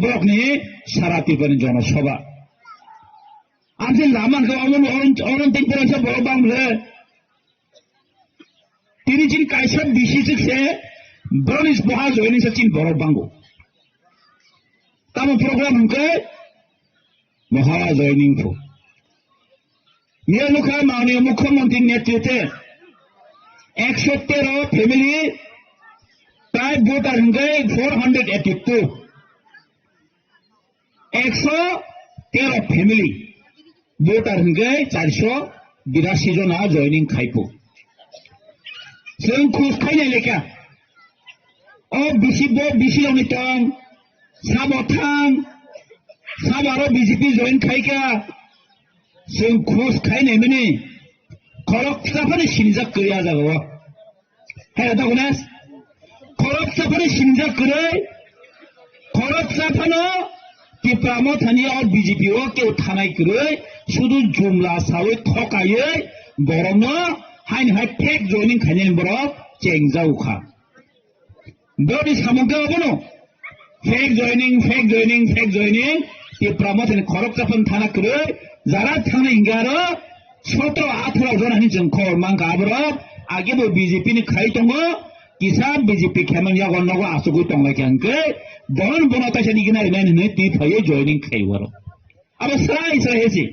ব্লকনি সারা ত্রিপুরানি জনসভা আমি লামানকে অনন্তিক পড়েছে বড় বাংলা তিনি চিন কাইসব বিশিষে ব্রনিস বহা জয়নি চিন বড় বাঙ্গো তাম প্রোগ্রাম হকে মহা জয়নিং ফো নিয়মুখা মাননীয় মুখ্যমন্ত্রীর নেতৃত্বে 113 ফ্যামিলি প্রায় ভোটার হকে 482 113 ফ্যামিলি ভোটার হকে 482 जना জয়নিং খাইপো जों खुस खायनाय लेखा बिसि अनितं साबथां साबारो बीजेपी जयन खायका जों खुस खायनाय माने खरक साफानि सिनजाक गैया जागौ है दगनेस खरक साफानि सिनजाक गरै खरक साफानो टिप्रामो थानि और बीजेपी ओ केउ थानाय गरै शुधु जुमला सावै थकायै गरमनो हाइन हाय फेक जॉइनिंग खाने बरफ चेंग जाऊखा बड़ी सामग्री बनो फेक जॉइनिंग ये प्रमोशन खरक जापन थाना करे जरा थाने इंगारो 17-18 जन हनी जंखर मांग आबरफ आगे वो बीजेपी ने खाई तंगो किसा बीजेपी खेमन या गन्नगो आसुगु तंगला क्यांके बन बनाता से निगिना ने ती फये जॉइनिंग खाई वरो अब सराय हेसी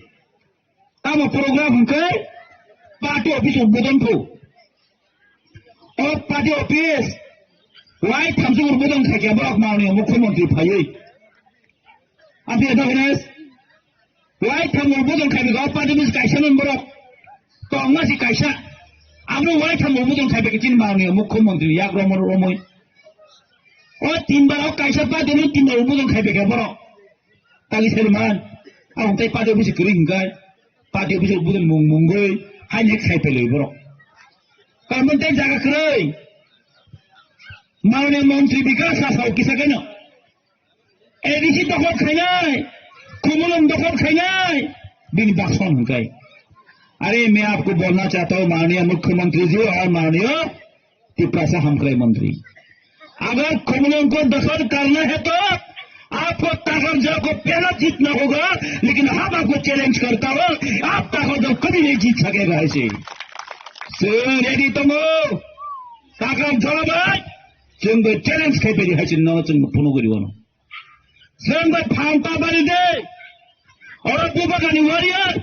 अब प्रोग्राम के पार्टी ऑफिस उद्बोधन को और पार्टी ऑफिस व्हाइट हाउस उद्बोधन खाके ब्लॉक माननीय मुख्यमंत्री फाये अभी दगनेस व्हाइट हाउस उद्बोधन खाके गाव पार्टी में कैसा नंबर तो अंगासी कैसा आपने व्हाइट हाउस उद्बोधन खाके चिन माननीय मुख्यमंत्री याग्रमर रोमय और 3 बार कैसा पार्टी में 3 बार उद्बोधन खाके क्या बरो ताकि सरमान अब तय party office Karinga party office उद्बोधन मुंगई हाय ने खाई पेले बरो कामन तय जागा करई माननीय मंत्री विकास आसाव किसा केनो एडीसी दखल खाइनाय कुमुलम दखल खाइनाय बिन बाक्सन हंकाय अरे मैं आपको बोलना चाहता हूं माननीय मुख्यमंत्री जी और माननीय तिप्रासा हमकरे मंत्री अगर कुमुलम को दखल करना है तो आपको ताकतवर को पहला जीतना होगा लेकिन हम आपको चैलेंज करता हूं आप ताकतवर कभी नहीं जीत सकेगा ऐसे रेडी तुम ताकतवर भाई जोंबो चैलेंज खाइपेरि हाइसिन न जों फनो गरिवनो जोंबो फांता बारि दे और बुबागानि वारियर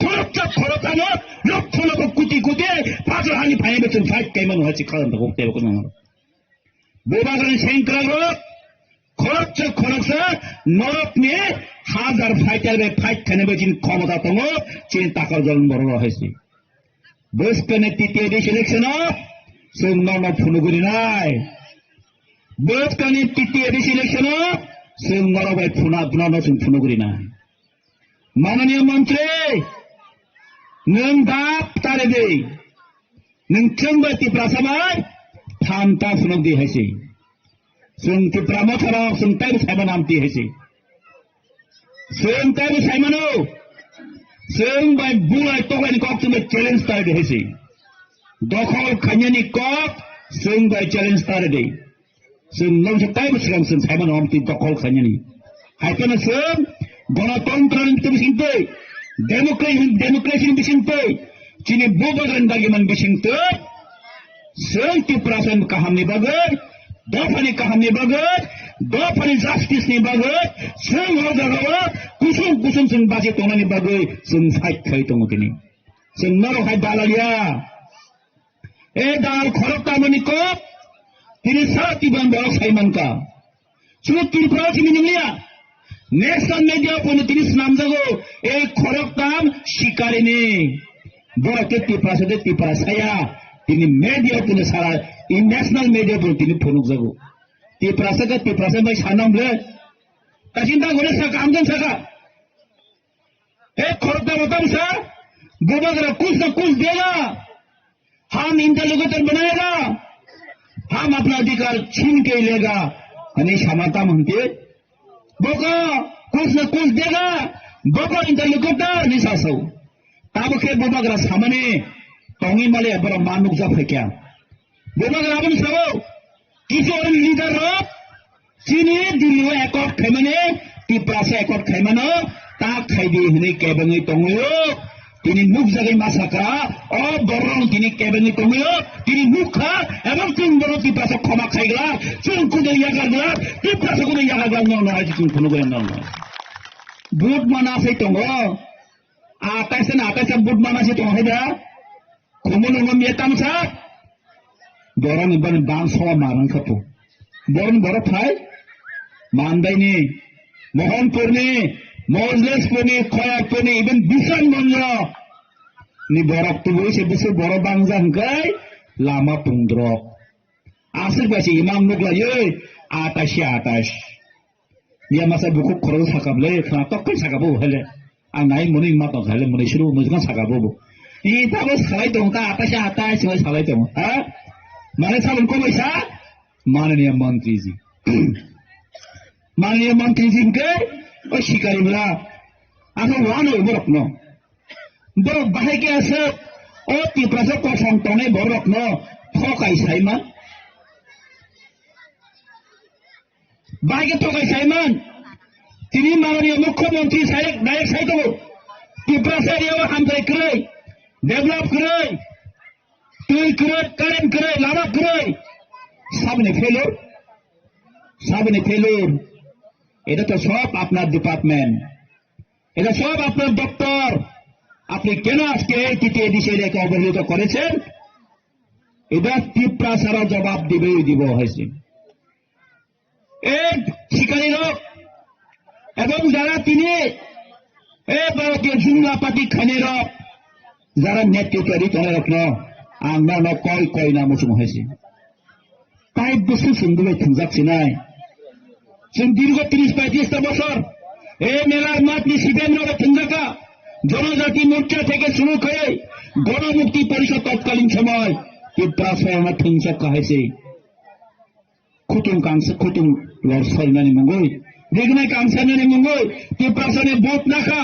खरबतानो लक्षणको कुटी कुटे पाजर हानि फाइबे जों फाइट काइमान हाइसि खालाम त गक्तेबो न बुबागानि सेंक्रारो खरच नरक में 1000 फाइटर में फाइट खाने में जिन क्षमता तंगो चिन ताकर जन बरो हइसि बसकने तृतीय देश इलेक्शन जों न फुनुगुरि नाय बसकने तृतीय देश इलेक्शन जों नरबाय फुना न जों फुनुगुरि नाय माननीय मंत्री नों दाब तारे दे नों थोंबा तिप्रासाबाय थामता फुनुग दे हइसि जों तिप्रामो थारा जों ताइबो साइमान आमति हइसि जों ताइबो साइमानो जों बाय बुलाय तगायनि कक जों चैलेंज तारे हइसि दखल खान्यानि कक जों बाय चैलेंज तारे दे जों नों ताइबो सिगां जों साइमान आमति दखल खान्यानि हाइपेना जों गणतन्त्रनि बिथिंते डेमोक्रेसिनि बिथिंते जिनि बुबागान दागिमान बिथिंते जों तिप्रासन काहामनि बागै दफानि काहामनि बागै दफानि जास्टिसनि बागै जों हजाराव कुसुम जों बाजे तंनानि बागै जों फाइट खाइ दङ दिनै जों नरहाय दालालिया ए दाल खरक तामनि को दिनै सातिबान बर साइमानका सुरु त्रिपुरा थिनि निलिया नेशनल मीडिया पनि दिनै नाम जागो ए खरक ताम शिकारिनि बरके तिप्रा साया दिनै मीडिया पनि सारा नेशनल मीडिया पनि दिनै फनुक जागो तिप्रासा भाई सानामले कासिंदा गोरे सा कामजन सका ए खरक ताम सा बुबागरा कुछ न कुछ देगा हम इंटरलोकेटर बनाएगा हम अपना अधिकार छीन के लेगा हनी क्षमता म्हणते बोको कुछ न कुछ देगा बोको इंटरलोकेटर निसासौ ताबके बुबागरा सामने टंगी माले बरा मानुक जाफे क्या बुबागरा बन सबो किसी और लीडर रो चीनी दिल्ली एकक खेमने tiprasa ekot khaimano ta khaidi hini kebengi tongoyo tini nuk jagai masaka o borong tini kebengi tongoyo tini mukha ebong tin boro tiprasa khoma khaigla chung kude yagargla tiprasa kude yagargla no no haji chung kuno no no bud mana se tongo ataisa bud mana se tongo heda khumulu ngam yetam sa borong iban bangso marang khapu borong boro phai mandaini mohanpurni mojlespurni khoyakpurni even bisanganj ni borok tubu se bisu boro bangja hingkai lama tungdrok asir basi imam nuglayo 28 dia masa buku khoro sakable khana tokkai sakabo hele anai muni ma to hele muni shuru mujga sakabo I tabo salai dong ta 28 semua salai dong ha mane sabun ko baisa माननीय मंत्री जी माननीय मंत्री जी के ओ शिकारी बला आरो वानो बरकनो बरो बाहे के आसे ओ तिप्रासे को संतने बरकनो ठकाई साइमा बाहे के ठकाई साइमान तिनी माननीय मुख्यमंत्री साइक डायरेक्ट साइतो तिप्रासे एरिया हामथाय करे डेभलप करे तुई करे करेंट करे लामा करे सबने फेलोर এটা তো সব আপনার ডিপার্টমেন্ট এটা সব আপনার দপ্তর আপনি কেন আজকে এই তৃতীয় দিশে রেখে অবহেলিত করেছেন এটা তিপ্রাসারা জবাব দিব হয়েছে এই শিকারীরা এবং যারা তিনি এই ভারতীয় জুমলা পাতি খানেরা যারা নেতৃত্ব দিতে রাখলো আমরা কয় নাম হয়েছে তাই বছর সুন্দর থাকছে নাই দীর্ঘ 30-35 বছর এই মেলার মাতৃ সিপিএম থাকা জনজাতি মোর্চা থেকে শুরু করে গণমুক্তি পরিষদ তৎকালীন সময় তিপ্রাসার থুংসকা হয়েছে খুতুং লড়সাইনানি মঙ্গল রেগনাই কাংসাইনানি মঙ্গল তিপ্রাসানে ভোট নাখা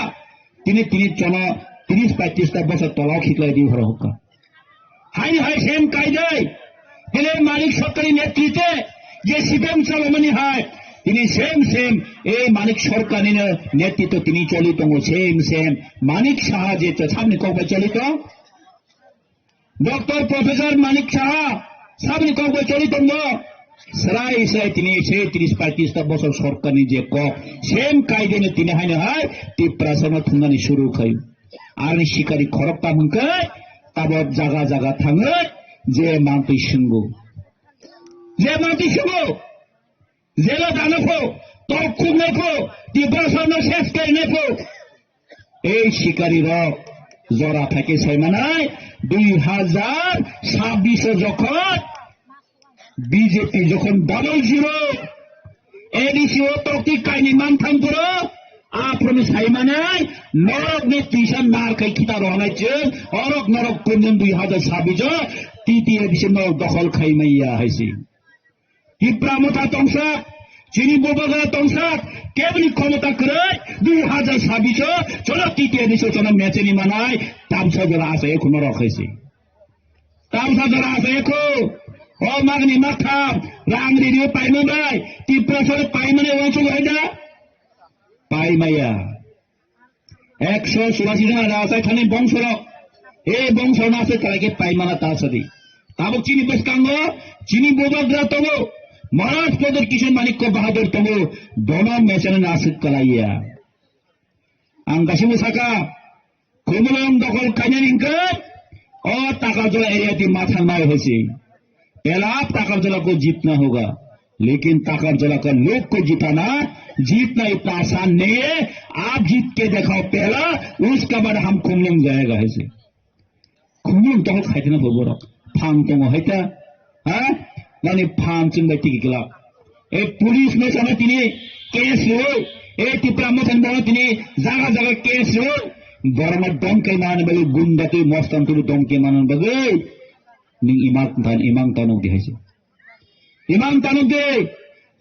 তিনি 30-35 বছর তলাও খিকলাই দিয়ে ভরা হোক হাই সেম কায়দায় তিনি মালিক সরকারি নেতৃত্বে যে সিপিএম চলমানি হয় তিনি সেম এই মানিক সরকারি নেতৃত্ব তিনি চলিত সেম মানিক সাহা যে সামনে কবে চলিত ডক্টর প্রফেসর মানিক সাহা সামনে কবে চলিত সরাই তিনি সেই 30-35 বছর সরকারি যে সেম কায়দে তিনি হয় তিপ্রাসানা থুনানি শুরু খাই আর শিকারী খরকটা মুখে তাবত জায়গা থাঙে যে মানতি সিংহ জেলা দানফো তরকুম নেফো তিপ্রাসান শেষ করে নেফো এই শিকারীরা জরা থাকে ছয়মানায় 2026 যখন বিজেপি যখন 00 এডিসিও তর্কি কাহিনী মানথাম করো আপনি সাইমানায় নরক নেতৃত্ব নার খাই খিতা রহনাইছে অরক নরক কোন 2026 তৃতীয় এডিশন দখল খাই মাইয়া হয়েছে তিপ্রামথা তংসাক চিনি বোবাগা তংসাক কেবলি ক্ষমতা করে 2026 চলো তৃতীয় এডিশন চলো মেচেনি মানায় তামসা যারা আছে এখন রখাইছে তামসা যারা আছে এখন ও মাগনি মাথা রাংরি নিয়ে পাইনো নাই তিপ্রাসরে পাইমানে অঞ্চল হয় না পাইমাইয়া 184 জন আছে এখানে বংশর এই বংশ না আছে তাকে পাইমানা তার সাথে তাবক চিনি বেসকাঙ্গ চিনি বোবাগরা তবো महाराज प्रदर किशन मानिक को बहादुर तमो दोनों मैचन नासिक कलाइया अंगाशी मुसाका कुमलम दखल कायन इनके और ताकाजला एरिया की माथा नाय होसी पहला आप ताकाजला को जीतना होगा लेकिन ताकाजला का लोग को जिताना जीतना इतना आसान नहीं है आप जीत के दिखाओ पहला उसके बाद हम कुमलम जाएगा ऐसे कुमलम दखल खाते ना बोलो फांग तो होता हाँ यानी फार्म चिंता टिकला एक पुलिस में समय तिनी केस लो एक तिप्रामथन बनो तिनी जगह केस लो बरमा दम के मान बले गुंडा तो मस्तन तो दम के मान बगे नि इमाम तानो दिहाइसे इमाम तानो दे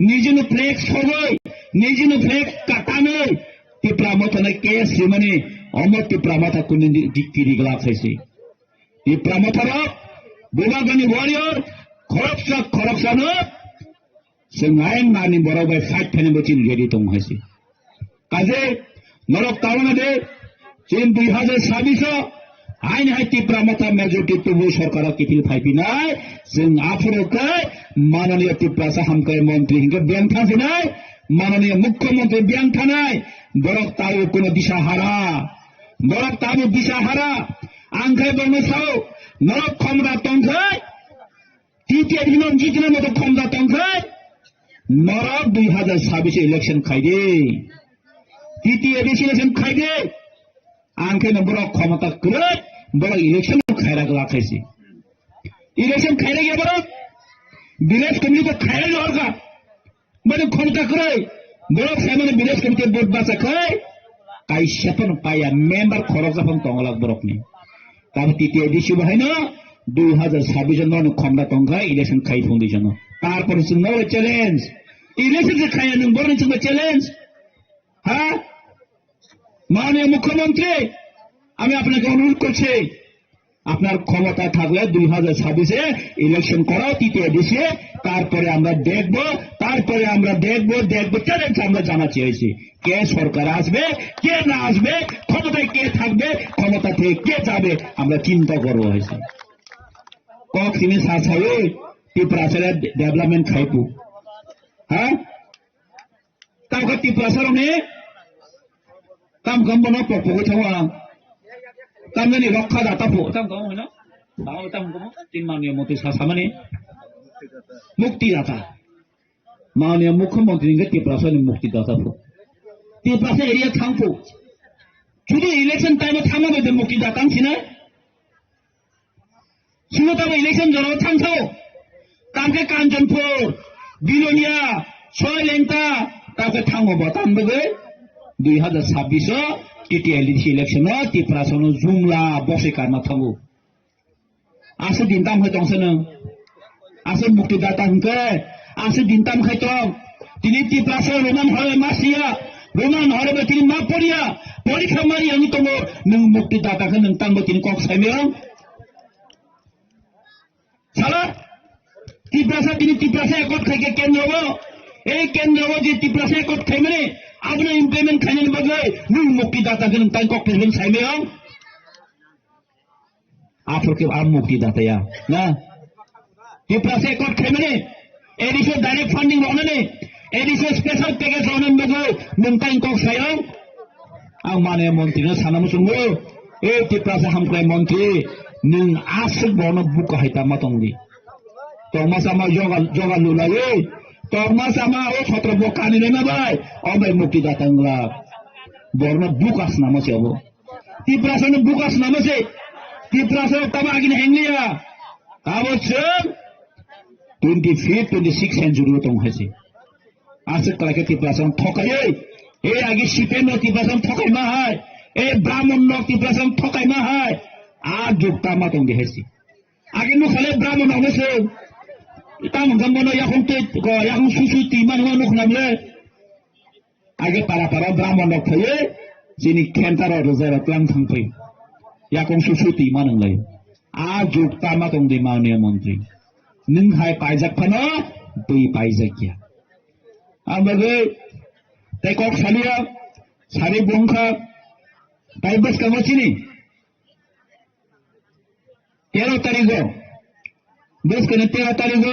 निजिनो फ्लेक्स होगय निजिनो फ्लेक्स काटानो तिप्रामथन केस माने अमर तिप्रामथा कुनि दिक्की दिगला खाइसे तिप्रामथरा बोबागानी warrior corruption sen ngayon mani borobai fight thane bochin gedi tong haisi কাজে নরক তাওনাদে চিন 2026 आइन हाय त्रिपुरा मथा मेजरिटी तुबु सरकार किफिल फाइफिनाय जों आफुरखाय माननीय त्रिपुरा हामखाय मंत्री हिंगे बेंक थासिनाय माननीय मुख्यमंत्री बेंक थानाय बरक ताउ कोनो दिशा हारा बरक ताउ दिशा हारा आंखाय बंगसाव नरक खमरा तंखाय तृतीय दिनम जितने मतो खमरा तंखाय नरक 2026 इलेक्शन खाइदे तृतीय इलेक्शन खाइदे आंखे नंबर क्षमता करे बड़ा इलेक्शन खायरा लाखाइसे इलेक्शन खायरा गया बड़ा विलेज कमिटी को खायरा जो होगा बड़े क्षमता करे बड़ा सामने विलेज कमिटी बोर्ड बासा खाए काई शपन पाया मेंबर खरक जाफन तंगलाक बरकनी तब तृतीय एडिशन है ना 2026 जन क्षमता तंगा इलेक्शन खाई फुंदी जन तारपर जोंनो चैलेंज इलेक्शन से खाया नों बरनि जोंनो चैलेंज हाँ माननीय मुख्यमंत्री আমি আপনাকে অনুরোধ করছি আপনার ক্ষমতা থাকলে 2026 ইলেকশন করাও তৃতীয় দেশে তারপরে আমরা দেখব চ্যালেঞ্জ আমরা জানাচ্ছি হয়েছি কে সরকার আসবে কে না আসবে ক্ষমতায় কে থাকবে ক্ষমতা থেকে কে যাবে আমরা চিন্তা করবো হয়েছে কখিনি সাথে ত্রিপুরা ডেভেলপমেন্ট খাইপু হ্যাঁ তারপর Tripura সারনে tam gambono popo tawa tam ni rokha data po tam gamu na bawo tam gamu tin mania moti sasamane mukti data mania mukhyamantri nge Tripura ni mukti data po Tripura area thangpo jodi election time thamabe de mukti data thina suno election joro thangso tamke Kanjanpur Bilonia Soilenta tamke thangoba tambe 2026 TTLDC election Tripura सोनो जुमला बसे कारना थांगो आसे दिनताम है तंसनो आसे मुक्तिदाता हंके आसे दिनताम है तो तिनि त्रिपुरा सो रोमान हरे मासिया रोमान हरे तिनि मा पड़िया परीक्षा मारि आनि तंगो नों मुक्तिदाता खो नों तांबो तिनि कक साइमें साला त्रिपुरा से एकट खाइके केन्द्रबो ए केन्द्रबो जे त्रिपुरा से एकट खाइमेने आपने इम्प्लीमेंट खाने बदले नूं मुक्तिदाता के नंतान को प्रेजेंट साइमे हम आप लोग के आप मुक्तिदाता या ना ये प्रोसेस कोट खेमने एडिशनल डायरेक्ट फंडिंग होने ने एडिशनल स्पेशल पैकेज होने बदले नंतान को सायम आप माने मंत्री ने साना मुसुंगो ए ये प्रोसेस हम कोई मंत्री नूं आसक बोनो बुक है ता मतंगी तो मसामा जोगा लुला ये Torma sama o khotro bokani ne nabai obai muktidata ngla borno bukas nama se obo Tripura sono bukas nama se Tripura sono tama agin henglia abo chum 25th 26th century tong hase ase kalake Tripura sono thokai e agi shipe no Tripura sono thokai ma hai e brahmon no Tripura sono thokai ma hai a jukta ma tong de hase agi no khale brahmon no se tam gambono yakung susu timan wanuk namle age para brahman nok thaye jini khentaro rozara plan thangpai yakung susu timan nglai a jukta ma tong de माननीय मंत्री nung hai paijak phano dui paijakya amage tai kok salia sari bongkha tai bas kamachini 13 tarikh बस कने 13 तारीख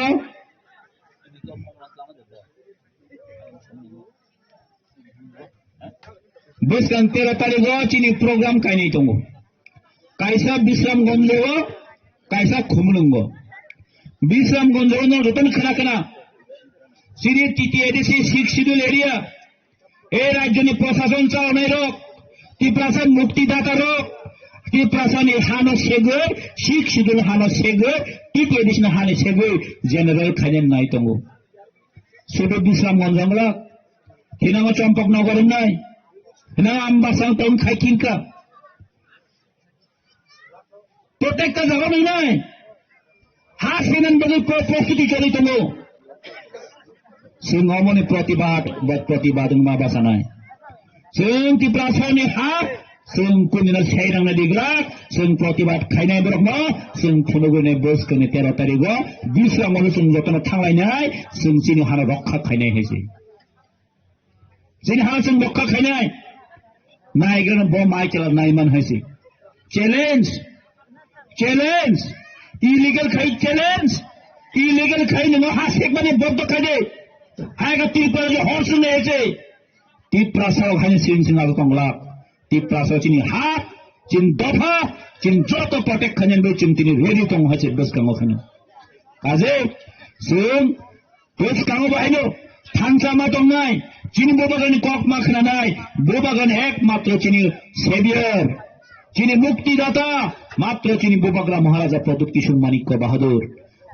बस कने 13 तारीख चिनी programme काइनै दंगो काइसा Vishramganj काइसा खुमलुंगो Vishramganj न रतन खना सिरि टीटीएडीसी 6 शेड्यूल एरिया ए राज्यनि प्रशासन चावनाय रोक त्रिपुरा मुक्तिदाता रोक त्रिपुरानि हानो सेगोर 6 शेड्यूल हानो सेगोर टीटीएडीसी हानो सेगोर जनरल खाइनेन नाय दंगो सोदो विश्रामगंजला हिनामा चम्पकनगर नाय हिना आम्बासां टाउन खाइकिनका प्रत्येकटा जागा नाय हा सेनान बगे प्रस्तुति चलि दंगो जों अमनि प्रतिबाद मा बासानाय जों त्रिपुरानि हा जों कुनिना साइरांना दिग्रा जों प्रतिबाद खाइनाय बरकमा जों फुनुगुने बसकने 13 तारिख विश्रामगंज जों जतन थांलायनाय जों चिनि हाना रक्षा खाइनाय हैसे যিনি হারাছেন বক্কা খাই নাই না এগুলো বড় মাইকেলার না ইমান হয়েছে চ্যালেঞ্জ চ্যালেঞ্জ ইলিগাল খাই চ্যালেঞ্জ ইলিগাল খাই না হাসে মানে বদ্ধ খাইলে হ্যাঁ ত্রিপুরা যে হর্ষ নিয়েছে ত্রিপুরা ওখানে সিন আলো কংলা ত্রিপুরা চিনি হাত চিন দফা চিন যত প্রটেক্ট খানেন চিন তিনি রেডি দং হয়েছে বেশ কাঙ্গো খানে কাজে जों बेस कांगो बाहायनो थांसामा दं नाय चिनी बोबागानि कक माखना नाय बोबागान एकमात्र चिनी सेवियर चिनी मुक्तिदाता मात्र चिनी बोबाग्रा महाराजा प्रदुत किशोर मानिक्य बाहादुर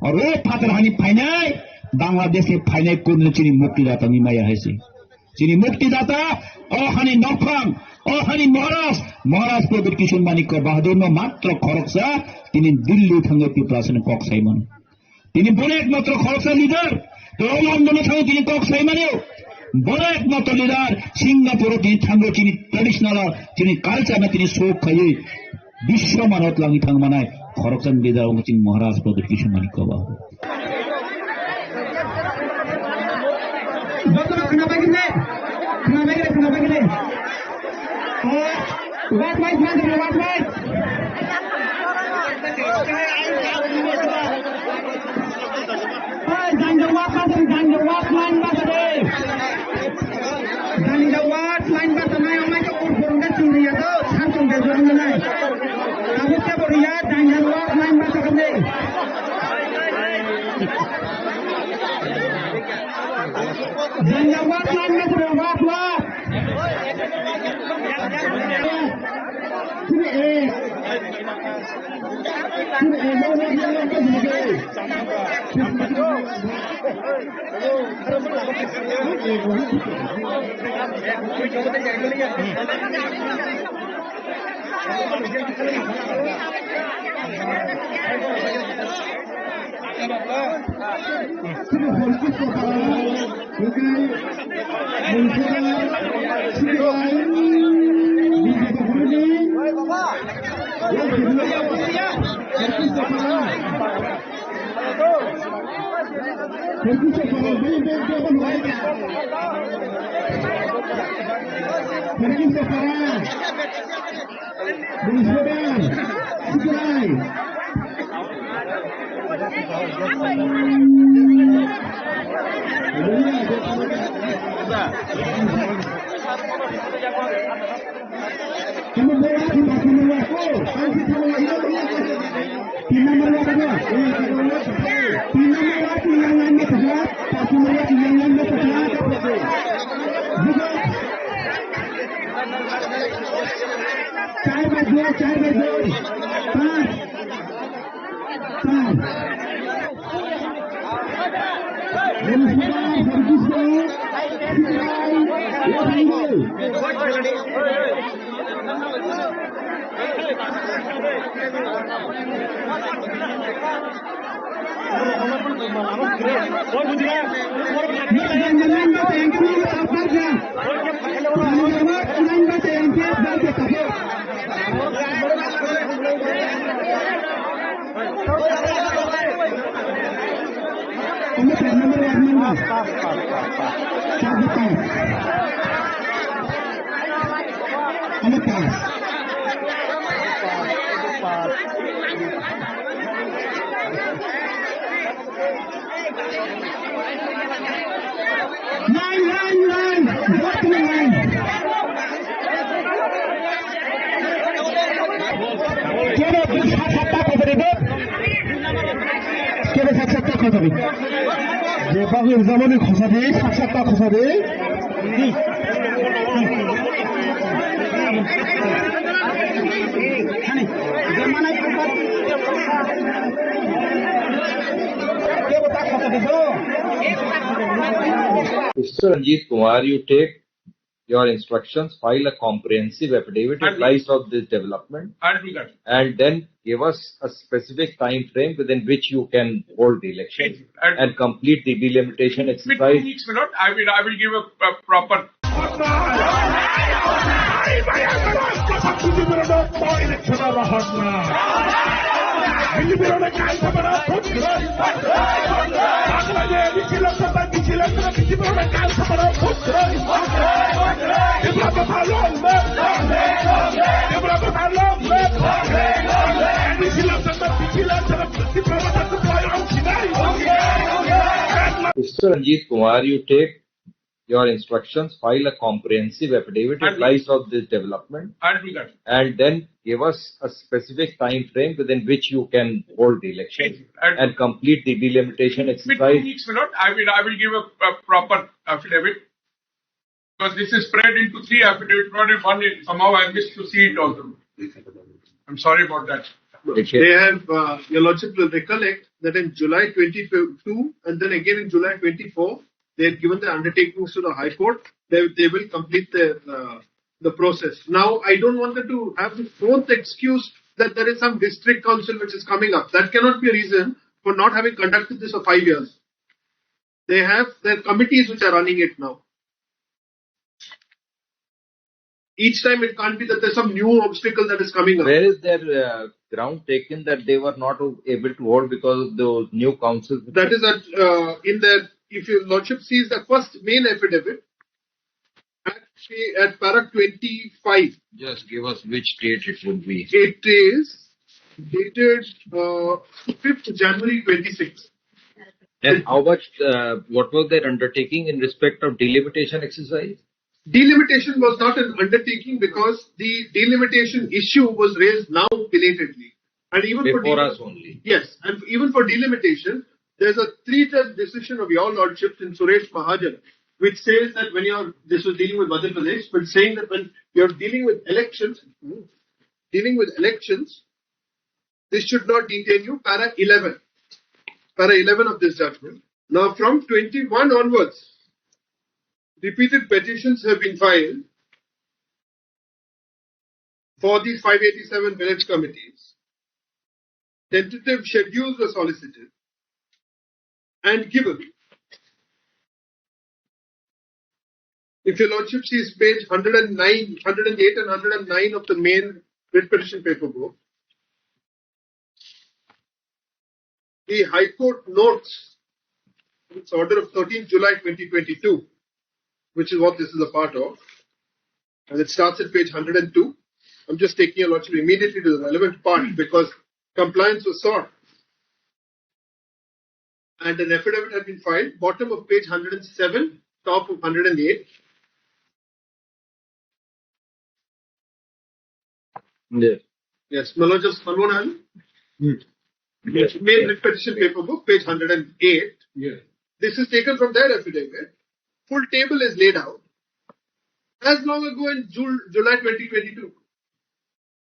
और वो फातरहानी फाइनाय बांग्लादेश के फाइनाय कोन चिनी मुक्तिदाता नि माया हैसे चिनी मुक्तिदाता अहानी नफांग अहानी महाराज प्रदुत किशोर मानिक्य बाहादुर न मात्र खरकसा तिनी दिल्ली थांगे पिप्रासन कक साइमन তিনি বড় একমাত্র খরচা লিডার লন্ডনে থাকো তিনি কক সাইমানেও বড় একমাত্র লিডার সিঙ্গাপুরে তিনি থাকো তিনি ট্রেডিশনাল তিনি কালচার না তিনি শোক খাইয়ে বিশ্ব মানত লাগি থাক মানায় খরচান লিডার তিনি মহারাজ প্রদুত কিশোর মানিক্য বাহাদুর যে বাংলার জামানে খসা দিয়ে সাক্ষাৎটা খসা দিয়ে Mr. Ranjit Kumar, you take your instructions, file a comprehensive affidavit in light of this development, and then give us a specific time frame within which you can hold the election and complete the delimitation exercise. 2 weeks, my lord. I will give a proper. Mr. Ranjit Kumar, you take your instructions, file a comprehensive affidavit And- advice of this development, I'll do that. and then give us a specific time frame within which you can hold the election And- and complete the delimitation With 2 exercise. weeks, Milord, I will give a proper affidavit. Because this is spread into 3 affidavits, not in one. Somehow I missed to see it also. I'm sorry about that. They have, Your Lordship will recollect that in July 22 and then again in July 24, they had given the undertakings to the High Court. They will complete the process. Now, I don't want them to have the 4th excuse that there is some district council which is coming up. That cannot be a reason for not having conducted this for 5 years. They have their committees which are running it now. Each time it can't be that there's some new obstacle that is coming up. Where is their ground taken that they were not able to hold because of those new councils? That is in the, if your Lordship sees the first main affidavit at para 25, Just give us which date it would be. it is dated 5th January 26. And how much, what was their undertaking in respect of delimitation exercise? Delimitation was not an undertaking because the delimitation issue was raised now belatedly. And even Before for us only. Yes, and even for delimitation, there's a 3-judge decision of your lordships in Suresh Mahajan, which says that when this was dealing with Madhya Pradesh, but saying that when you're dealing with elections, this should not detain you. Para 11 of this judgment. Now from 21 onwards, repeated petitions have been filed for these 587 village committees. Tentative schedules were solicited and given. If your Lordship sees page 108 and 109 of the main writ petition paper book, the High Court notes its order of 13 July 2022, which is what this is a part of, and it starts at page 102. I'm just taking your Lordship immediately to the relevant part because compliance was sought. And an affidavit had been filed, bottom of page 107, top of 108. Yes. Yes, Malojos Manmohan. Yes, main writ petition paper book, page 108. Yes. This is taken from their affidavit. Full table is laid out. As long ago in July 2022.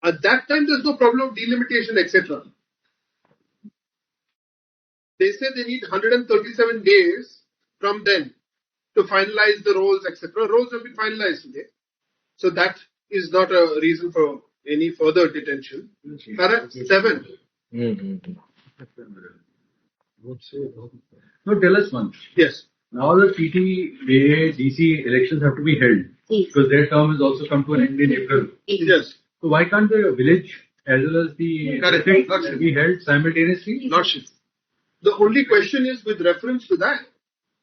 At that time, there's no problem of delimitation, etc. They say they need 137 days from then to finalize the roles, etc. Roles have been finalized today. So that is not a reason for any further detention. Para 7. No, tell us one. Yes. Now the TT, DC elections have to be held because their term has also come to an end in April. Yes. So why can't the village as well as the Correct. district be held simultaneously? Lordship. The only question is with reference to that.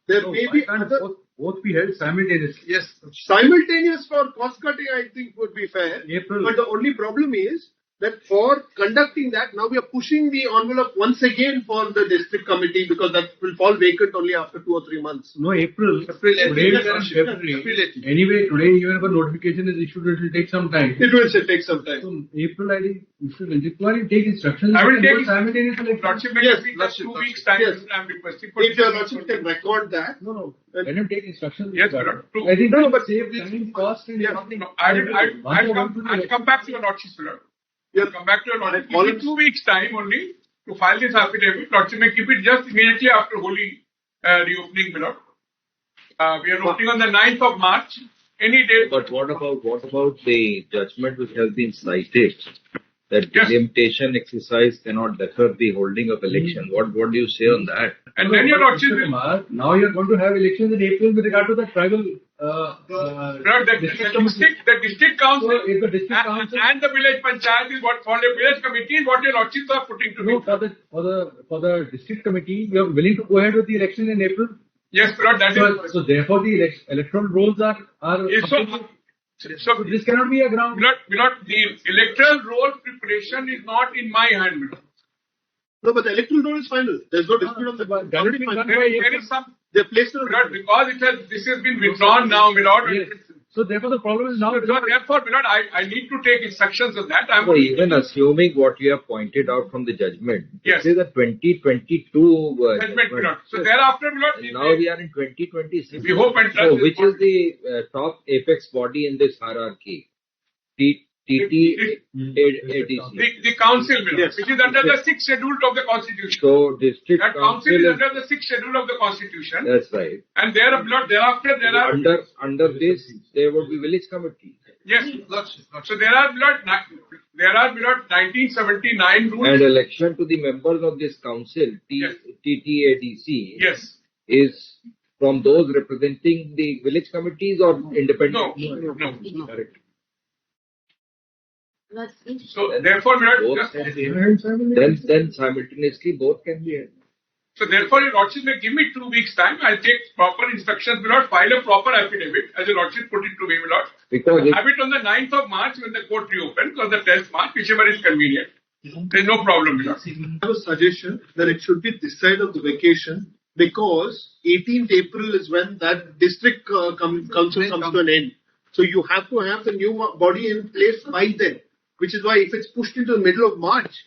There No, may why be can't other. both be held simultaneously? Yes. Simultaneous for cost cutting, I think, would be fair. April. But the only problem is that for conducting that, now we are pushing the envelope once again for the district committee because that will fall vacant only after 2 or 3 months. No, April. Today we are in February. Anyway, today even if a notification is issued, it will take some time. It will take some time. So April, I think, you should require take instructions. I will and take hold simultaneous elections. Lordship, Yes, maybe just Lordship, 2 weeks Lordship. time. Yes. I'm requesting for If your Lordship can record that. No. Let him take instructions. Yes, Lord. I think No, that but save time, cost, and Yeah. everything. No, I'll come back to your Lordship, Lord. Yeah. Come back to your Lordship. All Give me 2 weeks time only to file this affidavit. Lordship may keep it just immediately after Holy reopening, Lord. We are opening on the 9th of March. Any day. But what about the judgment which has been cited that Yes. delimitation exercise cannot defer the holding of election? What do you say on that? And then your Lordship Mr. will. Kumar, now you are going to have elections in April with regard to the tribal Lord, the district committee. district council So if the district council and the village panchayat is what for the village committee is what your Lordships are putting to me. no, for the district committee, you are willing to go ahead with the election in April? Yes, my lord, that is. So therefore the electoral rolls are Yes, so this cannot be a ground. my lord, the electoral roll preparation is not in my hand, my lord. No, but the electoral roll is final. There's no dispute on the But already that is final. There is some, They placed it on my lord, because this has been withdrawn now, my lord. Yes. So therefore the problem is now. So therefore, my lord, I need to take instructions on that. So even assuming what you have pointed out from the judgment, Yes. this is a 2022 judgment, my lord. So thereafter, my lord, Now we are in 2026. We hope and So trust which this is the top apex body in this hierarchy? ADC. the council, my lord, Yes. which is under the 6th schedule of the constitution. So district That council council is is, under the 6th schedule of the constitution. that's right. And thereafter there are Under this, there would be village committee. yes. So there are 1979 rules. And election to the members of this council, Yes. TTADC, Yes. is from those representing the village committees or independent? No. Correct. So therefore, my lord, Both can be held. Then simultaneously both can be held. so therefore, your lordship may give me 2 weeks time. I'll take proper instructions, my lord, file a proper affidavit, as your lordship put it to me, my lord. Because it, Have it on the 9th of March when the court reopens, or the 10th March, whichever is convenient. There's no problem, my lord. I have a suggestion that it should be this side of the vacation because 18th April is when that district council comes to an end. So you have to have the new body in place by then, which is why if it's pushed into the middle of March,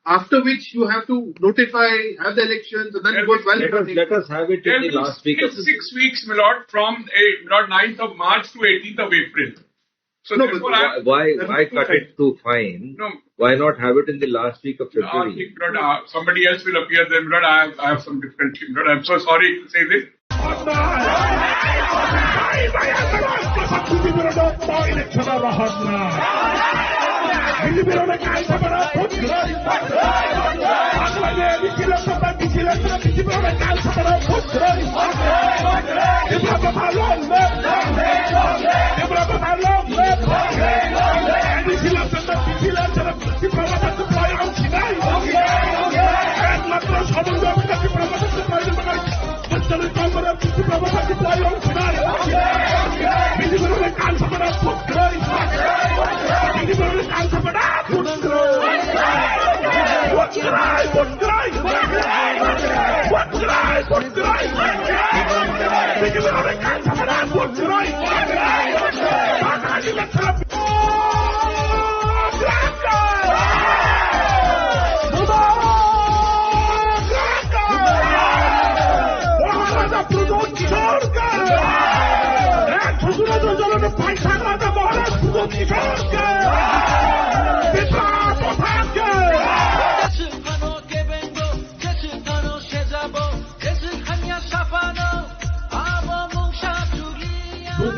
after which you have to notify, have the elections, and then it goes well. let us have it in the last week of It's 6 weeks, my lord, from 9th of March to 18th of April. So No, but therefore, I why cut it too fine? No. Why not have it in the last week of think, February? Lord, somebody else will appear then, Lord. I have some difficulty, Lord. I'm so sorry to say this.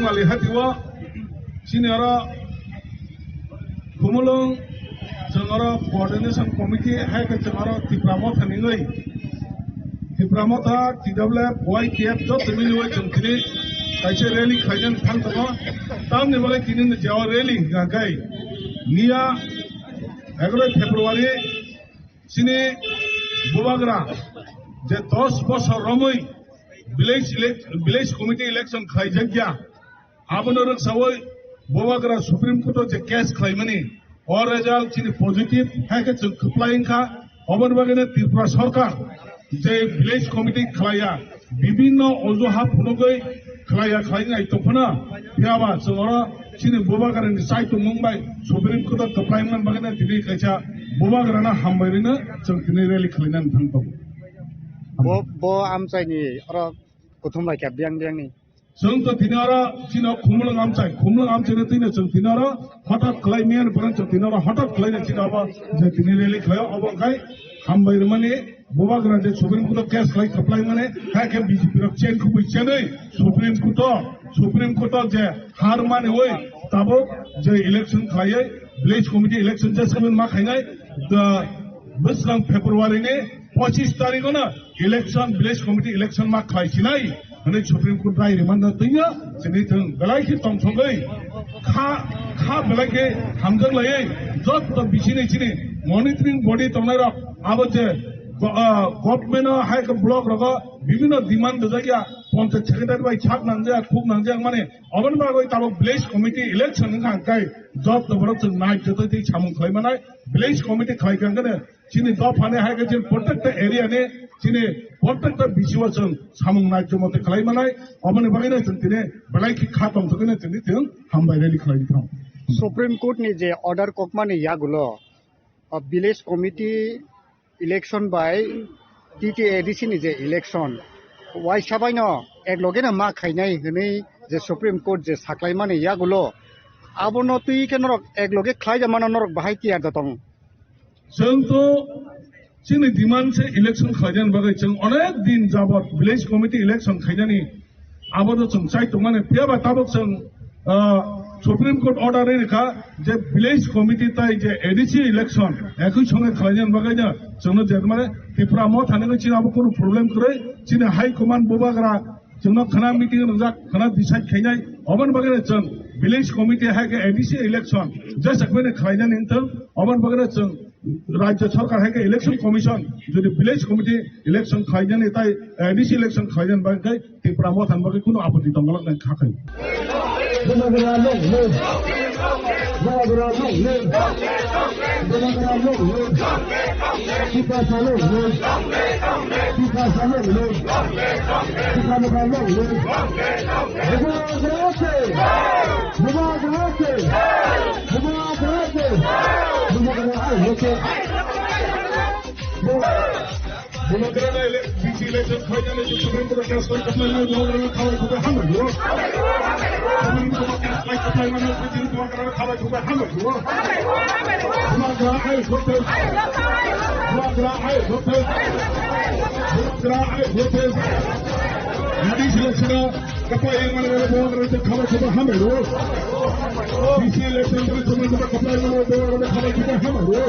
Mali hatiwa seniora kumulong seniora coordination committee hai ke seniora tipramot haningai tipramot ha TWF YKF jo temini wai jumtini kaise rally khaijan thang tama tamne wale kinin jawa rally gagai niya 11 February sini bubagra je 10 বছর রমই village committee election khaijagya Abanorok Savoy, Bovagra Supreme Court of the case claiming or result in positive package of complying car, Obanwagana Tipra Sorka, the village committee Klaya, Bibino also have Punogoi, Klaya Klaya Topana, Piava, Sonora, Chini Bovagar and decide to Mumbai, Supreme Court of Complying Bagana Tili Kacha, Bovagrana Hambarina, Chunkinelli Klinan Tanto. Bo am say ni, or Kutumba Kabiang. Sungto Tinara, Chino Kumulang Amchai, Kumulang Amchina, Tinara, Hotak Claimian, branch of Tinara, Hotak Clay, Chinaba, the Tinelli Clay, Obakai, Hambai Money, Bovagra, the Supreme Court of Case like Supply Money, Hakan BCP of Chen Kubi Chennai, Supreme Court of the Harman away, Tabo, the election Clay, village committee election just coming Makanai, the Buslang February, 25 Tarigona, election, village committee election Mak Clay Chinai. And Supreme Court by remand the thing, Senator Galaki Tom Songay, Ka Belake, Hamdalay, Jot the Bichini, monitoring body Tonera, Abaje, government high block রগ বিভিন্ন demand জায়গা panchayat secretary বাই ছাক নাংজা খুব নাংজা মানে অবন বাগৈ তাবো ভিলেজ কমিটি ইলেকশন খাই জব তবরক जों नाय जतै सामुं खायमानाय ভিলেজ কমিটি खायखांगोन चिनि जब फाने हायगे जों प्रत्येकटा एरिया ने चिनि प्रत्येकटा बिसिवा जों सामुं नाय जमते खायमानाय अबन बागैनो जों दिने बलायखि खातम थगोन जों हामबाय रेलि खायथां सुप्रीम कोर्ट नि जे ऑर्डर कोकमानि यागुलो village committee election by TTADC नि जे इलेक्शन वाइ साबायनो एकलगेनो मा खायनाय हनै जे सुप्रीम कोर्ट जे साख्लायमानि यागुलो आबनो तुइ के नरक एकलगे खायजामानो नरक बाहाय तियार दतं जोंथ' जोंनि डिमान्ड से इलेक्शन खायजान बागै जों अनेक दिन जाबत ভিলেজ कमिटी इलेक्शन खायजानि आबोनो जों साइट माने पियाबा ताबक जों सुप्रीम कोर्ट ऑर्डर रेखा जे ভিলেজ कमिटी ताई जे एडीसी इलेक्शन एकई संगे खायजान बागैनो जोंनो जे माने तिफ्रामो थानायनि चिनाबो कोनो प्रब्लेम करे चिनि हाई कमान्ड बोबाग्रा जोंनो खाना मीटिंग नजा खाना डिसाइड खायनाय अबन बागैनो जों ভিলেজ कमिटी हागे एडीसी इलेक्शन जे सकबेने खायजान इंथों अबन बागैनो जों राज्य सरकार हागे इलेक्शन कमिशन যদি ভিলেজ कमिटी इलेक्शन खायजान ताई एडीसी इलेक्शन खायजान बागै तिफ्रामो थान बागै कोनो आपत्ति दंगलक नों खाखै बीसी इलेक्शन खायजाने जो सुप्रीम कोर्ट का स्टॉप करने में लोग खावा खुदा हम हो सुप्रीम कोर्ट का स्ट्राइक करने में बीसी को खावा खुदा हम हो मागरा है होते नदी इलेक्शन कपा ये माने लोग खावा खुदा हम हो बीसी इलेक्शन में सुप्रीम कोर्ट कपा ये माने लोग खावा खुदा हम हो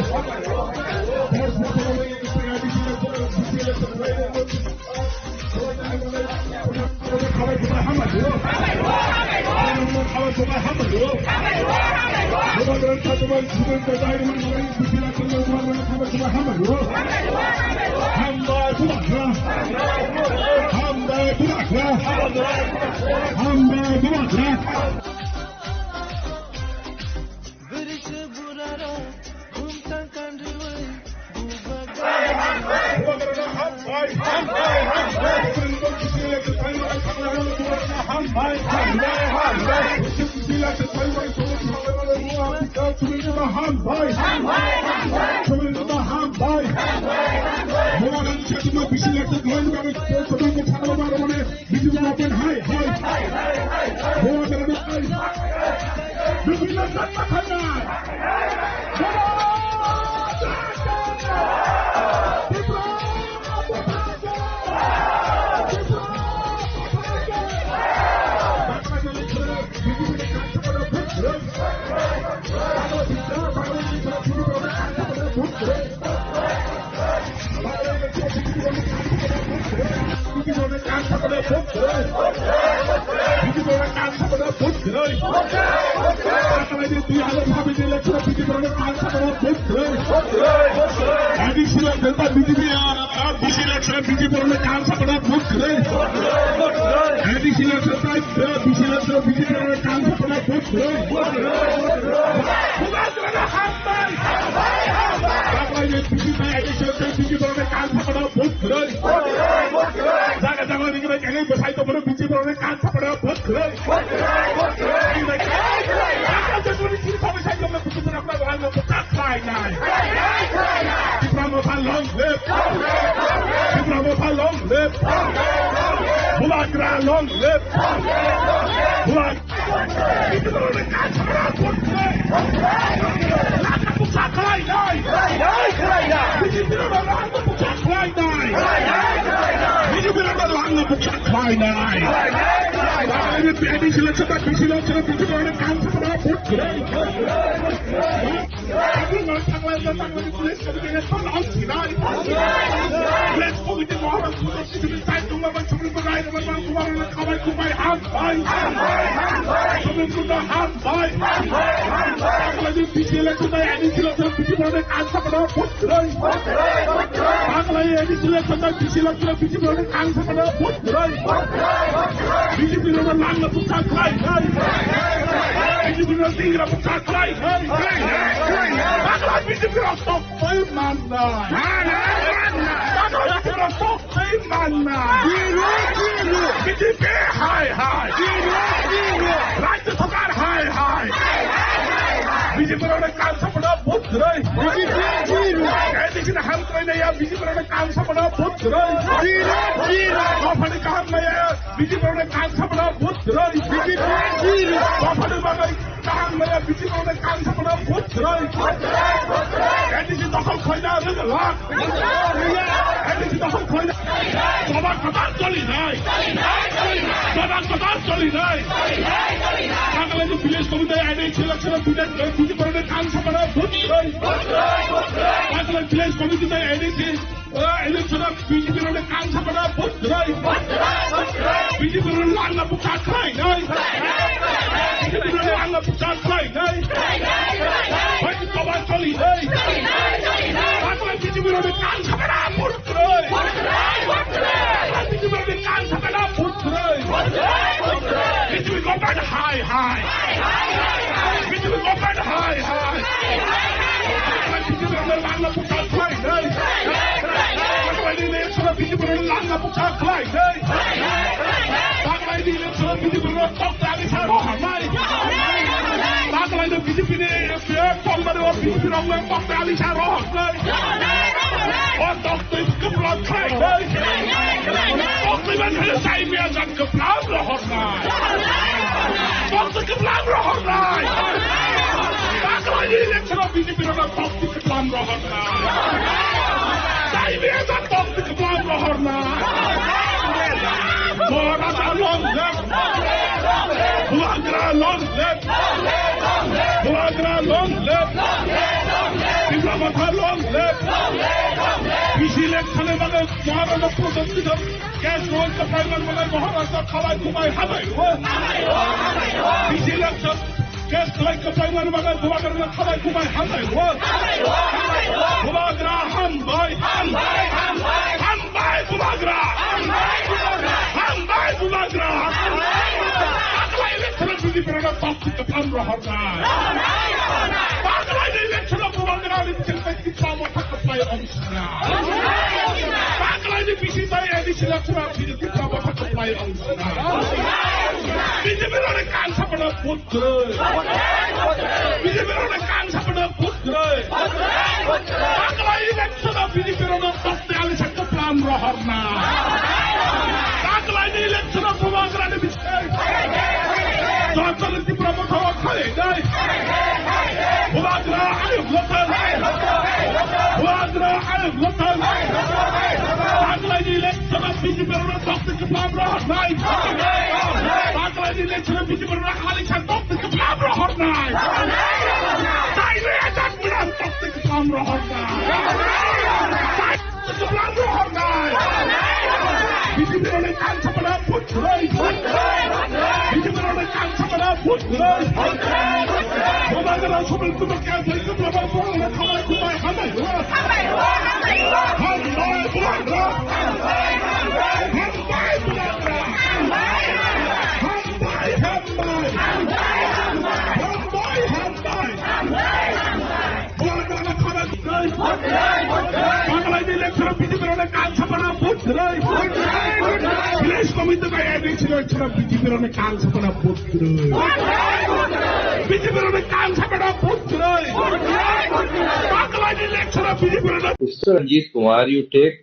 ADC election by BC election, BJP on the council for the vote right. BJP on the land of the tax right. BJP on the thing of the tax right. BJP on top 5 man. BJP on top 5 man. BJP high. Right to Sarkar high. BJP on the council for the vote right. ADC ने हम कोई नहीं यार BJP ने काम संभाला बहुत रही बापने कहा मैं यार बीजेपी ने काम संभाला बहुत रही बापने मगर कहा मैं यार बीजेपी ने काम संभाला बहुत रही एडीसी तो हम खोई ना रे लाख एडीसी तो हम खोई ना बाबा कतार चली नहीं अगले जो village committee ADC election BJP ने काम संभाला बहुत रही अगले विलेज कमिटी में एडीसी इलेक्शन बीजेपी ने काम संभाला बहुत रही बीजेपी ने लांगा पुकार खाई नहीं बीजेपी ने लांगा पुकार खाई नहीं भाई कबार चली नहीं अगले बीजेपी ने काम संभाला बहुत रही बीजेपी ने काम संभाला बहुत रही BJP government high BJP government high BJP ने लांगा पुकार खाई नहीं अगले इलेक्शन बीजेपी ने लांगा पुकार खाई नहीं अगले इलेक्शन बीजेपी ने टॉप डाली से रोहन नहीं अगले बीजेपी ने कॉमन और बीजेपी ने टॉप डाली से रोहन नहीं और डॉक्टर कपड़ा खाई नहीं डॉक्टर में साइड में जब कपड़ा रोहन नहीं डॉक्टर कपड़ा रोहन नहीं अगले इलेक्शन बीजेपी ने टॉप कपड़ा रोहन नहीं साइड में जब डॉक्टर कपड़ा रोहन नहीं Borada long left, Buagra long left, Buagra long left, Diplamata long left, BC election में मगर महाराष्ट्र प्रोजेक्ट जब कैश रोल का प्राइमर मगर महाराष्ट्र खवाई कुमाई हमारे BC election कैश खवाई का प्राइमर मगर बुआग्रा खवाई कुमाई हमारे बुआग्रा हम भाई बुआग्रा Buagra! Bagla election BJP ने टॉप से कप्तान रहा था। Bagla election Buagra ने चिल्पे की पामो तक कप्तान अंशना। Bagla ने BC में एडीसी इलेक्शन BJP पामो तक कप्तान अंशना। BJP ने काम संभाला पुत्र। BJP ने काम संभाला पुत्र। Bagla election BJP ने टॉप से आले से कप्तान रहा था। Bagla election Buagra ने Johnson is the promoter of Holiday. Buagra, I have Lotan. Buagra, I have Lotan. Bagla election of BJP Dr. Kapabra Hotline. Bagla election of BJP Alex and Dr. Kapabra Hotline. Diary attack with us, Dr. Kapabra Hotline. Dr. Kapabra Hotline. BJP ने काम संभाला बहुत रही BJP ने काम संभाला बहुत रही बुआग्रा सुबह तुम्हें क्या चाहिए प्रभाव बोलने खबर कुमार हमें बुआग्रा Bagla election BJP ने काम संभाला बहुत रही विलेज कमिटी में एडीसी इलेक्शन BJP ने काम संभाला बहुत रही BJP ने काम संभाला बहुत रही Bagla election BJP ने Mr. Ranjit Kumar, you take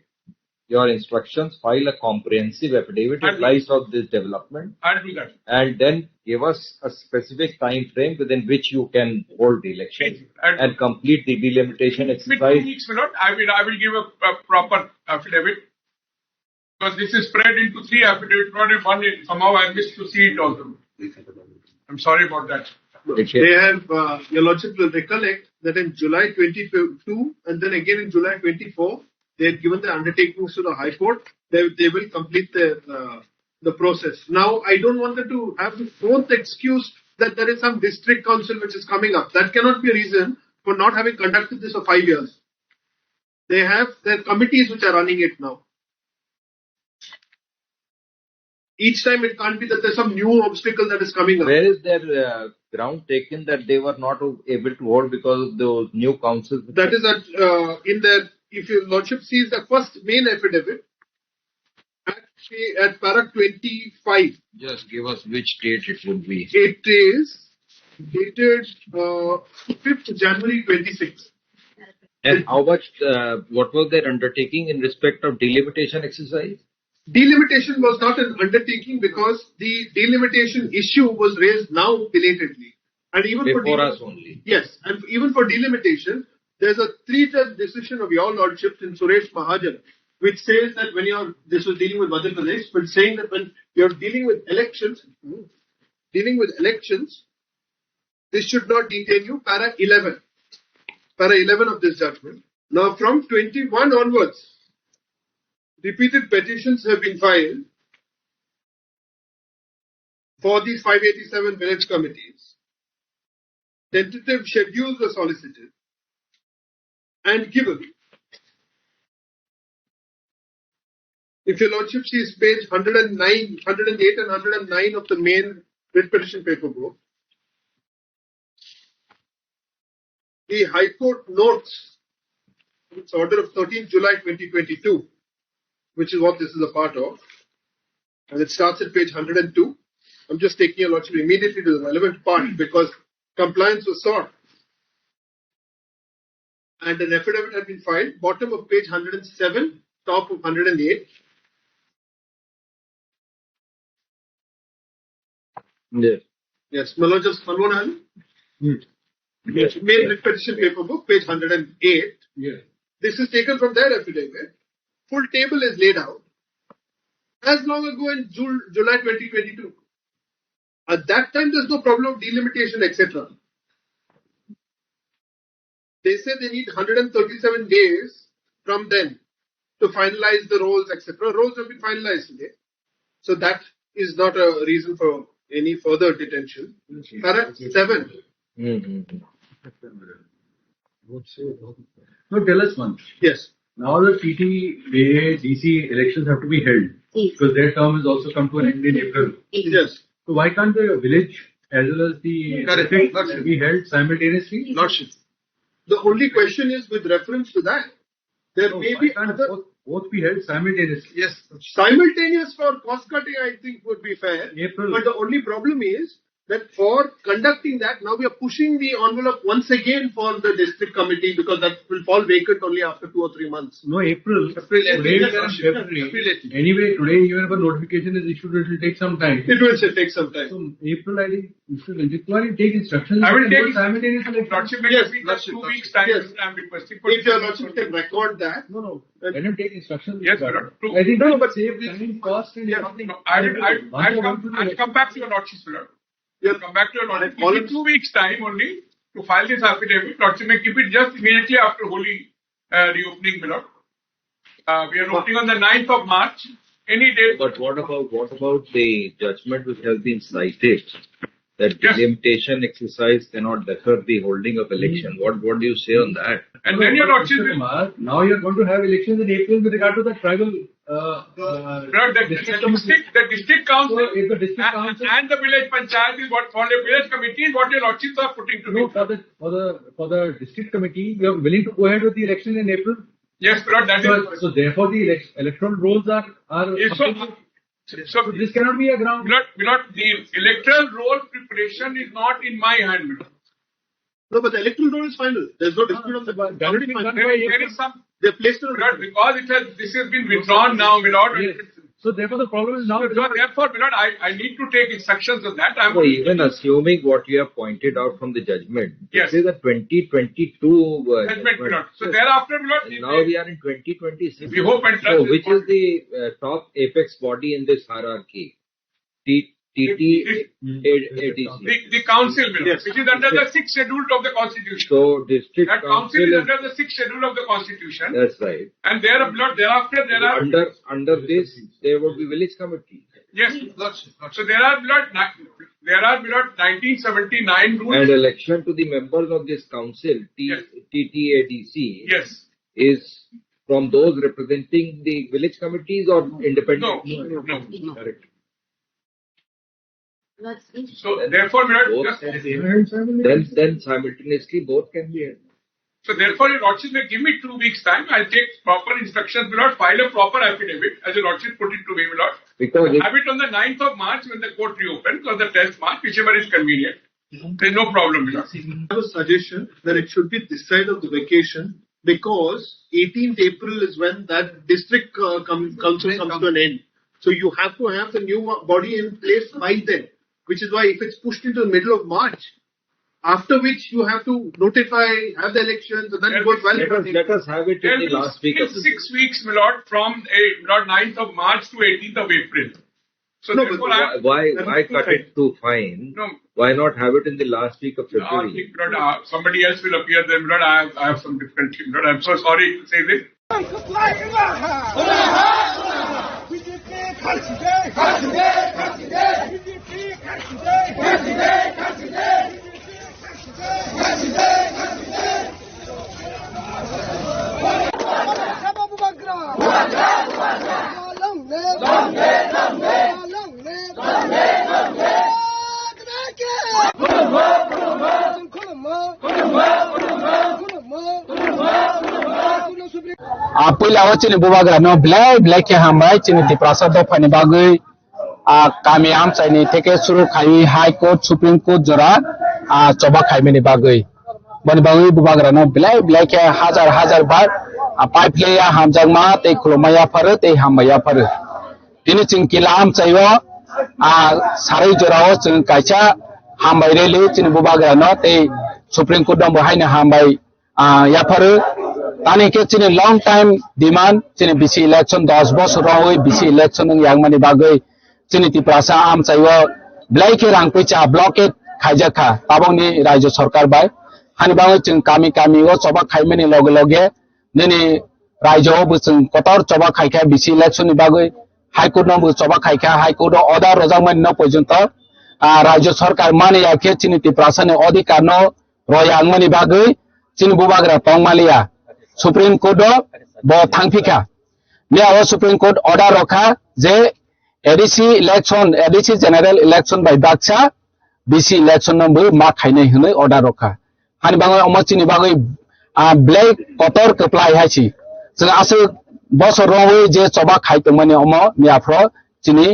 your instructions, file a comprehensive affidavit in light of this development, I'll do that. and then give us a specific time frame within which you can hold the election and complete the delimitation With 2 exercise. weeks, I will give a proper affidavit because this is spread into 3 affidavits, not in one. Somehow I missed to see it also. I'm sorry about that. They have, your Lordship will recollect that in July 22 and then again in July 24, they had given the undertakings to the High Court. They will complete the process. Now, I don't want them to have the 4th excuse that there is some district council which is coming up. That cannot be a reason for not having conducted this for 5 years. They have their committees which are running it now. Each time it can't be that there's some new obstacle that is coming up. Where is their ground taken that they were not able to hold because of those new councils? That is at in their, if your lordship sees the first main affidavit at para 25. Just give us which date it would be. It is dated 5th January 26. And how much, what was their undertaking in respect of delimitation exercise? Delimitation was not an undertaking because the delimitation issue was raised now belatedly. And even Before us only. Yes, and even for delimitation, there's a 3-judge decision of your lordships in Suresh Mahajan, which says that when this was dealing with Madhya Pradesh, but saying that when you're dealing with elections, this should not detain you. Para 11 of this judgment. Now from 21 onwards, repeated petitions have been filed for these 587 village committees. Tentative schedules were solicited and given. If your lordship sees page 109, 108 and 109 of the main writ petition paper book, the High Court notes its order of 13 July 2022, which is what this is a part of, and it starts at page 102. I'm just taking your lordship immediately to the relevant part because compliance was sought. And an affidavit had been filed, bottom of page 107, top of 108. Yes. Yes, Maloj, just Malwan. Yes. Main writ petition paper book, page 108. Yes. This is taken from their affidavit. Full table is laid out. As long ago in July 2022. At that time, there's no problem of delimitation, etc. They say they need 137 days from then to finalize the roles, etc. Roles have been finalized today. So that is not a reason for any further detention. Para 7. No, tell us one. Yes. Now the TT, DC elections have to be held because their term has also come to an end in April. Yes. So why can't the village as well as the district be held simultaneously? Lordship. The only question is with reference to that. There may be other. Both be held simultaneously. Yes. Simultaneous for cost cutting, I think, would be fair. April. But the only problem is that for conducting that, now we are pushing the envelope once again for the district committee because that will fall vacant only after 2 or 3 months. No, April. Today we are in February. Anyway, today even if a notification is issued, it will take some time. It will take some time. So April, I think you should take instructions. I will take simultaneously. Lordship, Yes, just 2 weeks time. Yes. I'm requesting for. If your lordship can record that. No. Let him take instructions. Yes, Lord. True. I think No, but save time, cost, and something. No, I'll come back to your lordship, Lord. Yeah. Come back to your lordship. All Give me 2 weeks time only to file this affidavit. Lordship may keep it just immediately after Holy reopening, Lord. We are opening on the 9th of March. Any day. But what about the judgment which has been cited that Yes. delimitation exercise cannot defer the holding of election? What do you say on that? And then your lordship Mr. will. Kumar, now you are going to have elections in April with regard to the tribal Lord, the district district council So if the district council and the village panchayat is what for the village committee is what your lordships are putting to no, me. for the district committee, you are willing to go ahead with the election in April. Yes, Lord, that is. So therefore the electoral rolls are Yes, so this cannot be a ground. Milord, the electoral roll preparation is not in my hand, Milord. No, but the electoral roll is final. There's no dispute on that. But already final. There is some, They placed it on Milord, because this has been withdrawn now, Milord. Yes. So therefore the problem is now. So therefore, Milord, I need to take instructions on that. So even assuming what you have pointed out from the judgment, Yes. this is a 2022 Judgment, Milord. So thereafter, Milord, And now we are in 2026. We hope and trust So this which body. is the top apex body in this hierarchy? ADC. the council, Milord, Yes. which is under the 6th schedule of the constitution. So district That council council is is, under the 6th schedule of the constitution. that's right. And thereafter there are. Under this, there would be village committee. Yes, so there are 1979 rules. And election to the members of this council, Yes. TTADC, Yes. is from those representing the village committees or independent? No. Correct. So therefore, Both can be held. Then simultaneously both can be held. So therefore, your Lordship may give me 2 weeks time. I'll take proper instructions, my Lord, file a proper affidavit, as your Lordship put it to me, my Lord. Because Have it on the 9th of March when the court reopens, or the 10th March, whichever is convenient. There's no problem, my Lord. I have a suggestion that it should be this side of the vacation because 18th April is when that district council comes to an end. So you have to have the new body in place by then, which is why if it's pushed into the middle of March, after which you have to notify, have the elections, and then it goes well. let us have it in the last week of 6 weeks, my Lord, from 9th of March to 18th of April. So No, therefore, why cut it too fine? No. Why not have it in the last week of I February? think, Lord, somebody else will appear there, Lord. I have some difficulty, Lord. I'm so sorry to say this. पहिला चिनी बुबाग्रानो black के हामबाय चिनी तिप्रासा दफानि बागै कामी आमचाइनि थेके सुरु खाइ हाई कोर्ट सुप्रीम कोर्ट जरा चबा खाइमेनि बागै बनि बागै बुबाग्रानो ब्ल्याक के हजार बार पाइपलेया हामजांमा ते खुलमाया फरो ते हामबाया फरो दिनि चिं किला आमचाइयो सारै जराव चिं काइचा हामबाय रेलि चिनी बुबाग्रानो ते सुप्रीम कोर्ट दं बहायनो हामबाय या फरो तानी के चिनी लॉन्ग टाइम डिमांड चिनी बीसी इलेक्शन 10 बছর रहोय बीसी इलेक्शन यांगमानि बागै चिनी तिप्रासा आमचाइयो ब्ल्याक के रांगपैचा ब्लॉकेट खाइजाखा ताबंनि राज्य सरकार बाय हानि बागै चिं कामी ओ चबा खाइमेनि लगे लगे निनि राज्योआव बोचों कतर चबा खाइखा बीसी इलेक्शन नि बागै हाईकोर्ट नो चबा खाइखा हाईकोर्ट ऑर्डर रजामनि न पर्यंत राज्य सरकार माने याखे चिनी तिप्रासा ने अधिकार न रयांगमानि बागै चिनी बुबाग्रा तंगमालिया सुप्रीम कोर्ट ब थांफिका मियाव सुप्रीम कोर्ट ऑर्डर रखा जे ADC election ADC general election by बाक्सा बीसी इलेक्शन नंबर मा खाइने हनै ऑर्डर रखा हानि बागै अमचिनि बागै ब्लैक कतर कप्लाय हाइछि जों आसो बसर रवै जे चबा खाइतमनि अम मियाफ्र चिनि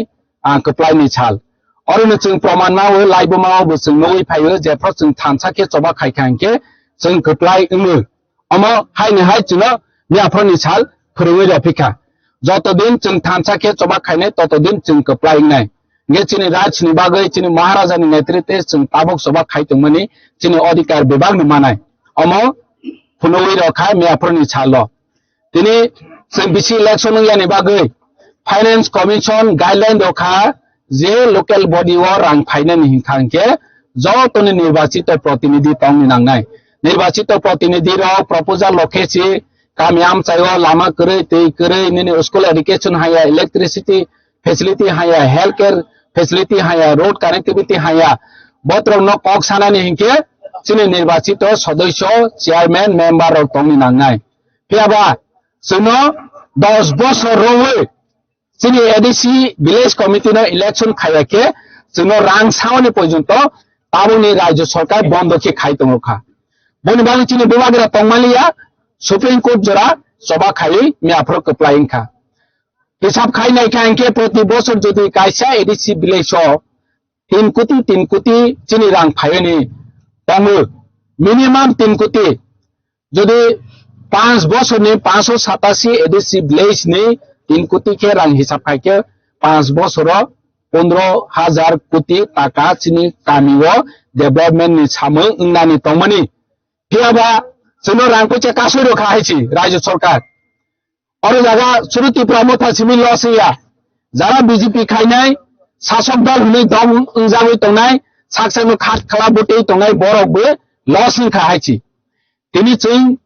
कप्लायनि छाल अरनो जों प्रमाण मावो लाइबो मावो जों नोइ फायो जेफ्र जों थानसाके चबा खाइखांके जों कप्लाय उमो अमा हाइने हाइ चिनो मियाफ्रनि छाल फोरोङै रफिका जतदिन जों थानसाके चबा खाइने ततदिन जों कप्लाय नाय गे चिनि राजनि बागै चिनि महाराजानि नेतृत्वे जों ताबक चबा खाइतमनि चिनि अधिकार विभाग मानाय अमा फुनोइ रखा मियाफ्रनि छाल दिनै जों बीसी इलेक्शन यानि बागै फाइनेंस कमिशन गाइडलाइन रखा जे लोकल बॉडी व रां फाइनेंस हिंखांके जतनि निर्वाचित प्रतिनिधि तंगनि नांनाय निर्वाचित प्रतिनिधि प्रपोजल रखेछि कामी आमचाइयो लामा करे ते करे निने स्कूल एजुकेशन हाया इलेक्ट्रिसिटी फैसिलिटी हाया हेल्थ केयर फैसिलिटी हाया रोड कनेक्टिविटी हाया बत्र न कक सानानि हिंके चिनि निर्वाचित सदस्य चेयरमैन मेंबर तंगनि नांनाय फियाबा जोंनो 10 बছর रवै चिनि एडीसी विलेज कमिटी न इलेक्शन खायाके जोंनो रां सावनि पर्यंत ताबुनि राज्य सरकार बंद के खाइतंगखा बनि बागै चिनि बुबाग्रा तंगमालिया सुप्रीम कोर्ट जरा चबा खाइ मियाफ्र कप्लायिंखा हिसाब खाइनाय खांके प्रति बছর जदि काइसा एडीसी विलेज 3 कोटी चिनि रां फायनि तंगो मिनिमाम 3 कोटी जदि 5 বছরनि 587 एडीसी विलेज नि 3 कोटी के रां हिसाब खाइके 5 বছর 15,000 कोटी टाका चिनि कामिओ डेभलपमेंट नि सामो उंनानि तंगमनि फियाबा जोंनो रांखौचे कासै रखा हाइछि राज्य सरकार और जागा सुरुति प्रमोथा सिमिल लसैया जारा बीजेपी खाइनाय शासक दल हुनै दम उंजाबै तंनाय साक्सानो खाट खाला बोटै तंनाय बरकबो लसिं खा हाइछि तिनि चाहिँ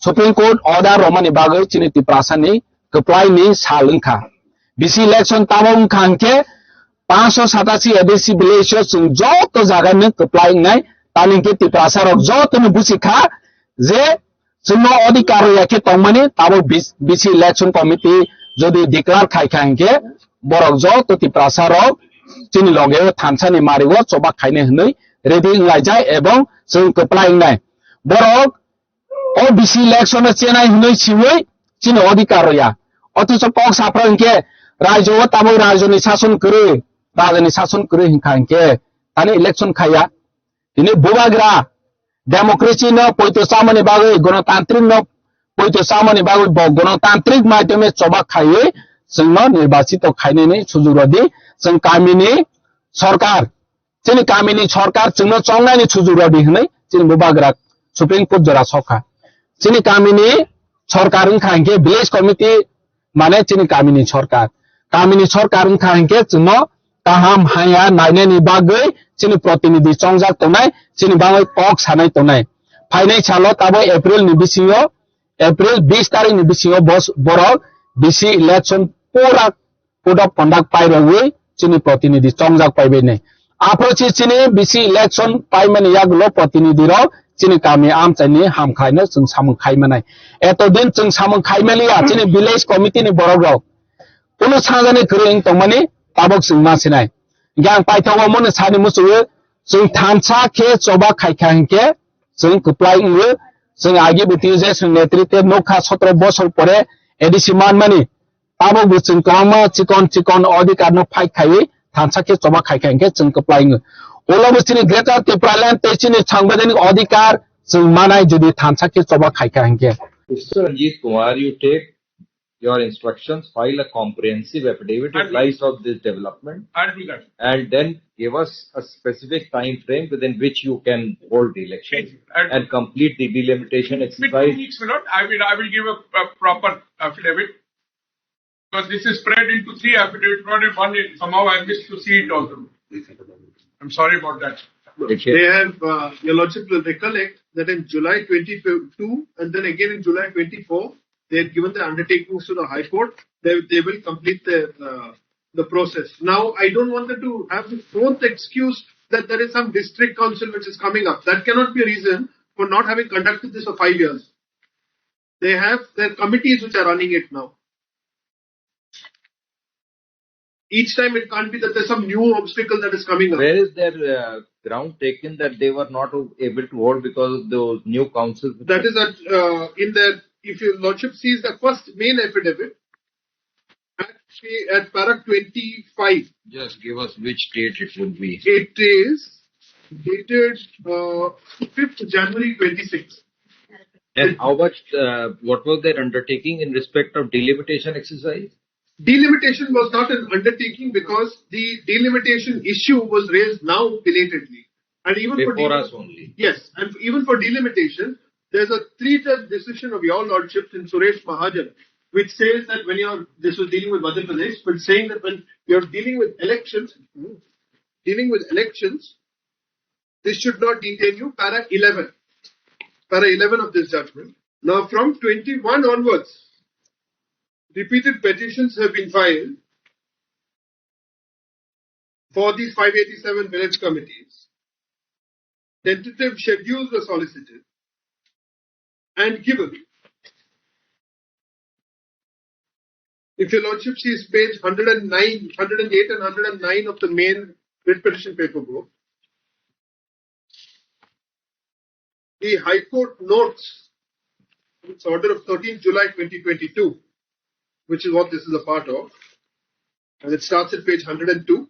सुप्रीम कोर्ट ऑर्डर रमनि बागै चिनि तिप्रासानि कप्लायनि सालंखा बीसी इलेक्शन तामं खांके 587 एडीसी विलेज जों जत जागानो कप्लायनाय तानिके तिप्रासा रक जतनो बुसिखा जे जोंनो अधिकार याके तंगमानि ताबो बीसी इलेक्शन कमिटी जदि डिक्लेयर खाइखांके बरक ज तति प्रसारक जोंनि लगे थानसानि मारिगो चबा खाइने हनै रेडि लाइजाय एवं जों कप्लायनाय बरक ओ बीसी इलेक्शन चेनाय हनै सिवै जोंनि अधिकार या अथच कक साफ्रांके राज्यो ताबो राज्यनि शासन करे राजानि शासन करे हिंखांके ताने इलेक्शन खाया दिनै बुबाग्रा डेमोक्रेसी न पयतो सामने बागै गणतांत्रिक न पयतो सामने बागै गणतांत्रिक माध्यमे चबा खायै जोंनो निर्वाचित खायनायनि सुजुगदि जों गामिनि सरकार जोंनि गामिनि सरकार जोंनो चंनायनि सुजुगदि हनै जों बुबाग्रा सुप्रीम कोर्ट जरा सखा जोंनि गामिनि सरकार खांके विलेज कमिटी माने जोंनि गामिनि सरकार खांके जोंनो गाहाम हाया नायनायनि बागै जोंनि प्रतिनिधि चंजाक तनाय जोंनि बागै कक सानाय तनाय फाइनाय सालो ताबो एप्रिल 20 तारिख नि बिसिङाव बरक बीसी इलेक्शन पूरा कोड ऑफ कंडक्ट पाइरवे जोंनि प्रतिनिधि चंजाक पाइबेने आफोची जोंनि बीसी इलेक्शन पाइमनि यागलो प्रतिनिधि र जोंनि गामि आमचाइनि हामखायनो जों सामं खायमानाय एतो दिन जों सामं खायमालिया जोंनि विलेज कमिटी नि बरक र कुनु साजानि गोरों तंमानि ताबक जों मासिनाय गां पाइथावा मन सानि मुसुयो जों थानसा के चबा खाइखांके जों कप्लाययो जों आगे बुति जे जों नेतृत्व नौखा 17 बছর পরে एडिसि मानमानि ताबक जों कामा चिकन अधिकार न फाइट खायै थानसा के चबा खाइखांके जों कप्लाययो ओलाबसिनि ग्रेटर त्रिपुरालैंड तेचिनि सांविधानिक अधिकार जों मानाय जुदि थानसा के चबा खाइखांके Mr. Ranjit Kumar, you take your instructions, file a comprehensive affidavit in light of this development, I'll do that. and then give us a specific time frame within which you can hold the election and complete the delimitation With 2 exercise. weeks, my lord, I will give a proper affidavit because this is spread into 3 affidavits, not in one. Somehow I missed to see it also. I'm sorry about that. They have, your lordship will recollect that in July 22 and then again in July 24, they had given the undertakings to the High Court. They will complete the process. Now, I don't want them to have the 4th excuse that there is some district council which is coming up. That cannot be a reason for not having conducted this for 5 years. They have their committees which are running it now. Each time it can't be that there's some new obstacle that is coming up. Where is their ground taken that they were not able to hold because of those new councils? That is that in their, if your lordship sees the first main affidavit at para 25. Just give us which date it would be. It is dated 5th January 26. And how much, what was their undertaking in respect of delimitation exercise? Delimitation was not an undertaking because the delimitation issue was raised now belatedly. And even Before us only. Yes, and even for delimitation, there's a 3-judge decision of your lordships in Suresh Mahajan, which says that when this was dealing with Madhya Pradesh, but saying that when you're dealing with elections, this should not detain you. Para 11 of this judgment. Now from 21 onwards, repeated petitions have been filed for these 587 village committees. Tentative schedules were solicited and given. If your lordship sees page 108 and 109 of the main writ petition paper book, the High Court notes its order of 13th July 2022, which is what this is a part of, and it starts at page 102.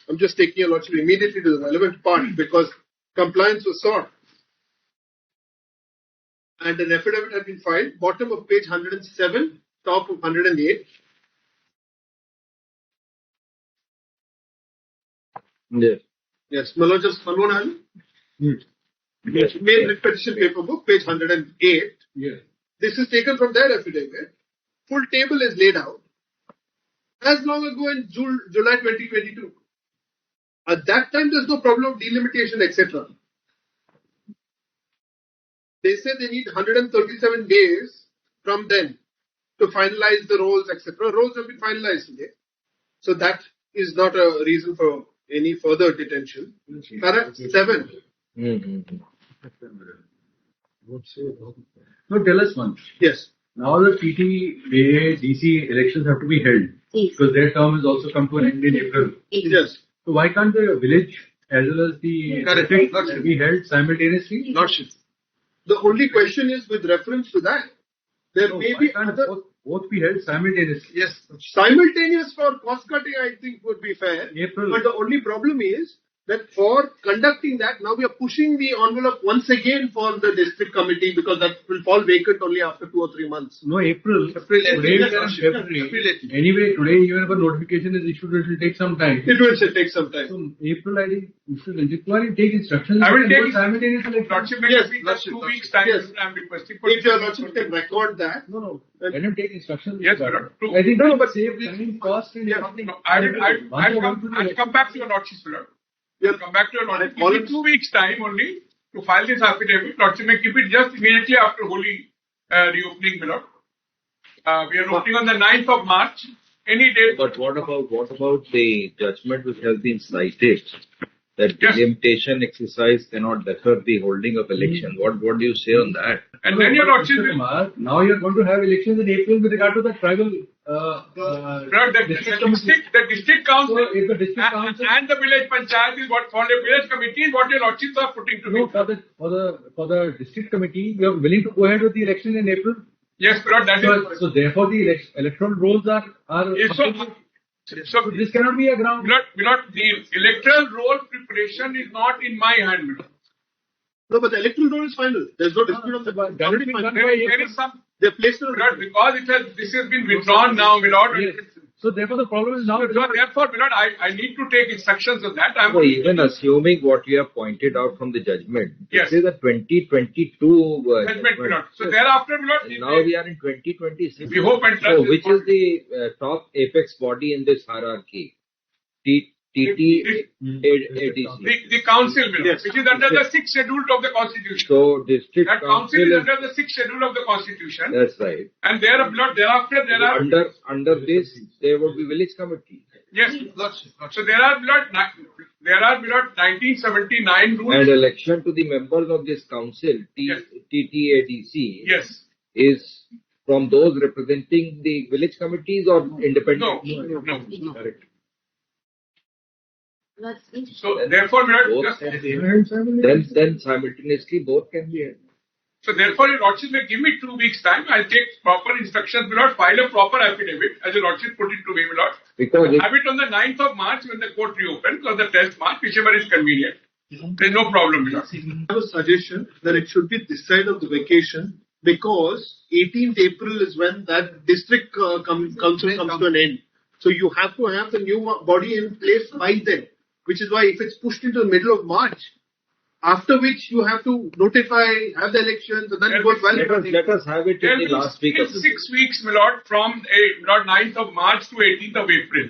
I'm just taking your lordship immediately to the relevant part because compliance was sought. And an affidavit had been filed, bottom of page 107, top of 108. Yes. Yes, Malojus Manmohan. Yes. Main writ petition paper book, page 108. Yes. This is taken from their affidavit. Full table is laid out. As long ago in July 2022. At that time, there's no problem of delimitation, etc. They say they need 137 days from then to finalize the roles, etc. Roles have been finalized today. So that is not a reason for any further detention. Para 7. No, tell us one. Yes. Now the TT, DC elections have to be held because their term has also come to an end in April. Yes. So why can't the village as well as the district be held simultaneously? Lordship. The only question is with reference to that. There No, may why be can't other. both be held simultaneously? Yes. Simultaneous for cost cutting, I think, would be fair. April. But the only problem is that for conducting that, now we are pushing the envelope once again for the district committee because that will fall vacant only after 2 or 3 months. No, April. Today we are in February. Anyway, today even if a notification is issued, it will take some time. It will take some time. So April, I think you should legitimately take instructions. I will and take vote simultaneously. Lordship may Yes, give me just Lordship, 2 Lordship. weeks time. Yes. I'm requesting for If your lordship can record that. No. Let him take instructions. Yes, sir. True. I think No, that but- save time, cost, and everything. No, I'll come back to your lordship, sir. I'll come back to your lordship. Give me 2 weeks time only to file this affidavit. Lordship may keep it just immediately after Holy reopening, my lord. We are opening on the 9th of March. Any day. But what about the judgment which has been cited that Yes. delimitation exercise cannot defer the holding of election? What do you say on that? And then your lordship will. Now you are going to have elections in April with regard to the tribal. The district council So if the district council. and the village panchayat is what for the village committee is what your lordships are putting to me. No, for the district committee, you are willing to go ahead with the election in April. Yes, Lord, that is. So therefore, the electoral rolls are. Yes, so this cannot be a ground. the electoral roll preparation is not in my hand, Milord. No, but the electoral roll is final. There's no dispute on the But already that- final. There is some, They placed it Milord, on. because this has been withdrawn now, Milord. Yes. So therefore, the problem is now. So therefore, Milord, I need to take instructions on that. So even assuming what you have pointed out from the judgment, Yes. this is a 2022 Judgment, Milord. So thereafter, Milord, And now we are in 2026. We hope and trust So this which God. is the top apex body in this hierarchy? TT ADC. the council, Milord, Yes. which is under the 6th schedule of the constitution. So district That council council is is, under the 6th schedule of the constitution. that's right. And thereafter there are Under this, there would be village committee. yes. So there are 1979 rules. And election to the members of this council, Yes. TTADC, Yes. is from those representing the village committees or independent? No. Correct. So therefore, Both can be held. Then simultaneously both can be held. so therefore, your lordship may give me 2 weeks time. I'll take proper instructions, my lord, file a proper affidavit, as your lordship put it to me, my lord. Because if Have it on the 9th of March when the court reopens, or the 10th March, whichever is convenient. There's no problem, my lord. I have a suggestion that it should be this side of the vacation because 18th April is when that district council comes to an end. So you have to have the new body in place by then, which is why if it's pushed into the middle of March, after which you have to notify, have the elections, and then it goes well. let us have it There in the will last week still of 6 weeks, my lord, from 9th of March to 18th of April.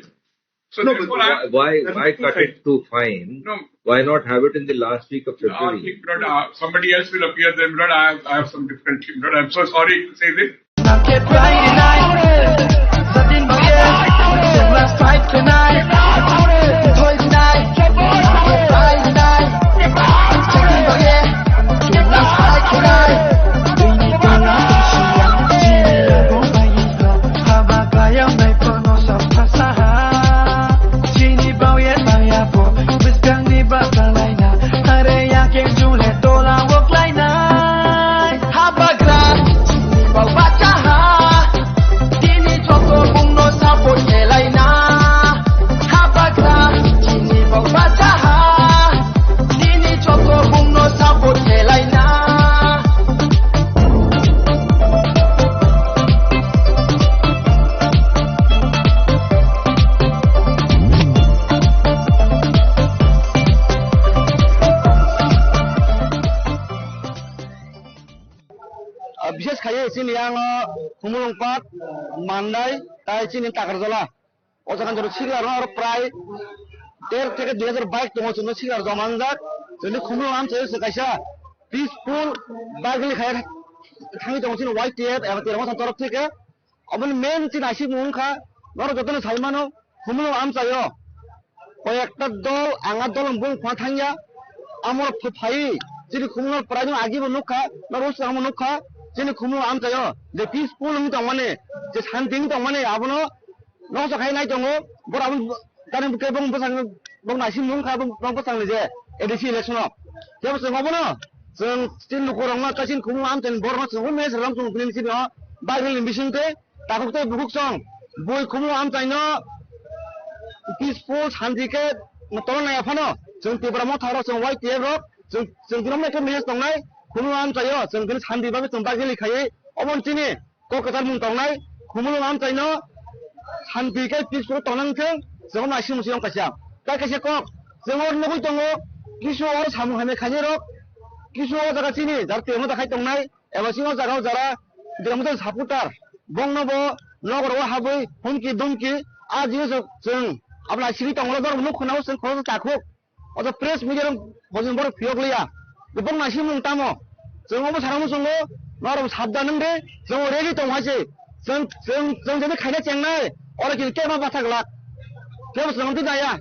So No, but therefore, I'm. why cut it too fine? No. Why not have it in the last week of I February? think, Lord, somebody else will appear then, Lord. I have some difficulty, Lord. I'm so sorry to say this. Get Friday night, something but yeah. Let's fight tonight. Toy tonight. Get Friday night, something but yeah. Let's fight tonight. Ini tanah tersiap, jiwa bayi kau. Habaka yang baik penuh sampasaha. Sini bau ya saya po, bisgang di bakal lainnya. Hari yang kejule dolang wok lainnya. Habaka. Babacaha, dini toko bungno sapot elaina. Habakra, dini babacaha, dini toko bungno sapot elaina. বিশেষ খাইয়ে চিনি আঙ হুমুলং পাত মান্দাই তাই চিনি টাকারজলা অজাকান জল cigar আর প্রায় 1.5 থেকে 2022 দङ জন্য সিগার জমানজাক জন্য খুমুলং আম চেয়ে কাইসা পিসফুল বাগলি খায় থাঙ্গি দङ চিনি হোয়াইট টিএফ এবা তেরমা তরফ থেকে অবন মেন চিনি আইসি মুংখা নর যতনে সাইমানো খুমুলং আম চাইও কয়েকটা দল আঙা দল বুং খা থাঙ্গিয়া আমর phi Jadi kumul peraju agi menukha, terus kamu menukha. Jadi kumul am tayo. The peaceful ni tong mana? Just hunting tong mana? Abono, nong sakai nai tongo. Borabun karena bukan bong pasang bong nasi mung kah bong pasang ni je. Edisi election lo. Siapa sih ngobono? Seng still lukurang ma kasin kumul am ten borno seng mes ram tung pilih sini lo. Bagai limbisin te, takut te bukuk song. Boy kumul am tayo. Peaceful hunting ke, ngetolong naya apa no? Seng tiba mau tharo seng white tiap lo. Seng tiba mereka mes tong nai. Kumul am tayo. Seng tiba hunting bagai seng bagai likhai. Omon sini, kau ketar mung tong nai. Kumul am tayo. Hunting ke peaceful tonang seng. Seng nasi musim kasih. Tak kasih kok. Seng orang nak tongo. Kisu orang samu hame kanye ro. Kisu orang jaga sini. Jar tiap tak kai tong nai. Ewa singo jaga jara. Dia mungkin saputar. Bong nobo. Nogor wah habui. Humki dumki. Aji seng. Apna siri tong orang nuk kena seng kau takut. Atau press media orang baru piok liya. Bong nasi mung tamo. Seng apa sarang musongo. Nor sabda nende. Seng ready tong hasi. Seng jadi kaya ceng nai. Orang kiri kema batak lak. Kema seng tu daya.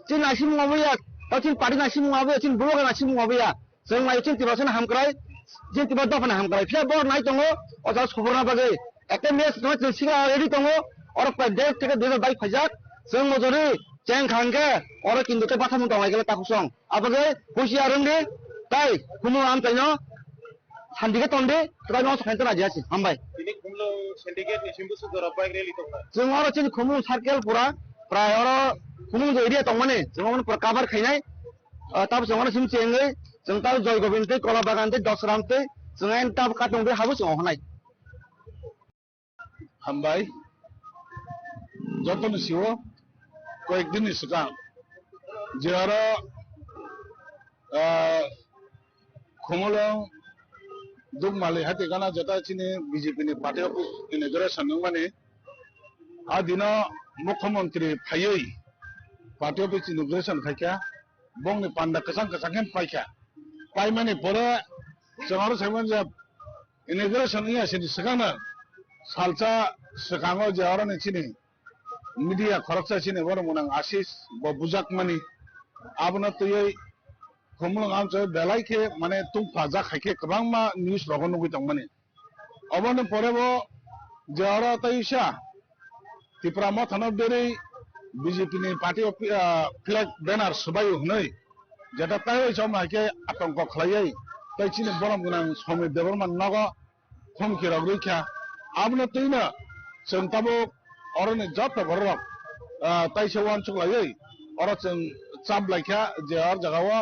Cin nasi mung apa ya? Atau cin padi nasi mung apa ya? Cin bulog nasi mung apa ya? Seng mai cin tiba sana hamkrai. Cin tiba doa pana hamkrai. Fiat bor nai tongo. Atau sekolah apa bagai. Ekte mes nama cin singa ready tongo. Orang pada teka dua baik pajak. Seng mojori ceng khangke. Orang kindu te batam tongo lagi tak kusong. Apa bagai? Kusi arung de. Tai kumul am tayo. Handike tonde. Kita mau sekantor aja sih. Hambai. Ini kumlo syndicate ni simbu sudah apa yang reali tu? Seng orang cin kumul circle pura. Pray orang kumul jo area tong mana? Seng orang perkabar khainai. Tapi seng orang sim cengai. Seng tahu joy gobinte, kola bagante, dosramte. Seng lain tahu katong be habus seng orang Hambai, যত নিছিও কয়েকদিন সিগাং যারা খুমলং দুগমালি হাতে গানা যেটা চিনি BJP নি party office ইনগ্রেশন মানে আদিন মুখ্যমন্ত্রী ফাইই party office ইনগ্রেশন খাইকা বংনি পান্ডা কাসাং কাসাং পাইকা পাই মানে পরে जोंहारो साइमन जे इनग्रेशन इया सिनि सिगांना सालसा सिगाङो जेआरो निचिनि मीडिया खरकसा सिनि बर मुनां आशिष ब बुजाक मानि आबना तयै खुमलंग आमचे बेलाइके माने तुम फाजा खाइके गोबां मा निउस लगन नुगै दं माने अबनो परेबो जेआरो तैसा तिप्रामा थाना बेरै बीजेपी नि पार्टी अफ फ्लैग बैनर सबाय हनै जेटा ताय समाके आतंक खलायै तैचिनि बरम गुनां समी देवरमान नगा खमखि रगैखा आबनो तैना जोंताबो अरनि जत बरक तैसे वान चुगलायै अर जों चाप लाइखा जे अर जगावा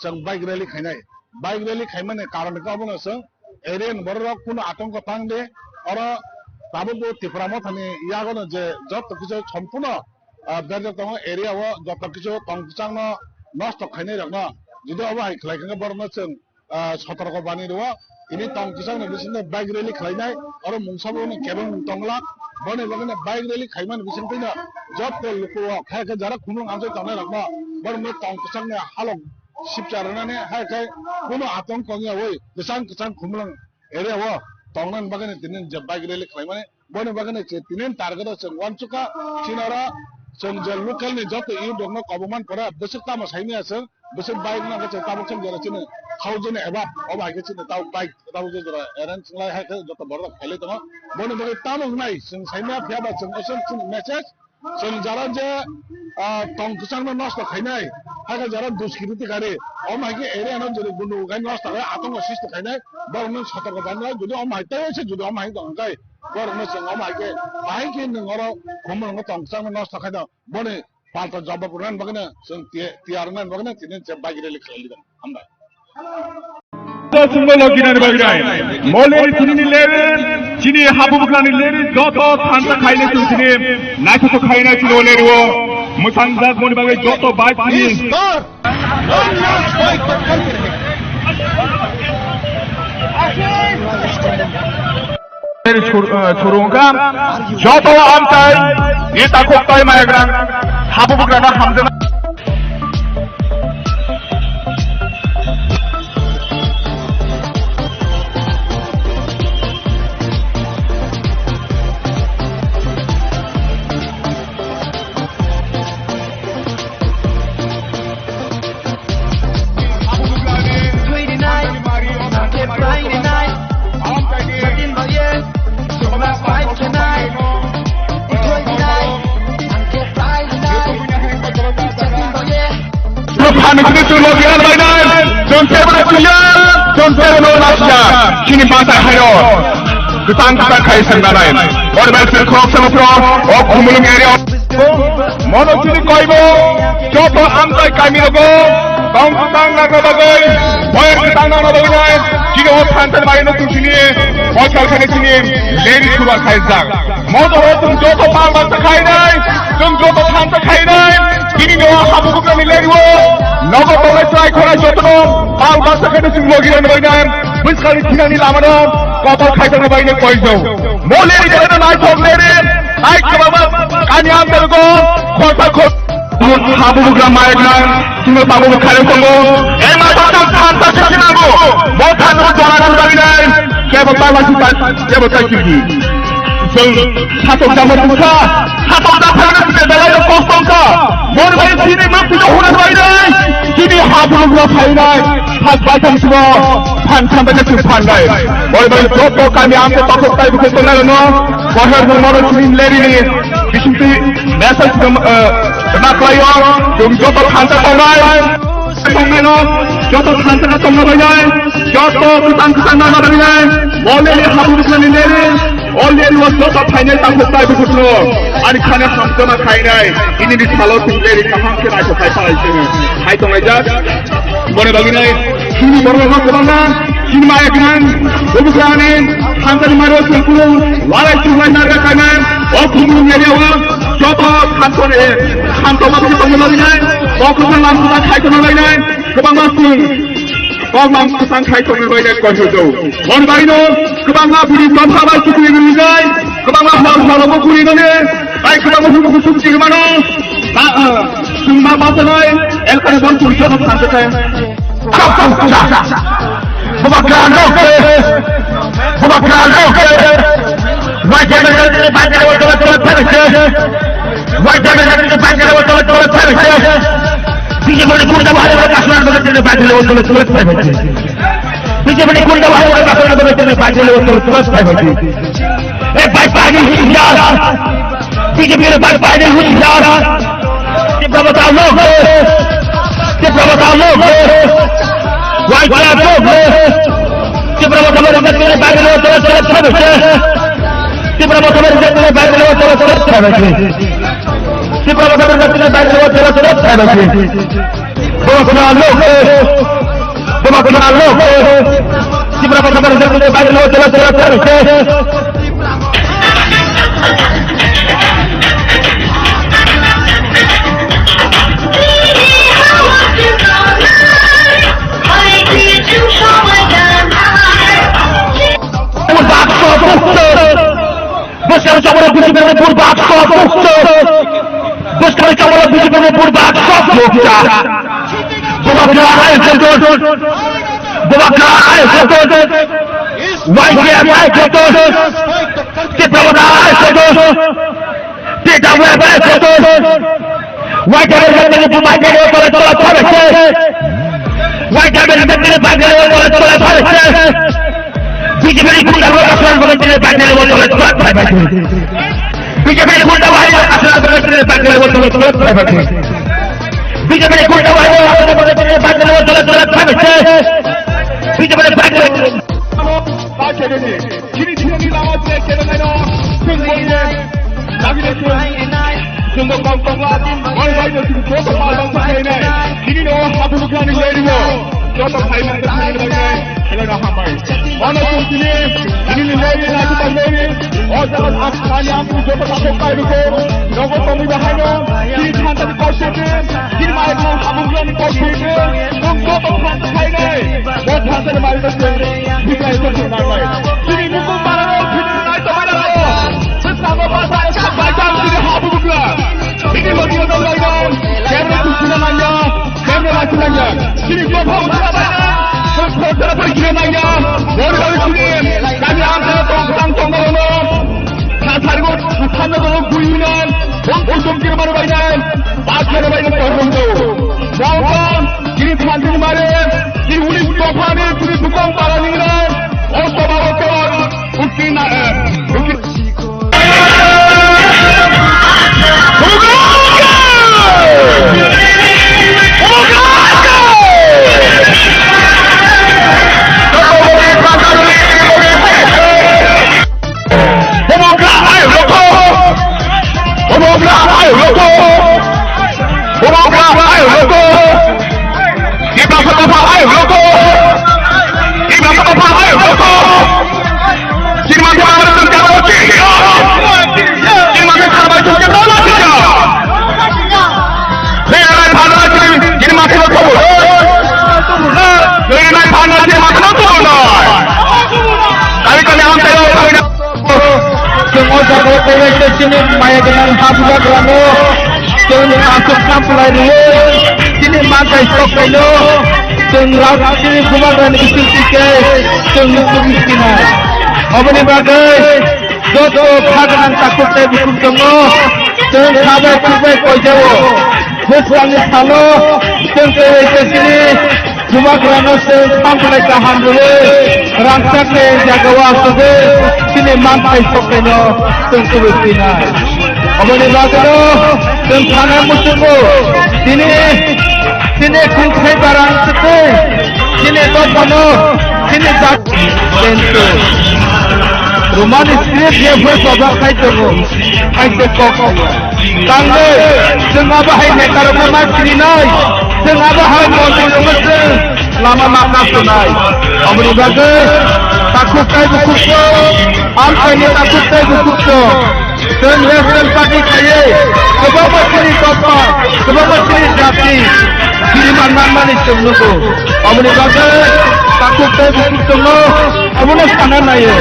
जों बाइक रैली खाइमाने कारण गाबनो जों एरियन बरक कुन आतंक तांदे अर ताबो तिप्रामा थानि यागनो जे जत किछु सम्पूर्ण बेरज दङ एरिया व जत किछु तंगचांग नष्ट खाइनै रगना जुदि अब हाइ खलाइखा बरनो जों सतर्क बानी दङ इनि तंगचांग बिसिनो बाइक रैली खाइनाय अर मुंसाबोनि केबन तंगला बने बने बाइक रैली खाइमान बिसिन फैना जत लुको खायके जरा खुमलंग आमसे तंनाय रगना बरनो तंगचांग ने हालक सिपचारनाने हायखाय कुनो आतंक गया वय बिसां किसां खुमलंग एरिया व तंगनान बागने दिनन जे बाइक रैली खाइमाने बने बागने तिनिन टारगेट जों वानचुका चिनारा जों जे लोकल नि जत इउ दङ कबमान परा बेसकता म साइनि आसे बेसक बाइक ना गचे ताबो जों जरा चिने खावजने एबा अबाइके चिने ताव बाइक ताव जरा एरेन्ज लाय हायखे जत बरद खाइले दङ बने बगे तामो नाय जों साइना फियाबा जों असन चिन मेसेज जों जरा जे तंगचांग नष्ट खाइनाय हायखे जरा दुष्कृति गारे अमाइके एरिया न जरे गुनु गाय नष्ट गाय आतंक सृष्टि खाइनाय बरनो सतर्क बाननाय जुदि अमाइते एसे जुदि अमाइ दंगाय बरनो जों अमाइके बाइके नंगरो खुमलंग तंगचांग नष्ट खाइदा बने पाल्टा जवाब रान बगने जों तियारनान बगने तिने जे बाइक रैली खाइलिदों हामबाय Sumbo loginan bagirai, moler sini leri, sini habu bukan leri, joto thansa khaile tu sini, naik tu khaina sini oleri wo, musangzak moni bagai joto baik sini. Churungka, joto amtai, ini takut tay mayagrang, habu bukan hamzana. Night. let's fight tonight. Enjoy the night. And get Friday night. Checking for yeah. Hamid itu logian mainan, jongkel berkuya, jongkel berlaksana, kini mata hayo, ketang kai sengganan, orang berserkok sama pro, kumulung area, mono kini koibo, jodoh amtai kami logo, kaum ketang naga bagai, boyer ketang naga bagai, kini pantai mainan tu sini, hotel kene sini, lady sudah kai zang, mono orang jodoh pantai kai nai, jodoh pantai kai nai. Kini nyawa habu bukan nilai wo, nogo boleh try korai jodoh, mal bahasa kena sungguh gila nilainya, bersekali tina ni lama dong, kapal kaitan nilainya koi jauh, mau leri jangan naik tok leri, naik ke bawah, kanyam tergo, kota kota, habu bukan mainnya, tinggal habu bukan tunggu, emak datang pantas kesinago, mau tanah jualan nilainya, siapa tahu masih siapa tahu kiri. Satu zaman buka, satu zaman kita dalam kosong ka. Mor bayi sini masih dohuna bayi. Kini habul gula bayi. Has baca semua, pan sampai ke pan bayi. Mor bayi jodoh kami ambil takut bayi bukan tolak no. Bahar mor sini leri ni. Bisinti message nak layan. Jom jodoh hantar tolak. Tolak no. Jodoh hantar tolak bayi. Jodoh ketang nama bayi. Boleh ni habul gula ni leri. Already was not a final time to put no. And can have some summer kind eye. In this fellow thing very calm can I to fight. I don't like that. What about you? Kini baru nak kerana, kini maya kan, bukan hantar maros pun, walau cuma naga kanan, oknum media jodoh kantor kantor masih pengelola ini, oknum lampu tak kait pengelola ini, kebanyakan Kong kesang kait pengelola ini konsultau. Orang baino, kebanyakan budi sampai suku ini mulai, kebanyakan hal buku ini, baik kebanyakan buku suku di mana, semua bahasa lain, elkan pun kursus sampai Pembakaran wajah negara baca betul-betul terus. Wajah negara baca betul-betul terus. Bisa berikut dalam hal kasuran betul baca betul-betul terus. Bisa berikut dalam hal kasuran betul baca betul-betul terus. Baik-baik hujjar. Bisa baik-baik hujjar. Berapa tahun lo? Berapa tahun lo? Wajah lo. Berapa tahun lo kita baca betul-betul terus. Berapa tahun kita baca betul-betul terus. Berapa tahun kita baca betul-betul terus. Berapa lo? Berapa lo? Berapa tahun kita baca betul-betul terus. Buscar campur biji berpur bakso buscar. Buscar campur biji berpur bakso buscar. Bukan air setor. Bukan air setor. Wajib air setor. Kita air setor. Kita air setor. Wajib air setor pakai tolak tolak. Wajib air setor pakai tolak tolak. BJP pun dah berkasuran berkasuran pakai tolak tolak. BJP pun dah berkasuran berkasuran pakai tolak tolak. BJP pun dah berkasuran berkasuran pakai tolak tolak. BJP pakai baca ini. Kini sini lama saya kena sungguhnya. Lagi itu sungguh kampung lagi. Orang lain itu jodoh malam pakai ini. Kini orang habu bukan ini lagi. Jodoh kain yang terkini lagi. Kalau dah hambai. Mana pun ini lagi lagi pandai. Orang asal yang jodoh tak pakai itu. Nopo kami bahaya. Kini hantar di kau sini. Kini mai kau habu bukan di kau sini. Jodoh pakai ini. Buat hantar mai itu. Kita itu senang. Kini bukan barang. Kini naik mana lo? Bersama pasal sampai jam ini habu bukan. Ini lagi ada lagi. Kamera tu senang aja. Kamera lagi aja. Kini jodoh apa? Saudara pergi nanya, orang sini kami ambil tongkang dulu. Kasargo, kasargo dulu guyon. Untuk kira baru bayar, pasar bayar tongkang dulu. Tongkang, kini teman-teman mari, kini ulis tongkang ni, kini tukang parang ni. Orang bawa kawan, ukti sini maya dengan habuga grano jeung masuk sampai dulu sini makai sokelo jeung raut sini kumaran isul tike jeung kemiskinan obani bagai dodo bhaganan takut teh bukum dongo jeung sabar kubai kojawo busang salo jeung ke sini cuma kerana sampai tahan dulu rangsak ke jagawa sebe sini mampai sokeno tentu betina obani bagalo tentana musuko sini kuntai barang sete sini topano sini tak tentu rumah istri dia bersobak kai tunggu kai tekok tangga sengaba hai nekar rumah sini nai sengaba hai monti rumah lama makna sunai obani bagai takut kai bukuso am kai takut kai bukuso dan National Party kaya sebab sini topa sebab sini jati kiriman mana semnuko obani bagai takut kai bukuso lo obani sana nayo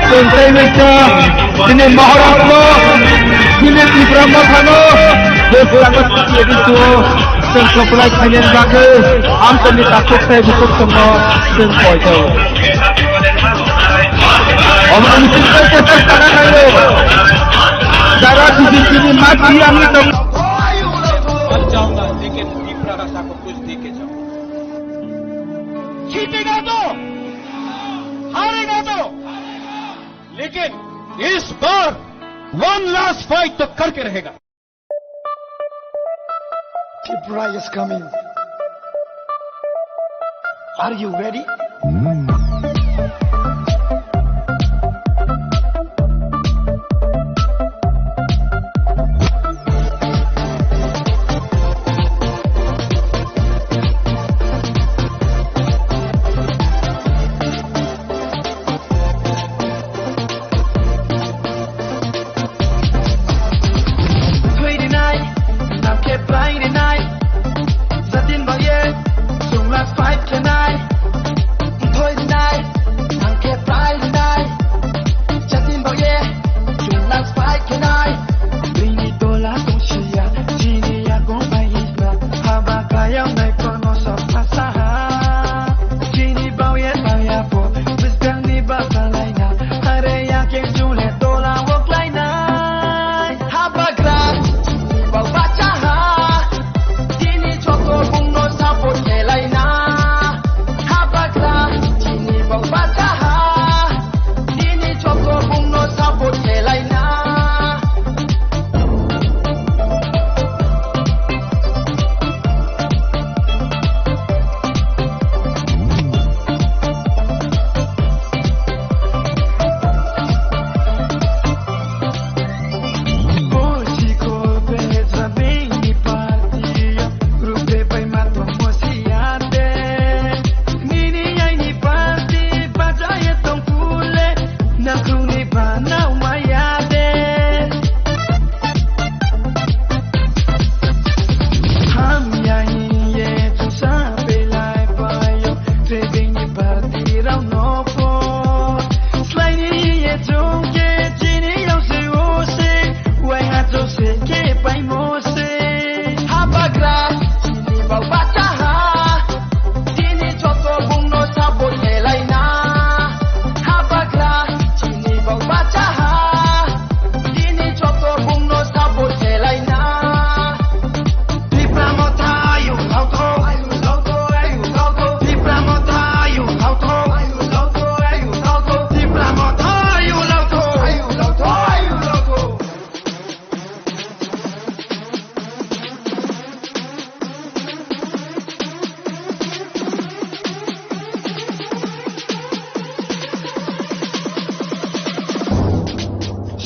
Tentai meja sini Maharashtra sini Tripura khano desangat lagi tu sengkapulai kanyan bagai am tadi takut saya butuh semua sengkoi tu orang mesti kita sana nayo cara di sini mati yang itu जाऊंगा लेकिन तीसरा रास्ता को कुछ दे के जाऊंगा जीतेगा तो हारेगा तो लेकिन इस बार वन लास्ट फाइट तो करके रहेगा Tripura is coming. Are you ready?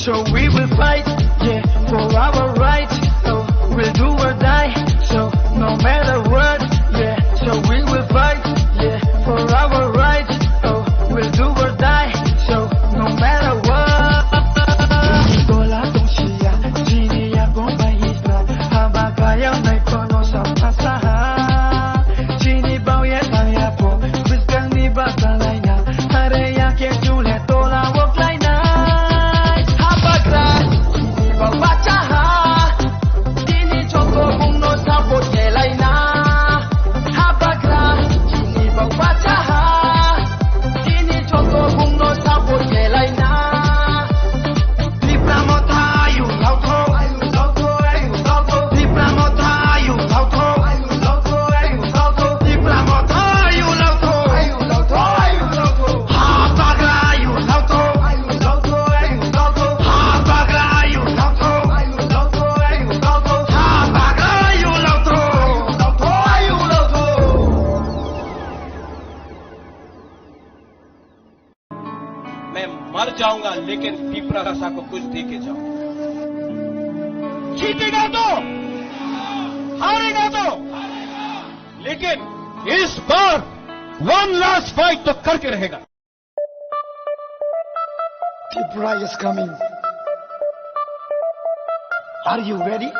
So we will fight, yeah, for our rights. So we'll do or die. So no matter what, yeah. So we will fight, yeah, for our rights. So we'll do or die. So no matter what. Tola tongsia, chini ya gomba isla, habagaya na kono sa pasaha. Chini bao ya kaya po, biskang ni batalay na, hare ya ke chule tola wok lai na. मैं मर जाऊंगा लेकिन पीपरासा को कुछ दे के जाऊंगा। जीतेगा तो, हारेगा तो, लेकिन इस बार वन लास्ट फाइट तो करके रहेगा। Tripura is coming. Are you ready?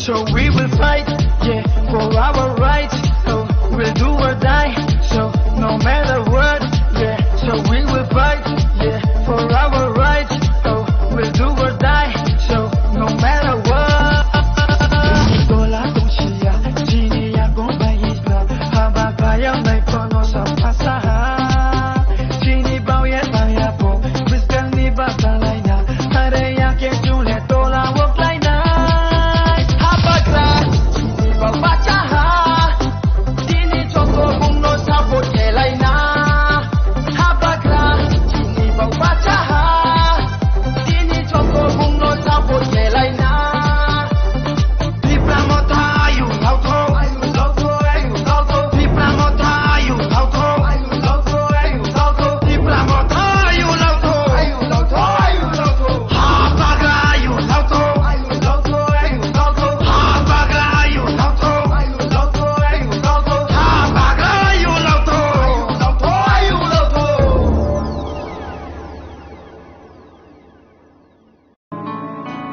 So we will fight, yeah, for our rights. So we'll do or die. So no matter what, yeah. So we will fight, yeah, for our rights. So we'll do or die. So no matter what. Toda la doncella, Gini ya gomba isla, habagaya may kono sa pasaha. Gini bao ya taya po, biskan ni batalay na, hare ya ke jule tola woklay na.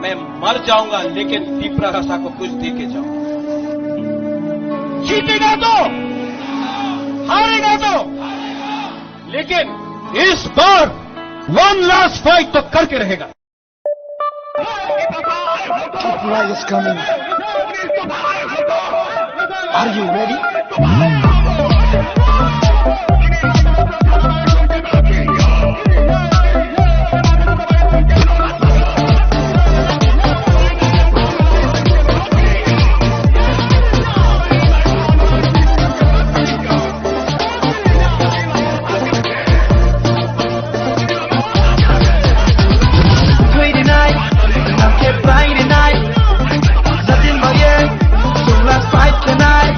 मैं मर जाऊंगा लेकिन पीपरासा को कुछ दे के जाऊंगा। जीतेगा तो, हारेगा तो, लेकिन इस बार वन लास्ट फाइट तो करके रहेगा। Tripura is coming. Are you ready? Tonight,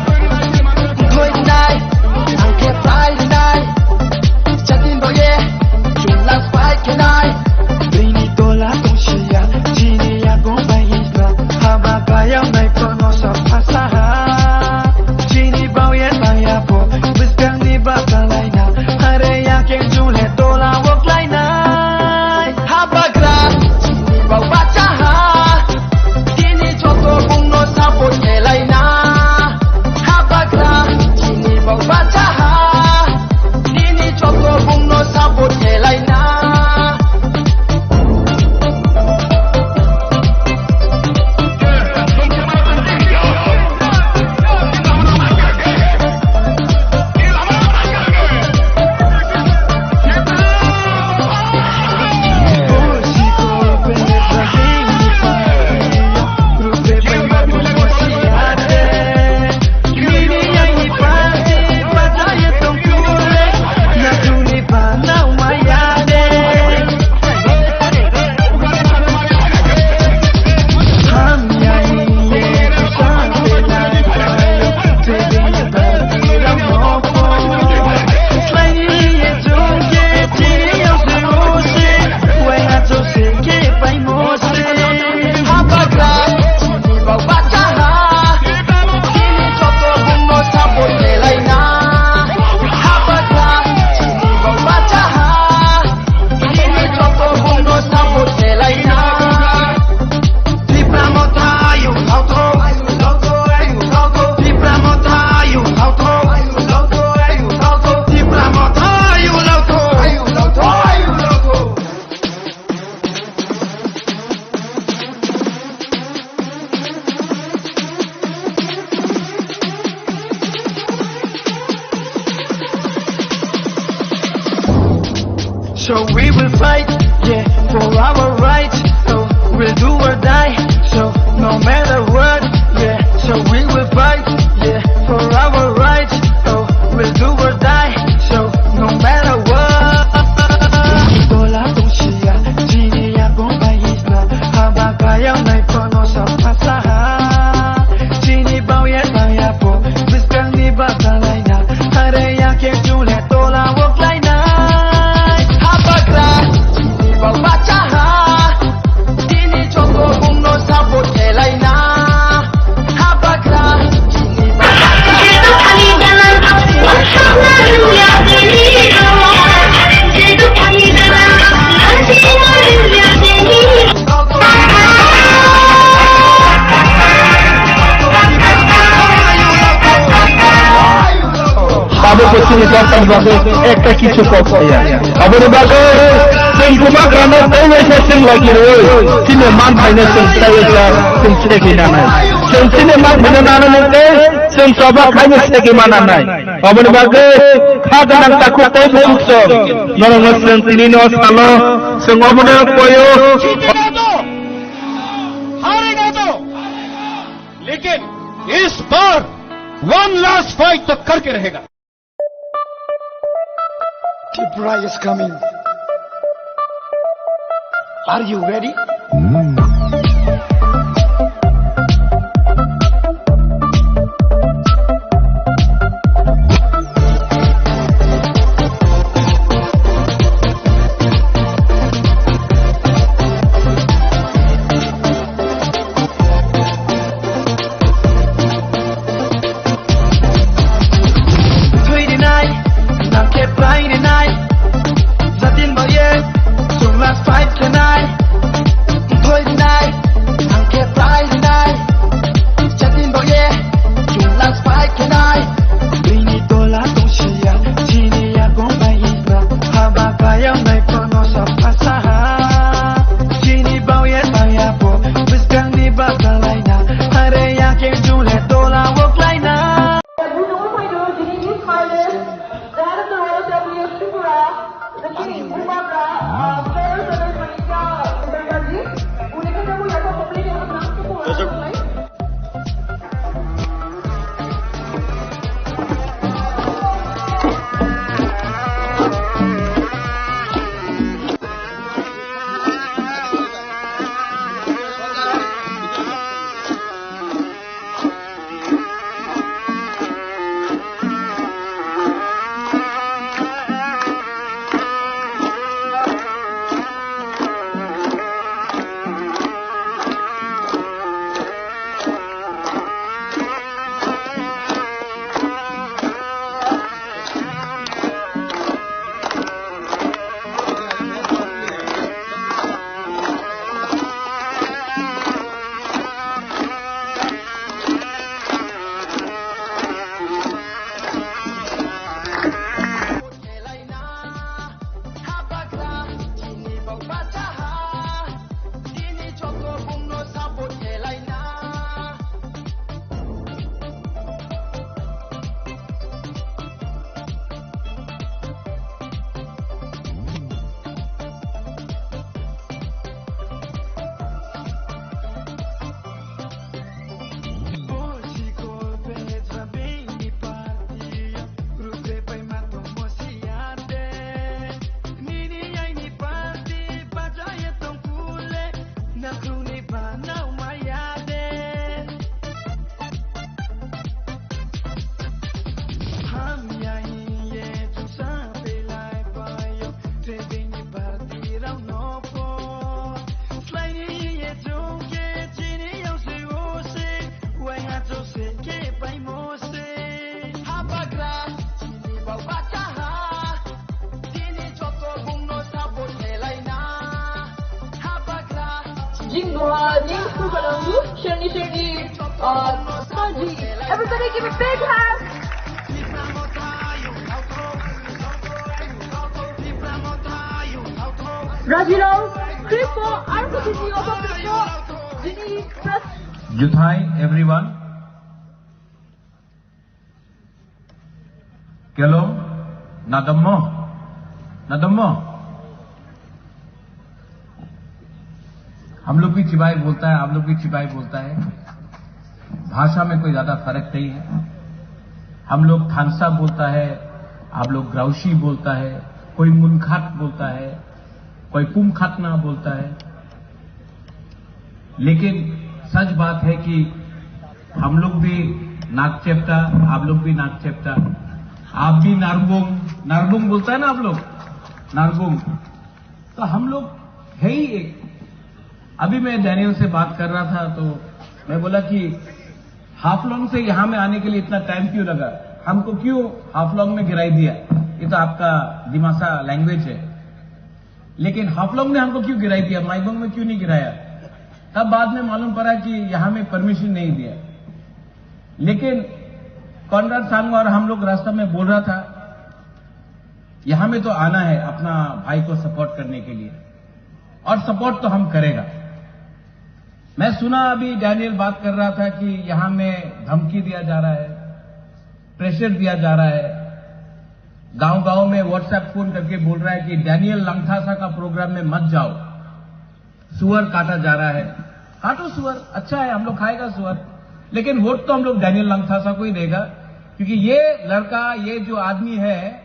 So we will fight, yeah, for our rights. So we'll do or die. So no matter what, yeah. So we will fight, yeah, for our rights. So we'll do or die. So no matter what. Toda la doncella, Gini ya bomba isla, habakaya na ipono sa pasaha. Gini bao ya saya po, biskang ni batalay na, hare ya ke jule tola wok lai na. Habakra, Gini bao bacaha, Gini choko bungno sapo kelai na. Habakra, Gini bao bacaha. Jitu kali jalan, wasapna dunia ini kawan. Jitu kali jalan, asima dunia ini. Babu pasti akan bagai ekta kicu kok ya. Abu bagai sengkuba kerana tahu seseng lagi loh. Sini man finance tahu ya, sini kita nai. Sini man benar nanti, sini coba kaya sini mana nai. Abu bagai hada nak takut tahu bungsu. Nolong sini nos kalau semua benar koyo. हारेगा तो, लेकिन इस बार one last fight तो करके रहेगा. Tripura is coming. Are you ready? Everybody give a big hand. Rajilo, Kripo, Arkotinio, Kripo, Jini, press. Juthai, everyone. Kelo, Nadammo. हम लोग भी चिबाई बोलता है, आप लोग भी चिबाई बोलता है। भाषा में कोई ज्यादा फर्क नहीं है। हम लोग थानसा बोलता है, आप लोग ग्राउशी बोलता है, कोई मुनखात बोलता है, कोई पुमखातना बोलता है। लेकिन सच बात है कि हम लोग भी नाक चेप्टा, आप लोग भी नाक चेप्टा, आप भी नारबुंग, नारबुंग बोलता है ना आप लोग, नारबुंग। तो हम लोग है ही एक। अभी मैं डैनियल से बात कर रहा था तो मैं बोला कि हाफलोंग से यहां में आने के लिए इतना टाइम क्यों लगा, हमको क्यों हाफलोंग में गिराई दिया, ये तो आपका दिमासा लैंग्वेज है। लेकिन हाफलोंग ने हमको क्यों गिराई दिया, माइबोंग में क्यों नहीं गिराया? तब बाद में मालूम पड़ा कि यहां में परमिशन नहीं दिया। लेकिन कॉनराड सांगमा और हम लोग रास्ता में बोल रहा था यहां में तो आना है अपना भाई को सपोर्ट करने के लिए, और सपोर्ट तो हम करेगा। मैं सुना अभी डैनियल बात कर रहा था कि यहां में धमकी दिया जा रहा है, प्रेशर दिया जा रहा है, गांव गांव में व्हाट्सएप फोन करके बोल रहा है कि डैनियल लंगथासा का प्रोग्राम में मत जाओ, सुअर काटा जा रहा है। काटो सुअर, अच्छा है, हम लोग खाएगा सुअर, लेकिन वोट तो हम लोग डैनियल लंगथासा को ही देगा, क्योंकि ये लड़का, ये जो आदमी है,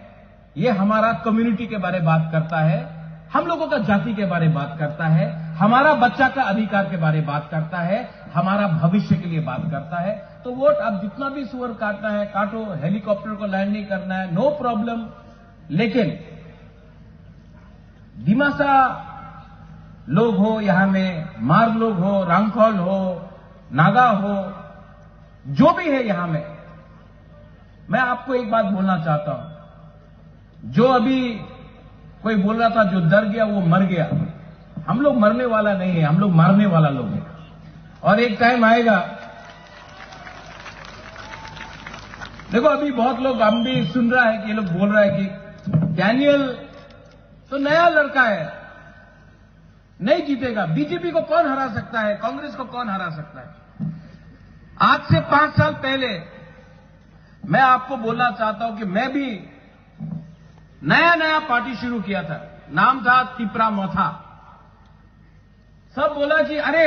ये हमारा कम्युनिटी के बारे में बात करता है, हम लोगों का जाति के बारे में बात करता है, हमारा बच्चा का अधिकार के बारे में बात करता है, हमारा भविष्य के लिए बात करता है। तो वोट अब जितना भी सुअर काटना है काटो, हेलीकॉप्टर को लैंड नहीं करना है, नो प्रॉब्लम। लेकिन दिमासा लोग हो, यहां में मार लोग हो, रांगखोल हो, नागा हो, जो भी है यहां में, मैं आपको एक बात बोलना चाहता हूं। जो अभी कोई बोल रहा था जो डर गया वो मर गया, हम लोग मरने वाला नहीं है, हम लोग मारने वाला लोग हैं। और एक टाइम आएगा, देखो अभी बहुत लोग, हम भी सुन रहा है कि ये लोग बोल रहा है कि डैनियल तो नया लड़का है, नहीं जीतेगा, बीजेपी को कौन हरा सकता है, कांग्रेस को कौन हरा सकता है। आज से 5 साल पहले मैं आपको बोलना चाहता हूं कि मैं भी नया नया पार्टी शुरू किया था, नाम था तिपरा मोथा। सब बोला कि अरे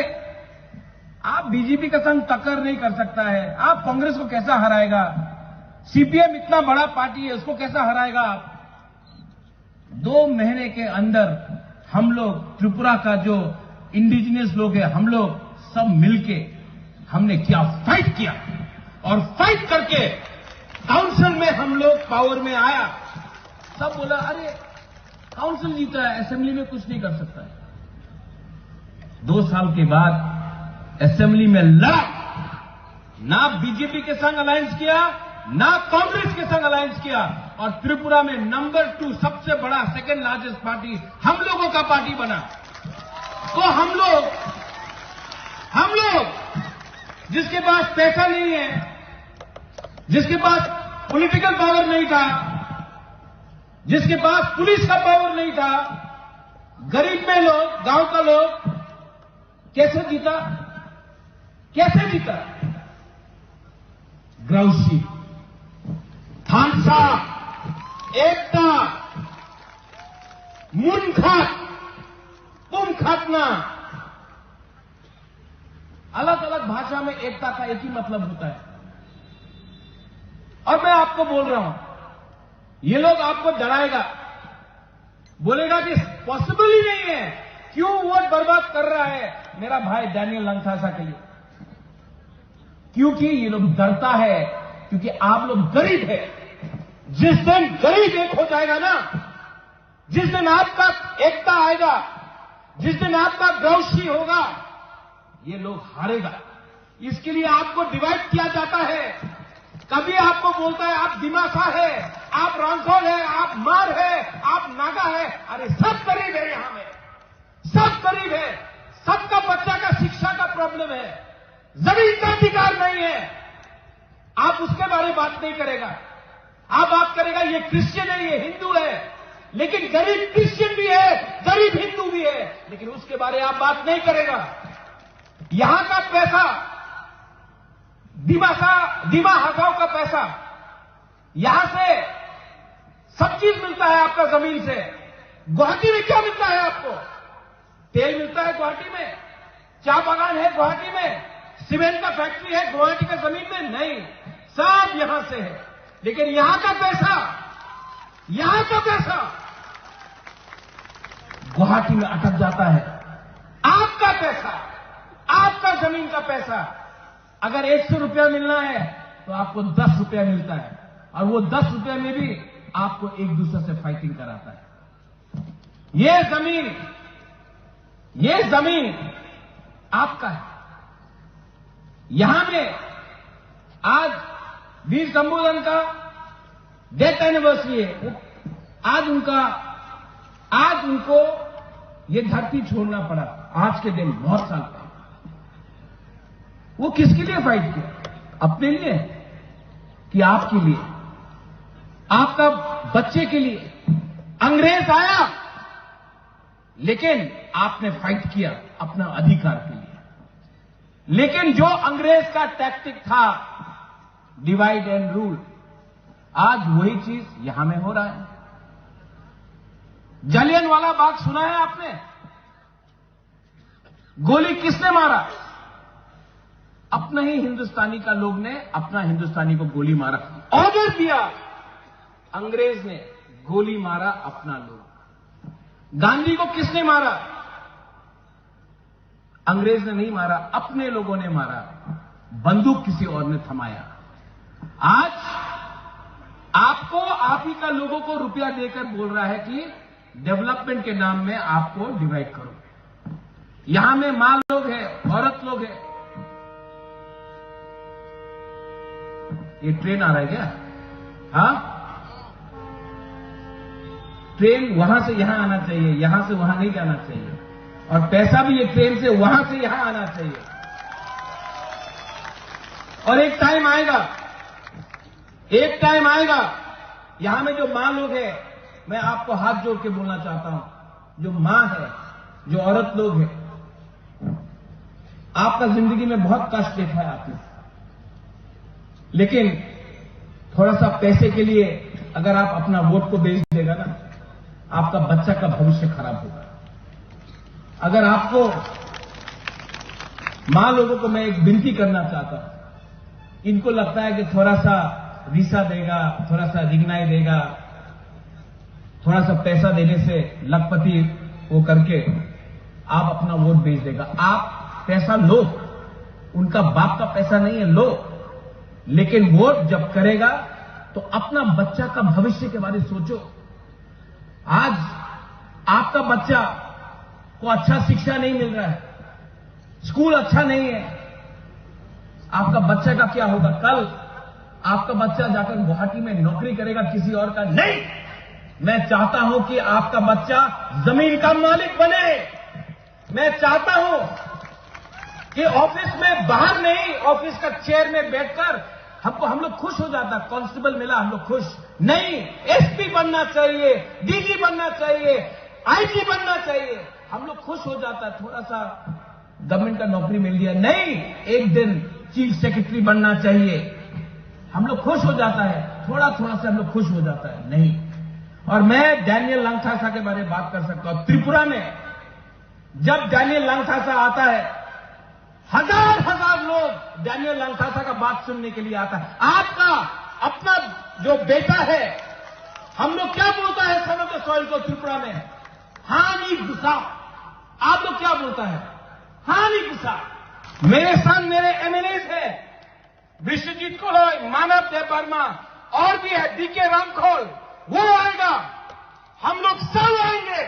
आप बीजेपी का संग टक्कर नहीं कर सकता है, आप कांग्रेस को कैसा हराएगा, सीपीएम इतना बड़ा पार्टी है उसको कैसा हराएगा आप। 2 महीने के अंदर हम लोग त्रिपुरा का जो इंडिजिनियस लोग हैं, हम लोग सब मिलके हमने क्या फाइट किया, और फाइट करके काउंसिल में हम लोग पावर में आया। सब बोला अरे काउंसिल जीता है, असेंबली में कुछ नहीं कर सकता है। 2 साल के बाद असेंबली में लड़ा, ना बीजेपी के संग अलायंस किया, ना कांग्रेस के संग अलायंस किया, और त्रिपुरा में नंबर 2 सबसे बड़ा, सेकंड लार्जेस्ट पार्टी हम लोगों का पार्टी बना। तो हम लोग जिसके पास पैसा नहीं है, जिसके पास पॉलिटिकल पावर नहीं था, जिसके पास पुलिस का पावर नहीं था, गरीब में लोग, गांव का लोग कैसे जीता, कैसे जीता? ग्राउसी, थानसा, एकता, मुनखात, पुमखातना, अलग अलग भाषा में एकता का एक ही मतलब होता है। और मैं आपको बोल रहा हूं, ये लोग आपको डराएगा, बोलेगा कि पॉसिबल ही नहीं है, क्यों वोट बर्बाद कर रहा है मेरा भाई डैनियल लंगथासा के लिए। क्योंकि ये लोग डरता है, क्योंकि आप लोग गरीब है। जिस दिन गरीब एक हो जाएगा ना, जिस दिन आपका एकता आएगा, जिस दिन आपका ग्राउशी होगा, ये लोग हारेगा। इसके लिए आपको डिवाइड किया जाता है। कभी आपको बोलता है आप दिमासा है, आप रांखोल है, आप मार है, आप नागा है। अरे सब गरीब है, यहां में सब गरीब है, सबका बच्चा का शिक्षा का प्रॉब्लम है, जमीन का अधिकार नहीं है। आप उसके बारे में बात नहीं करेगा, आप बात करेगा ये क्रिश्चियन है, ये हिंदू है। लेकिन गरीब क्रिश्चियन भी है, गरीब हिंदू भी है, लेकिन उसके बारे में आप बात नहीं करेगा। यहां का पैसा, दिमा हजाओं का पैसा, यहां से सब चीज मिलता है आपका जमीन से। गुवाहाटी में क्या मिलता है आपको? तेल मिलता है गुवाहाटी में, चाय बागान है गुवाहाटी में, सीमेंट का फैक्ट्री है गुवाहाटी का जमीन में? नहीं, सब यहां से है। लेकिन यहां का पैसा गुवाहाटी में अटक जाता है। आपका पैसा, आपका जमीन का पैसा, अगर 100 रुपया मिलना है तो आपको 10 रुपया मिलता है, और वो 10 रुपया में भी आपको एक दूसरे से फाइटिंग कराता है। ये जमीन आपका है। यहां में आज वीर शंभूधन का डेथ एनिवर्सरी है। आज उनको ये धरती छोड़ना पड़ा आज के दिन, बहुत साल पहले। वो किसके लिए फाइट किया? अपने लिए कि आपके लिए, आपका बच्चे के लिए? अंग्रेज आया, लेकिन आपने फाइट किया अपना अधिकार के लिए। लेकिन जो अंग्रेज का टैक्टिक था डिवाइड एंड रूल, आज वही चीज यहां में हो रहा है। जलियांवाला बाग सुना है आपने? गोली किसने मारा? अपना ही हिंदुस्तानी का लोग ने अपना हिंदुस्तानी को गोली मारा। ऑर्डर दिया अंग्रेज ने, गोली मारा अपना लोग। गांधी को किसने मारा? अंग्रेज ने नहीं मारा, अपने लोगों ने मारा। बंदूक किसी और ने थमाया। आज आपको, आप ही का लोगों को रुपया देकर बोल रहा है कि डेवलपमेंट के नाम में आपको डिवाइड करो। यहां में मां लोग हैं, औरत लोग हैं। ये ट्रेन आ रहा है क्या? हाँ, ट्रेन वहां से यहां आना चाहिए, यहां से वहां नहीं जाना चाहिए। और पैसा भी ये ट्रेन से वहां से यहां आना चाहिए। और एक टाइम आएगा यहां में जो मां लोग हैं, मैं आपको हाथ जोड़ के बोलना चाहता हूं, जो मां है, जो औरत लोग हैं, आपका जिंदगी में बहुत कष्ट देखा है आपने, लेकिन थोड़ा सा पैसे के लिए अगर आप अपना वोट को बेच देगा ना, आपका बच्चा का भविष्य खराब होगा। अगर आपको, मां लोगों को मैं एक विनती करना चाहता हूं, इनको लगता है कि थोड़ा सा वीसा देगा, थोड़ा सा रिगनाई देगा, थोड़ा सा पैसा देने से लखपति वो करके आप अपना वोट बेच देगा। आप पैसा लो, उनका बाप का पैसा नहीं है, लो, लेकिन वोट जब करेगा तो अपना बच्चा का भविष्य के बारे में सोचो। आज आपका बच्चा को अच्छा शिक्षा नहीं मिल रहा है, स्कूल अच्छा नहीं है, आपका बच्चा का क्या होगा? कल आपका बच्चा जाकर गुवाहाटी में नौकरी करेगा किसी और का? नहीं, मैं चाहता हूं कि आपका बच्चा जमीन का मालिक बने। मैं चाहता हूं कि ऑफिस में, बाहर नहीं, ऑफिस का चेयर में बैठकर हम लोग खुश हो जाता, कांस्टेबल मिला हम लोग खुश नहीं, एसपी बनना चाहिए, डीजी बनना चाहिए, आईजी बनना चाहिए, हम लोग खुश हो जाता। थोड़ा सा गवर्नमेंट का नौकरी मिल गया, नहीं, एक दिन चीफ सेक्रेटरी बनना चाहिए, हम लोग खुश हो जाता है, थोड़ा थोड़ा से हम लोग खुश हो जाता है, नहीं। और मैं डैनियल लंगथासा के बारे में बात कर सकता हूं। त्रिपुरा में जब डैनियल लंगथासा आता है, हजार लोग डैनियल लंगथासा का बात सुनने के लिए आता है। आपका अपना जो बेटा है, हम लोग क्या बोलता है सन ऑफ द सॉइल को त्रिपुरा में? हानि गुस्सा। आप लोग क्या बोलता है? हानि गुस्सा। मेरे साथ मेरे एमएलए है, विश्वजीत कोलय, मानव देव वर्मा, और भी है, डीके रामखोल, वो आएगा, हम लोग सब आएंगे।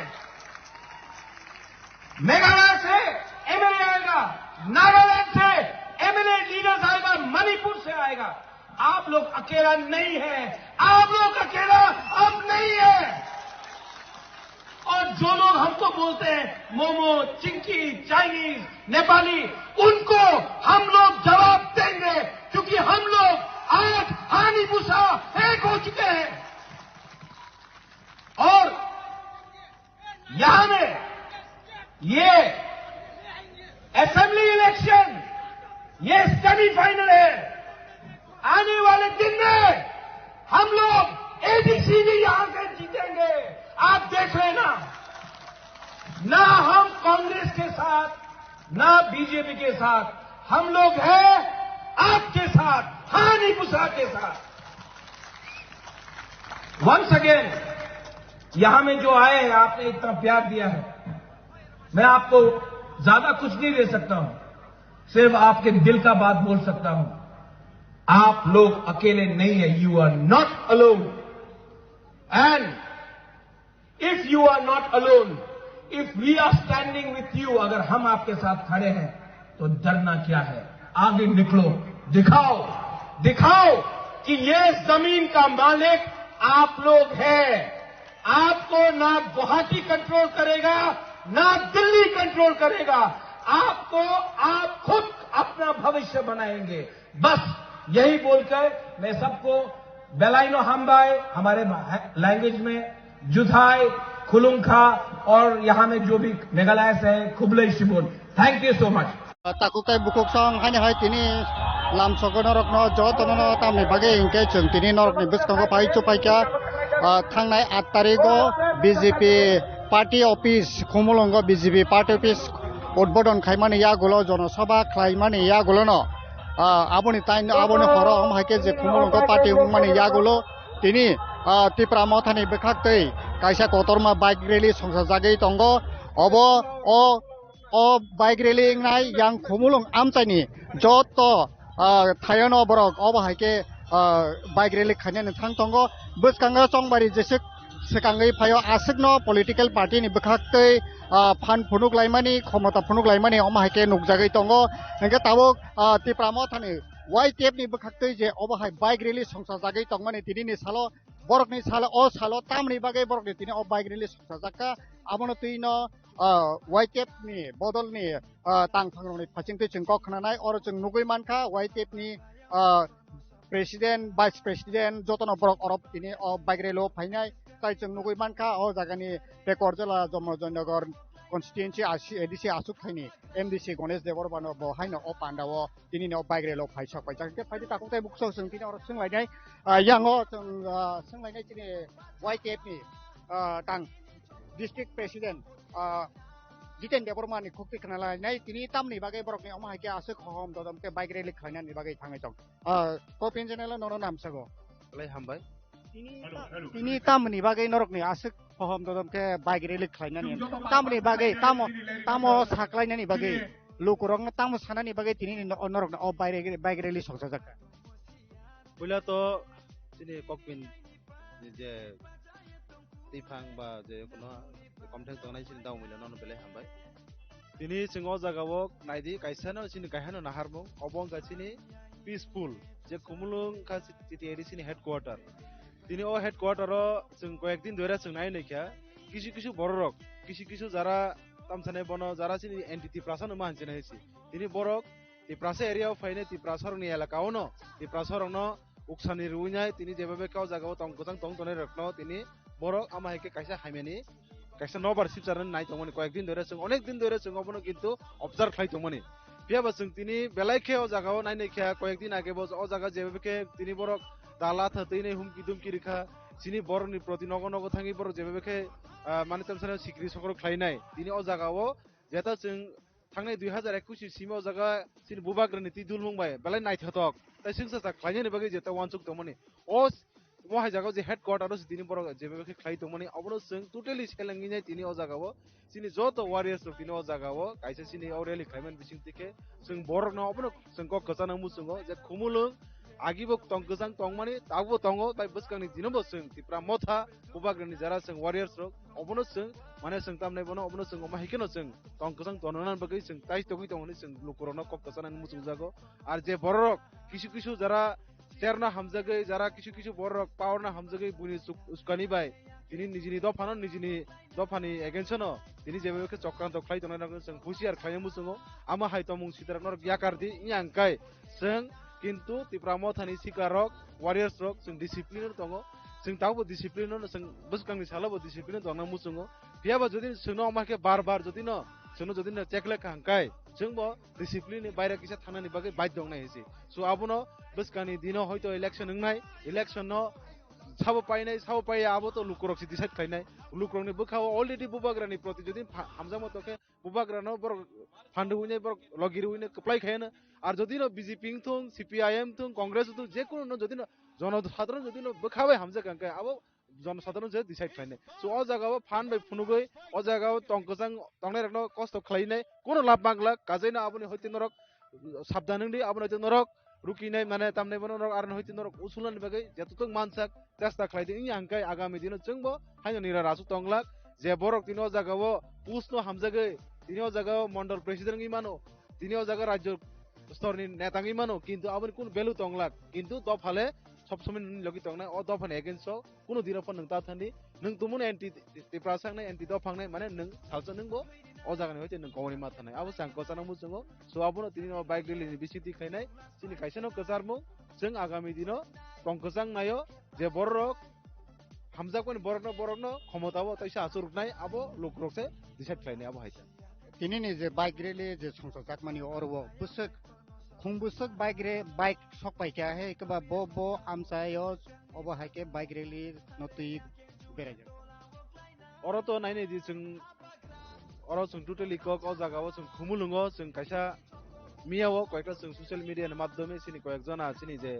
मेघालय से एमएलए आएगा, नागालैंड से एमएलए लीडर्स आएगा, मणिपुर से आएगा। आप लोग अकेला नहीं है, आप लोग अकेला अब नहीं है। और जो लोग हमको बोलते हैं मोमो, चिंकी, चाइनीज, नेपाली, उनको हम लोग जवाब देंगे, क्योंकि हम लोग आज हानि भूसा एक हो चुके हैं। और यहां में ये असेंबली इलेक्शन, ये सेमीफाइनल है। आने वाले दिन में हम लोग एडीसी भी यहां से जीतेंगे, आप देख लेना। ना हम कांग्रेस के साथ ना बीजेपी के साथ, हम लोग हैं आपके साथ, हानि पुसा के साथ। वंस अगेन, यहां में जो आए हैं, आपने इतना प्यार दिया है, मैं आपको ज्यादा कुछ नहीं दे सकता हूं, सिर्फ आपके दिल का बात बोल सकता हूं। आप लोग अकेले नहीं है, you are not alone. And if you are not alone, if we are standing with you, अगर हम आपके साथ खड़े हैं तो डरना क्या है? आगे निकलो, दिखाओ दिखाओ कि ये जमीन का मालिक आप लोग हैं। आपको ना गुवाहाटी कंट्रोल करेगा, ना दिल्ली कंट्रोल करेगा, आपको आप खुद अपना भविष्य बनाएंगे। बस यही बोलकर मैं सबको बेलाइनो हमबाई, हमारे लैंग्वेज में जुधाई, खुलुंखा, और यहां में जो भी मेघालय से है, खुबले शिबोल, थैंक यू सो मच। ताकुकाय बुकुक सं हानि हाय तिनी लाम सगो नरक न ज तनन तामनि बागे इंके जों तिनी नरक नि बिस्कंगो फाइ चुपाइका थांनाय 8 तारिखो BJP party office Khumulwng BJP party office उद्बोधन खाइमानि यागुलो जनसभा खाइमानि यागुलो न आबोनि ताइन आबोनि हर हम हाइके जे खुमुलंग पार्टी मानि यागुलो तिनी तिप्रा मथानि बेखाक्तै काइसा कोतरमा बाइक रैली संसा जागै तंगो अबो ओ बाइक रैली नाय yang खुमुलुं आमचाइनि जत थायनो बरक अब हाइके बाइक रैली खाने थां तंगो बसकांगा चंबारि जेसे सेकांगै फायो आसगनो पॉलिटिकल पार्टी नि बखाक्तै फान फुनुक लाइमानि क्षमता फुनुक लाइमानि अम हाइके नुकजागै तंगो एंगे ताबो तिप्राम थानि वाइ टेप नि बखाक्तै जे अब हाइ बाइक रैली संसा जागै तंगमानि तिनि सालो बरकनि सालो ओ सालो तामनि बागै बरकनि तिनि अब बाइक रैली संसा जाका आबनो तुइनो वाइ टेप नि बदलनि तांफांनि फाचिंतै जों कखनानाय और जों नुगै मानखा वाइ टेप नि प्रेसिडेंट वाइस प्रेसिडेंट जतन बरक अरब तिनि बाइक रैली फाइनाय ताइ जों नुगै मानखा ओ जागानि बेकर जिल्ला जमजनगर कन्स्टिट्युएन्सि एडिसि आसुक थाइनि एमडीसी गणेश देवर बानो बहायनो अ पान्डाव तिनि न बाइक रैली फाइसा फाइजाके फाइदि ताकुताय बुकसो जों तिनि और सोंलायनाय यांगो जों सोंलायनाय तिनि वाइ टेप नि तां डिस्ट्रिक्ट प्रेसिडेंट जितेन देवरमानि खुक्ति खनालायनाय तिनि तामनि बागै बरकनि अमा हाइके आसो खहम ददमके बाइक रैली खाइनानि बागै थाङै दं कपिन चेनेल ननो नामसागो लाय हामबाय तिनि तामनि बागै नरकनि आसो खहम ददमके बाइक रैली खाइनानि तामनि बागै तामो साख्लायनानि बागै लोकरंग तामो सानानि बागै तिनि नरकनि अ बाइक रैली संसा जाका पहिला तो तिनि कपिन जे तिफां बा जे कोनो कमथें दंनाय सिन दाव मिला नन बेले हामबाय तिनि सिङाव जागावो नायदि काइसानो सिनि गाहानो नाहारमु अबं गासिनि पीसफुल जे खुमुलुं का सिटी एडिसिनि हेडक्वार्टर तिनि ओ हेडक्वार्टर जों कয়েকদিন ধরে जों नाय नैखा किछु बररक किछु जारा तामसाने बनो जारा सिनि एनटीटी प्रासन मा हनसे नायसि तिनि बरक ति प्रासा एरियाव फाइने ति प्रासरनि एलाकाव न ति प्रासरन उक्सानि रुइनाय तिनि जेबेबे काव जागाव तंगजों तंग तने रखनो तिनि बरक आमा हेके काइसा हाइमेनि काइसा नबार सिपसारन नाय तंगमनि कয়েকদিন ধরে जों अनेक दिन धरे जों अबनो किन्तु ऑब्जर्व खाइ तंगमनि पियाबा जों तिनि बेलायखे ओ जागाव नाय नैखा कয়েকদিন आगेबो ओ जागा जेबेबे तिनि बरक दाला थतैने हुमकि दुमकि रिखा सिनि बरनि प्रति नग नग थाङि बर जेबेबे माने तमसाने सिक्रि सकरो खाइनाय तिनि ओ जागाव जेता जों थांनाय 2021 सिमाव जागा सिनि बुबाग्रनि ति दुलमुंबाय बेलाय नायथतक तै सिंसा जा खाइने बागै जेता वानसुक तमनि ओ वहाय जागाव जे हेडक्वार्टर तिनि बर जेबेबे खाइ तमनि अबनो जों टोटली सेलांगिनाय तिनि ओ जागाव सिनि जत वारियर्स तिनि ओ जागाव काइसा सिनि औरेलि खाइमन बिसिंतिके जों बरन अबनो जों क गजाना मुसुङो जे खुमुलुं आगिबो तंग गजां तंगमानि तागबो तंगो बाय बसकांनि दिनबो जों तिप्रा मथा बुबाग्रनि जारा जों वारियर्स रक अबनो जों माने जों तामनाय बनो अबनो जों अमा हिकेनो जों तंग गजां तननान बागै जों ताइस तगै तंगनि जों लुकुरनो क गजाना मुसुं जागो आर जे बररक किछु जारा तेरना हमजगै जारा किछु बररक पावरना हमजगै बुनि उसकानि बाय तिनि निजिनि दफानि एगेन्सनो तिनि जेबेबे चक्रान्त खाइ तनाय जों हुसियार खाइ मुसुङो आमा हाय तमुं सिदारनर याकारदि यांकाय जों किन्तु तिप्रामो थानि सिकारक वारियर्स रक जों डिसिप्लिन दङ जों तावबो डिसिप्लिन जों बसकांनि सालाबो डिसिप्लिन दङ मुसुङो पियाबा जदि जोंनो अमाके बार जदि न जोंनो जदि न चेकले खांकाय जोंबो डिसिप्लिन बायरा किसा थानानि बागै बाय दं नायसि सो आबनो बसकानि दिनो हयतो इलेक्शन नंनाय इलेक्शन न sabo painai sabo pai abo to lukrok si decide khainai lukrok ni bukhaw already bubagrani proti jodi hamza moto ke bubagrano bor phandu uine bor logiri uine apply khaina আর যদি না BJP থং CPIM থং Congress থং যে কোনো যদি না জনসাধারণ যদি না বখাবে হামজা কাঙ্কা আবো জনসাধারণ যে ডিসাইড খাইনে সো অ জায়গাও ফান্ড বাই ফুনুগৈ অ জায়গাও টংকজাং টংনাই রাখনো কষ্ট খাইনাই কোনো লাভ বাংলা কাজাইনা আবনি হইতে নরক সাবধানদি আবনি হইতে নরক রুকিনাই মানে তামনাই বন নরক আর হইতে নরক উসুলানি বাগৈ যেততং মানসাক চেষ্টা খাইদে ই আংকাই আগামী দিন जोंबो हायनो निरा रासु टंगलाक जे बरक तिनो জায়গাও পুষ্ণ হামজাগৈ तिनो জায়গাও মন্ডল প্রেসিডেন্ট ইমানো तिनो জায়গা রাজ্য স্তরনি নেতাঙ্গি মানো কিন্তু আবনি কোন ভ্যালু টংলাক কিন্তু দফালে সবসময় লগি টংনাই অ দফানে এগেইনস্ট কোনো দিনফন নং তাথানি নং তুমুन एंटी टिप्रासांनाय एंटी दफांनाय माने नों सालस नोंबो अ जागानि होते नों गावनि माथानाय आबो सांको सानांबो जोंगो सो आबोनो तिनि बाइक रेलिनि बिसिति खायनाय सिनि खायसेनो कसारमु जों आगामी दिनो टंकसां नायो जे बरक हामजाकनि बरकनो क्षमताबो तैसा आसुरनाय आबो लुक्रकसे डिसाइड खायनाय आबो हायसा तिनि जे बाइक रेलि जे संसद जाकमानि अरबो बुसक खुंबुसक बाइक सक पाइका है कबा बो आमसायो अब हाइके बाइक रेली नति बेराय अरो तो नाइने दि जों अरो जों टोटली कक अ जागाव जों खुमुलुंगो जों कायसा मियाव कयटा जों सोशल मीडिया नि माध्यमे सिनि कयक जना सिनि जे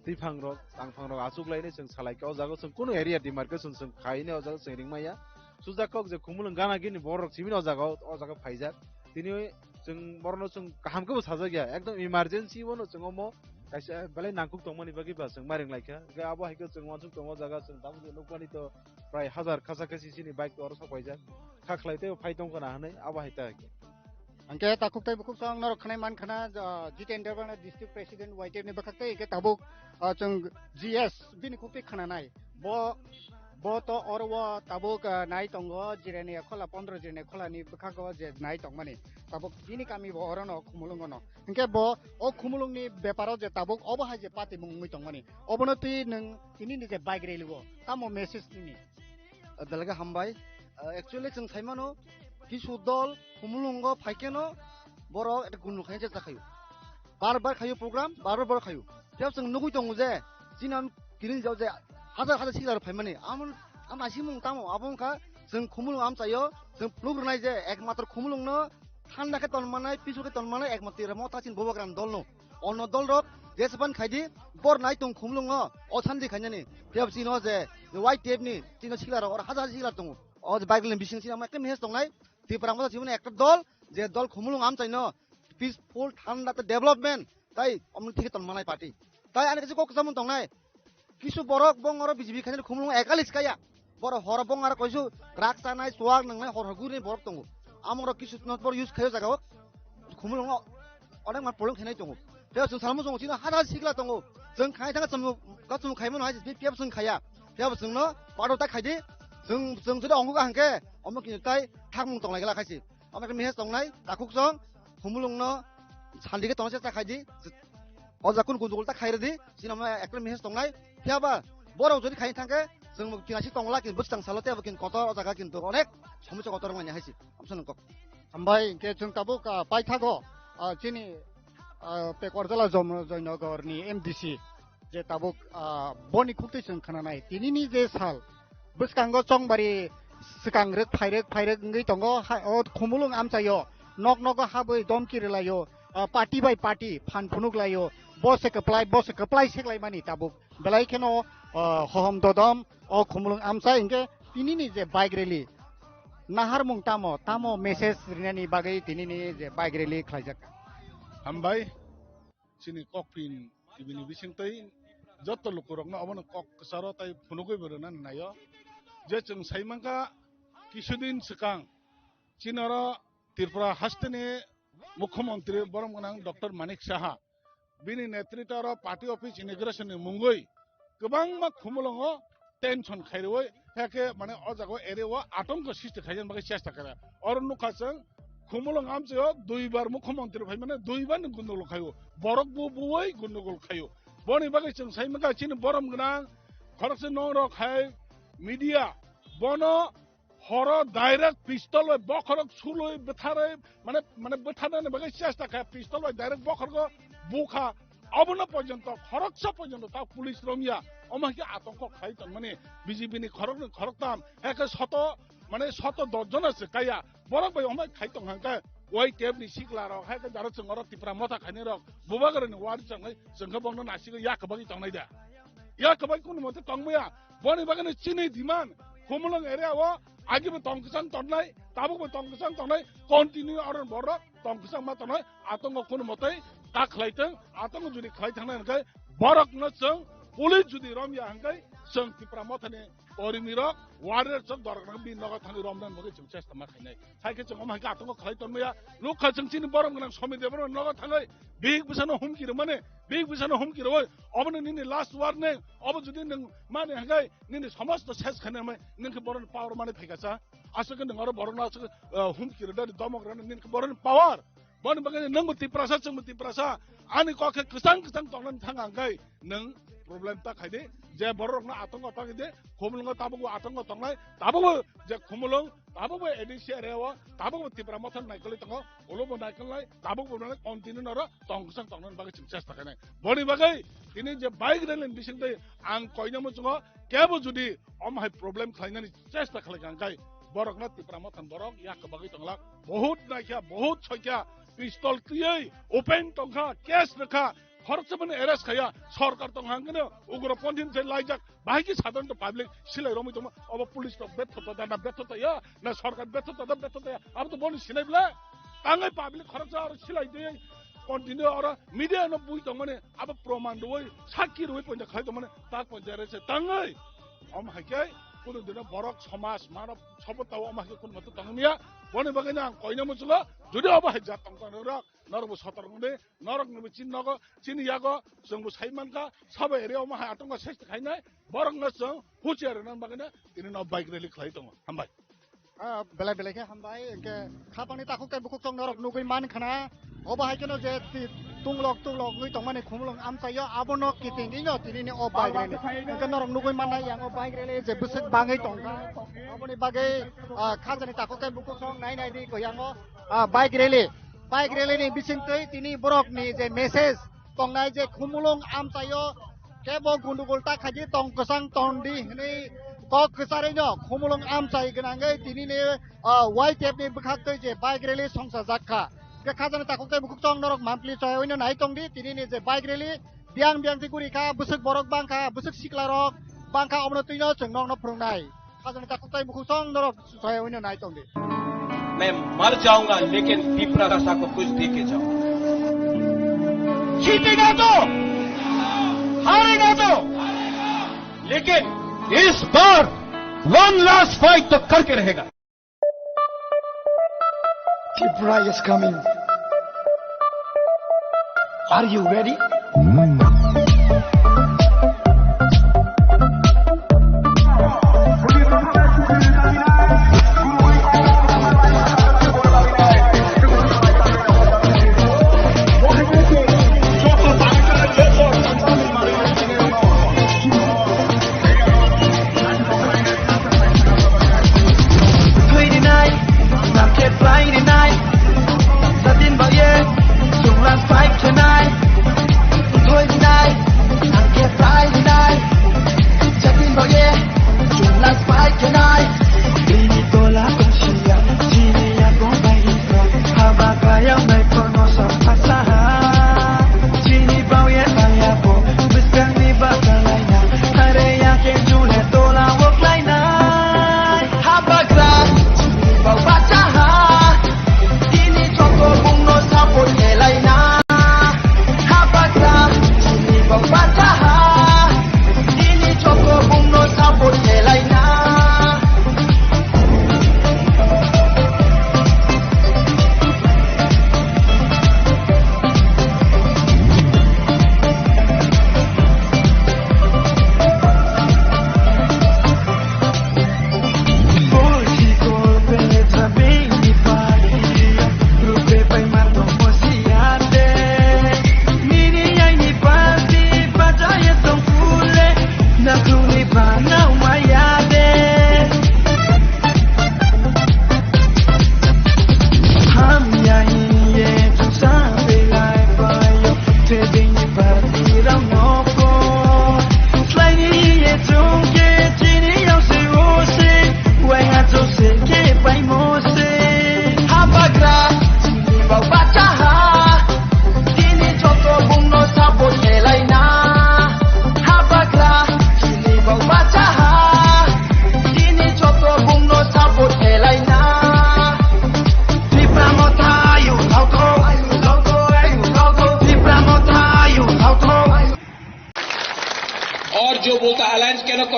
तिफांग रक तांफां रक आसुगलायने जों सालायके अ जागाव जों कोनो एरिया डिमार्केशन जों खायने अ जागाव जों रिंमाया सुजाकक जे खुमुलुं गाना गिनि बरक सिमिन अ जागाव फाइजा तिनि जों बरनो जों गाहामखौ साजागिया एकदम इमार्जेंसी वनो जों मो कायसा बेलाय नांकुक तंमनि बागि बा जों मारिं लायखा गे आबो हायखो जों वानसुक तंग जागा जों दाबो लोकवानि तो प्राय 1000 खासा खासि सिनि बाइक तो अर सपायजा खाखलायते फाइ दंखना हनै आबो हायता अंके ताकुक बुकुक जों नरखनाय मानखना जितेंद्र बाना डिस्ट्रिक्ट प्रेसिडेंट वाइटेर नि बखते के ताबुक जों जीएस बिनि कुपि खनानाय बो तो अरवा ताबुक नाय तंगो जिरेनि खला 15 जिरेनि खलानि बखागो जे नाय तंगमानि ताबुक बिनि कामि बो अरनो खुमुलुंगनो इंके बो ओ खुमुलुंनि बेपारो जे ताबुक अबो हाय जे पाति मुंगै तंगमानि अबनो ति नों तिनि जे बाइक रेलिगो तामो मेसेज निनि दलगा हामबाय एक्चुअली जों साइमानो किसु दल खुमुलुंगो फाइकेनो बरो एटा गुनु खाय जे जाखायो बार खायो प्रोग्राम बार खायो जेब जों नुगै दंगो जे जिनाम किरिन जाव जे हाजार सिगार फाइमानि आम आसि मुं तामो आबंका जों खुमुलुं आम चायो जों प्लुग्रनाय जे एकमात्र खुमुलुंनो थान्दाके तनमानाय पिसुके तनमानाय एकमात्र मतासिन बबग्राम दलनो अन्न दल रक जेसेबान खायदि बर नाय तं खुमुलुंनो अ सानदि खायनानि जेब सिनो जे वाइट टेपनि तिनो सिगार अर हाजार सिगार दङ अ बाइकलेन बिसिं सिना माके मेस दंनाय तिप्रामो जिमने एकटा दल जे दल खुमुलुं आम चाइनो पिसफुल थान्दा डेभलपमेन्ट ताइ अमन थिके तनमानाय पार्टी ताइ आने के ककसामन दंनाय किसु बरक बंगर बिजिबि खायनो खुमुलुं एकालिस काया बर हर बंगार कइसु राग जानाय सुवाग नंनाय हर गुरि बरक दङ आमर किसु नट बर यूज खायो जागाव खुमुलुं अनेक मा प्रब्लेम खायनाय दङ बे जों सालमु जों सिना हाजार सिगला दङ जों खाय थाङा जों गासु खायमोन हाय बे पेप जों खाया पेप जोंनो बारता खायदि जों जुदि अंगुगा हांके अमक किनताय थागमुं दंलाय गला खायसि अमक मेहेस दंनाय दाखुक जों खुमुलुंनो सान्दिके तनसे ता खायदि अजाकुन गुजुगलता खायरदि सिनामा एकल मेहेस दंनाय थियाबा बराव जदि खाय थांके जों किनासि तंगला किन बुस्तां सालते अब किन कतर जागा किन तो अनेक समस्या कतर माने हायसि हमसन क हामबाय के जों ताबुक पाइथागो चिनि पेकरजला जयनगरनि एमडीसी जे ताबुक बनि खुक्ति जों खनानाय तिनिनि जे साल बुस्कांगो चंबारि सिकांग्रेक फाइरेक ngै तंगो खुमुलुं आमचायो नक हाबै दमकिरलायो पार्टी बाय पार्टी फानफुनुगलायो बसे कप्लाय सेक्लाय मानि ताबुक बेलाय केनो हहम ददम ओ खुमुलुं आमचा इंगे तिनिनि जे बाइक रेली नाहार मुं तामो मेसेज रिनानि बागै तिनिनि जे बाइक रेली खलायजाक हामबाय सिनि ककपिन टिभिनि बिसिंतै जत लुकुरकनो अबन कक सारो ताइ फुनुगै बरना नायो जे जों साइमांका किसुदिन सिकां चिनर त्रिपुरा हास्टेनि मुख्यमंत्री बरम गोनां डॉक्टर मानिक साहा बिनि नेतृत्व पार्टी ऑफिस इनग्रेशन मुंगै गोबां मा खुमुलंगो टेंशन खायरवै हेके माने अ जागो एरेवा आतंक सृष्टि खायजन बागै चेष्टा करे और नुखाजों खुमुलं आमचो दुइबार मुख्यमंत्री भाई माने दुइबार गुन्दगल खायो बरक बुबुयै गुन्दगल खायो बनि बागै जों साइमांका चिन बरम गोनां खरसे नर खाय मीडिया बनो हर डायरेक्ट पिस्तल बखरक सुलय बेथारै माने बेथारनानै बागै चेष्टा खाय पिस्तल डायरेक्ट बखरक बुखा अबन पर्यंत खरकसा पर्यंत ता पुलिस रमिया অমাকে আতঙ্ক খাই মানে বিজেপি নি খরকতাম একে শত 10 জন আছে কাইয়া বরক বাই অমাই খাই হাঙ্কা ওই টেপ নি সিকলা রক হাকে যারা চঙ্গর তিপ্রা মথা খাইনি রক বুবাগরে নি ওয়ার চঙ্গাই जोंखौ বংনো নাসিগো ইয়াকবাগি তংনাই দা ইয়াকবাগি কোন মতে তংময়া বনি বাগানে চিনি দিমান খুমলং এরিয়াও আগেबो তংকসাং তংনাই তাবুবो তংকসাং তংনাই কন্টিনিউ আরন বড় তংকসাং মা তংনাই আতঙ্ক কোন মতে তা খাইতং আতঙ্ক जुदि खाइ थांनाय हंगाय बरक न जों पुलिस जुदि रमिया हंगाय जों तिप्रा मथाने परिमिरक वारेर जों दरगन बि नगा थांनि रमदान बगे जों चेष्टा मा खाइनाय साइके जों अमाइका आतंक खाइतनमया लुखा जों चिनि बरम गनां समिदेबर नगा थाङै बिग बिसानो हमकिरो माने बिग बिसानो हमकिरो अबनो निनि लास्ट वार्निं अब जुदि नों माने हंगाय निनि समस्त सेस खाइनाय नोंखौ बरन पावर माने फैगासा आसके नों आरो बरन हमकिरो दा दमग्रान निनि बरन पावर बन बगे नों तिप्रासा जों तिप्रासा आनि कखे कसang तंगन थांगांगाय नों प्रब्लेम ता खाइदे जे बररकना आतंक तागिदे खुमलंग ताबुगो आतंक तंगनाय ताबुगो जे खुमलंग ताबुगो एडिसि एरियाव ताबुगो तिप्रा मथन नायकलि तंग ओलोबो नायकलनाय ताबुगो माने कन्टिन्यू नर तंगसं तंगन बागे चेष्टा खाइनाय बनि बागे तिनि जे बाइक रेलेन बिसिंदे आं कयनमो जों केबो जुदि अमहाय प्रब्लेम खाइनानि चेष्टा खालायगांगाय बरकना तिप्रा मथन बरक याक बागे तंगला बहुत नायखा बहुत छयखा पिस्तल क्लियै ओपन तंखा केस रखा खर्च पनि एरेस्ट खाया सरकार तंहांगनो उग्रपन्थीन से लाइजाक बाइकी साधारण पाब्लिक सिलाइ रमि तम अब पुलिस त बेथता ना बेथता या ना सरकार बेथता या अब त बनि सिनाइब्ला तांगै पाब्लिक खर्च आरो सिलाइ दे कन्टिन्यू आरो मिडिया न बुइ त माने अब प्रमाण दोइ साखी रोइ पन्जा खाइ त माने ताक पन्जा रेसे तांगै हम हाइकै कुनु दिन बरक समाज मानव सबताव अमाके कुन मत तंगनिया बने बगैना कइना मुचला जुदि अब हाइ जात तंग नरक नरबो सतरंगने नरक नबे चिन्नगो चिनियागो जोंबो साइमानका सब एरियाव मा आतंक सेस्ट खाइनाय बरक न जों हुचियार न बगैना तिनि न बाइक रेली खाइ दङ हामबाय बेला बेलाके हामबाय के खापानि ताखौ के बुकुक तंग नरक नुगै मान खाना अब हाइकेनो जे तुंलक नुइ तंमाने खुमलंग आमसायो आबनो कितिंगिनो तिनिनि ओ बाइक रेली के नरक नुगै माननाय यां ओ बाइक रेली जे बुसक बाङै तंगा आबनि बागै खाजानि ताखौ के बुकुक तंग नाय दि गयांगो बाइक रेली नि बिसिंतै तिनि बरकनि जे मेसेज तंनाय जे खुमलंग आमसायो केबो गुन्दुगुल ता खाजि तंग कसang तंदि हनै क कसारैनो खुमलंग आमसाय गनाङै तिनिनि वाइ टेपनि बखाकै जे बाइक रेली संसा जाखा के खाजानि ताखौ के बुकुक तंग नरक मामप्लि चयनो नाय तंदि तिनिनि जे बाइक रेली बियां बियां गुरिखा बुसक बरक बांखा बुसक सिक्ला रक बांखा अमनो तैनो जोंनो न फोरोंनाय खाजानि ताखौ के बुकुक तंग नरक चयनो नाय तंदि मैं मर जाऊंगा लेकिन पिपरा रसा को कुछ दे के जाऊंगा जीतेगा तो हारेगा तो लेकिन इस बार वन लास्ट फाइट तो करके रहेगा Tripura is coming. Are you ready?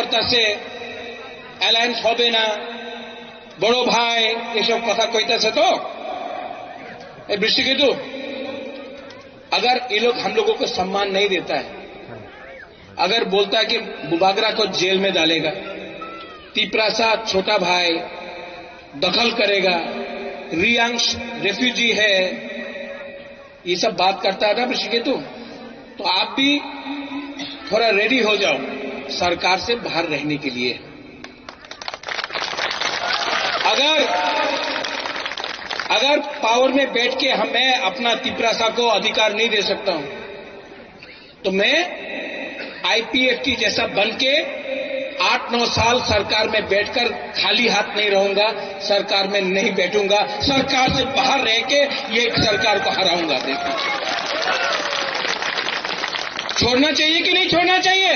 করতেছে অ্যালায়েন্স হবে না, বড় ভাই এসব কথা কইতেছে। तो वृश्चिकेतु, अगर ये लोग हम लोगों को सम्मान नहीं देता है, अगर बोलता है कि बुबागरा को जेल में डालेगा, तिपरासा छोटा भाई दखल करेगा, रियांश रेफ्यूजी है, ये सब बात करता है ना वृश्चिकेतु, तो आप भी थोड़ा रेडी हो जाओ सरकार से बाहर रहने के लिए। अगर पावर में बैठ के मैं अपना तिपरासा को अधिकार नहीं दे सकता हूं, तो मैं आईपीएफटी जैसा बन के 8-9 साल सरकार में बैठकर खाली हाथ नहीं रहूंगा, सरकार में नहीं बैठूंगा, सरकार से बाहर रह के ये सरकार को हराऊंगा। देखिए, छोड़ना चाहिए कि नहीं छोड़ना चाहिए?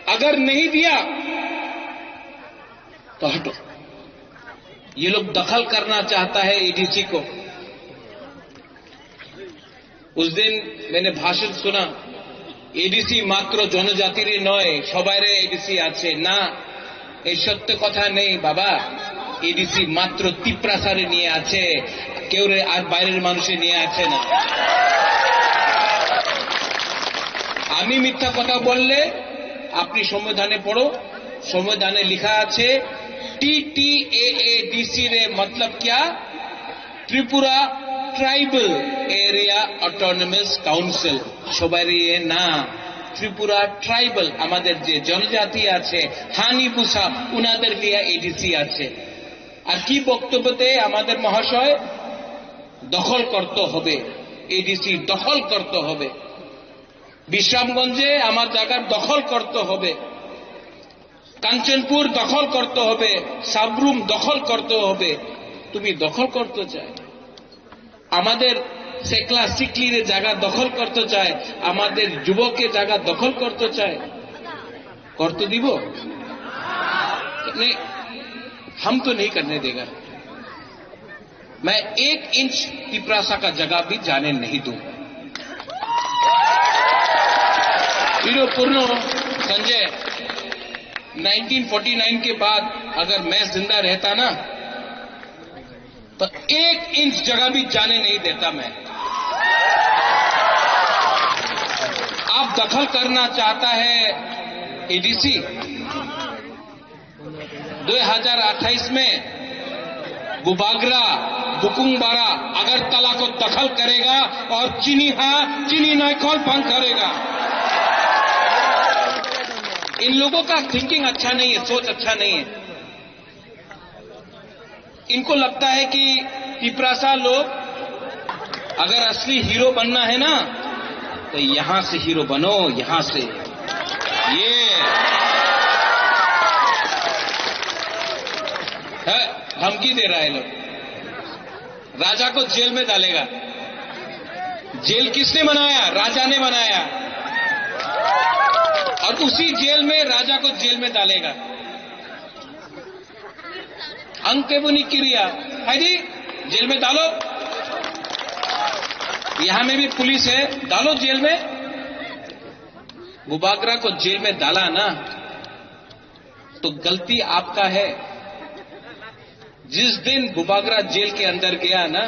अगर नहीं दिया तो हटो। ये लोग दखल करना चाहता है एडीसी को। उस दिन मैंने भाषण सुना, एडीसी मात्र जनजातिर नय सबाइरे एडीसी आछे ना, এই সত্য কথা নেই বাবা। এডিসি মাত্র তিপ্রাসারে নিয়ে আছে, কেউ আর বাইরের মানুষে নিয়ে আছে না। আমি মিথ্যা কথা বললে আপনি সংবিধানে পড়ো, সংবিধানে লেখা আছে TTAADC रे मतलब क्या? Tripura tribal area autonomous council. সবারই না, ত্রিপুরা ট্রাইবাল আমাদের যে জনজাতি আছে হানিপুসা উনাদের লিয়া এডিসি আছে। আর কি বক্তব্যতে আমাদের মহাশয় দখল করতে হবে, এডিসি দখল করতে হবে, বিশ্রামগঞ্জে আমার জায়গার দখল করতে হবে, কাঞ্চনপুর দখল করতে হবে, সাবরুম দখল করতে হবে। তুমি দখল করতে চাই, আমাদের সেকলা সিকলির জায়গা দখল করতে চায়, আমাদের যুবকের জায়গা দখল করতে চায়, করতে দিব? नहीं, हम तो नहीं करने देगा। मैं 1 इंच तिपरासा का जगह भी जाने नहीं दूंगा। पूर्ण संजय 1949 के बाद अगर मैं जिंदा रहता ना, तो 1 इंच जगह भी जाने नहीं देता मैं। आप दखल करना चाहता है एडीसी। 2028 में बुबागरा, बुकुंगबारा, अगरतला को दखल करेगा और चीनी नाइकॉल भंग करेगा। इन लोगों का थिंकिंग अच्छा नहीं है, सोच अच्छा नहीं है। इनको लगता है कि तिपरासा लोग अगर असली हीरो बनना है ना, तो यहां से हीरो बनो, यहां से। ये है धमकी दे रहा है लोग। राजा को जेल में डालेगा। जेल किसने बनाया? राजा ने बनाया। और उसी जेल में राजा को जेल में डालेगा। अंकेबुनी क्रिया है जी, जेल में डालो। यहां में भी पुलिस है, डालो जेल में। बुबागरा को जेल में डाला ना, तो गलती आपका है। जिस दिन बुबागरा जेल के अंदर गया ना,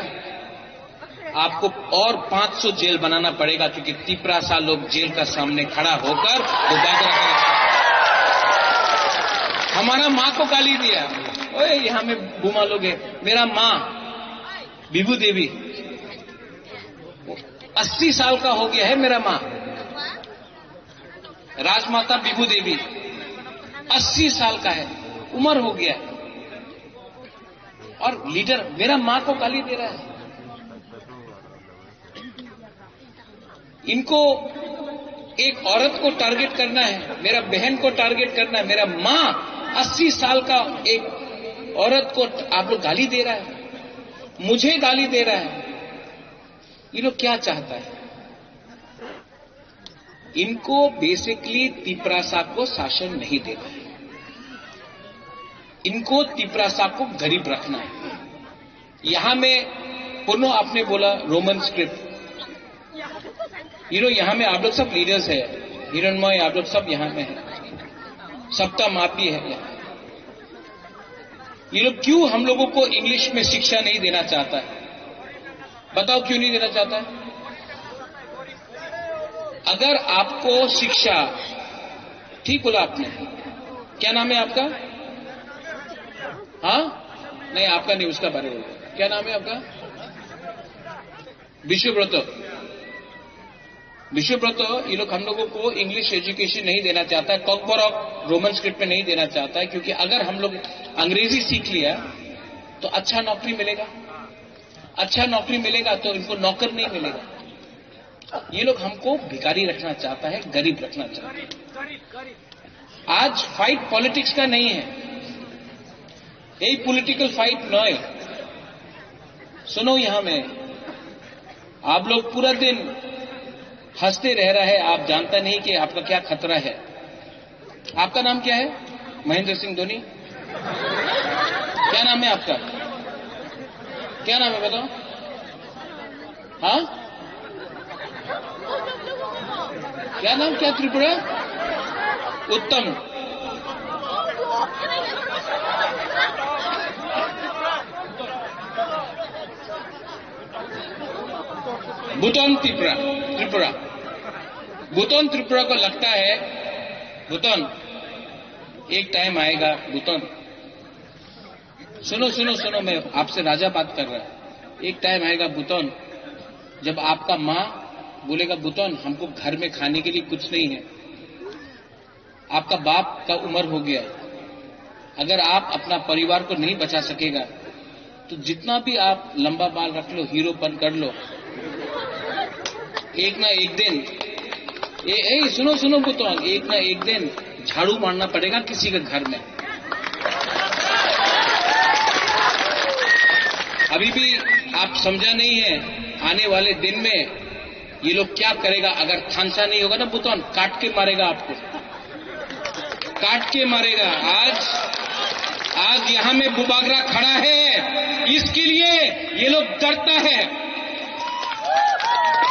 आपको और 500 जेल बनाना पड़ेगा, क्योंकि तिपरासा लोग जेल का सामने खड़ा होकर बुबागरा हमारा मां को गाली दिया। ओए यहां में बुमा लोग है। मेरा मां विभू देवी 80 साल का हो गया है। मेरा मां राजमाता विभू देवी 80 साल का है, उम्र हो गया है। और लीडर मेरा मां को गाली दे रहा है। इनको एक औरत को टारगेट करना है, मेरा बहन को टारगेट करना है। मेरा मां 80 साल का एक औरत को आप लोग गाली दे रहा है, मुझे गाली दे रहा है। ये लोग क्या चाहता है? इनको बेसिकली तिपरासा को शासन नहीं देना है, इनको तिपरासा को गरीब रखना है। यहां में पुनः आपने बोला रोमन स्क्रिप्ट, यहां में आप लोग सब लीडर्स है, हिरणमय आप लोग सब यहां में है। सबका मापी है यहाँ। ये लोग क्यों हम लोगों को इंग्लिश में शिक्षा नहीं देना चाहता है? बताओ क्यों नहीं देना चाहता है? अगर आपको शिक्षा, ठीक बोला आपने, क्या नाम है आपका? हाँ नहीं, आपका नहीं, उसका बारे में। क्या नाम है आपका? विश्वव्रत। विश्वव्रत, ये लोग हम लोगों को इंग्लिश एजुकेशन नहीं देना चाहता है, कॉकबॉरॉक रोमन स्क्रिप्ट में नहीं देना चाहता है, क्योंकि अगर हम लोग अंग्रेजी सीख लिया तो अच्छा नौकरी मिलेगा, अच्छा नौकरी मिलेगा तो इनको नौकर नहीं मिलेगा। ये लोग हमको भिखारी रखना चाहता है, गरीब रखना चाहता है। आज फाइट पॉलिटिक्स का नहीं है, यही पॉलिटिकल फाइट न है। सुनो, यहां में आप लोग पूरा दिन हंसते रह रहे हैं, आप जानता नहीं कि आपका क्या खतरा है। आपका नाम क्या है? महेंद्र सिंह धोनी। क्या नाम है आपका? क्या नाम है बताओ? हाँ, क्या नाम? क्या त्रिपुरा? उत्तम। भूटान त्रिपुरा, त्रिपुरा, भूटान त्रिपुरा को लगता है, भूटान एक टाइम आएगा। भूटान, सुनो सुनो सुनो, मैं आपसे राजा बात कर रहा है। एक टाइम आएगा भूटान, जब आपका माँ बोलेगा भूटान हमको घर में खाने के लिए कुछ नहीं है, आपका बाप का उम्र हो गया, अगर आप अपना परिवार को नहीं बचा सकेगा तो जितना भी आप लंबा बाल रख लो, हीरोपन कर लो, एक ना एक दिन सुनो सुनो भूटान, एक ना एक दिन झाड़ू मारना पड़ेगा किसी के घर में। अभी भी आप समझा नहीं है, आने वाले दिन में ये लोग क्या करेगा। अगर थानसा नहीं होगा ना भूटान, काट के मारेगा आपको, काट के मारेगा। आज यहां में बुबागरा खड़ा है, इसके लिए ये लोग डरता है।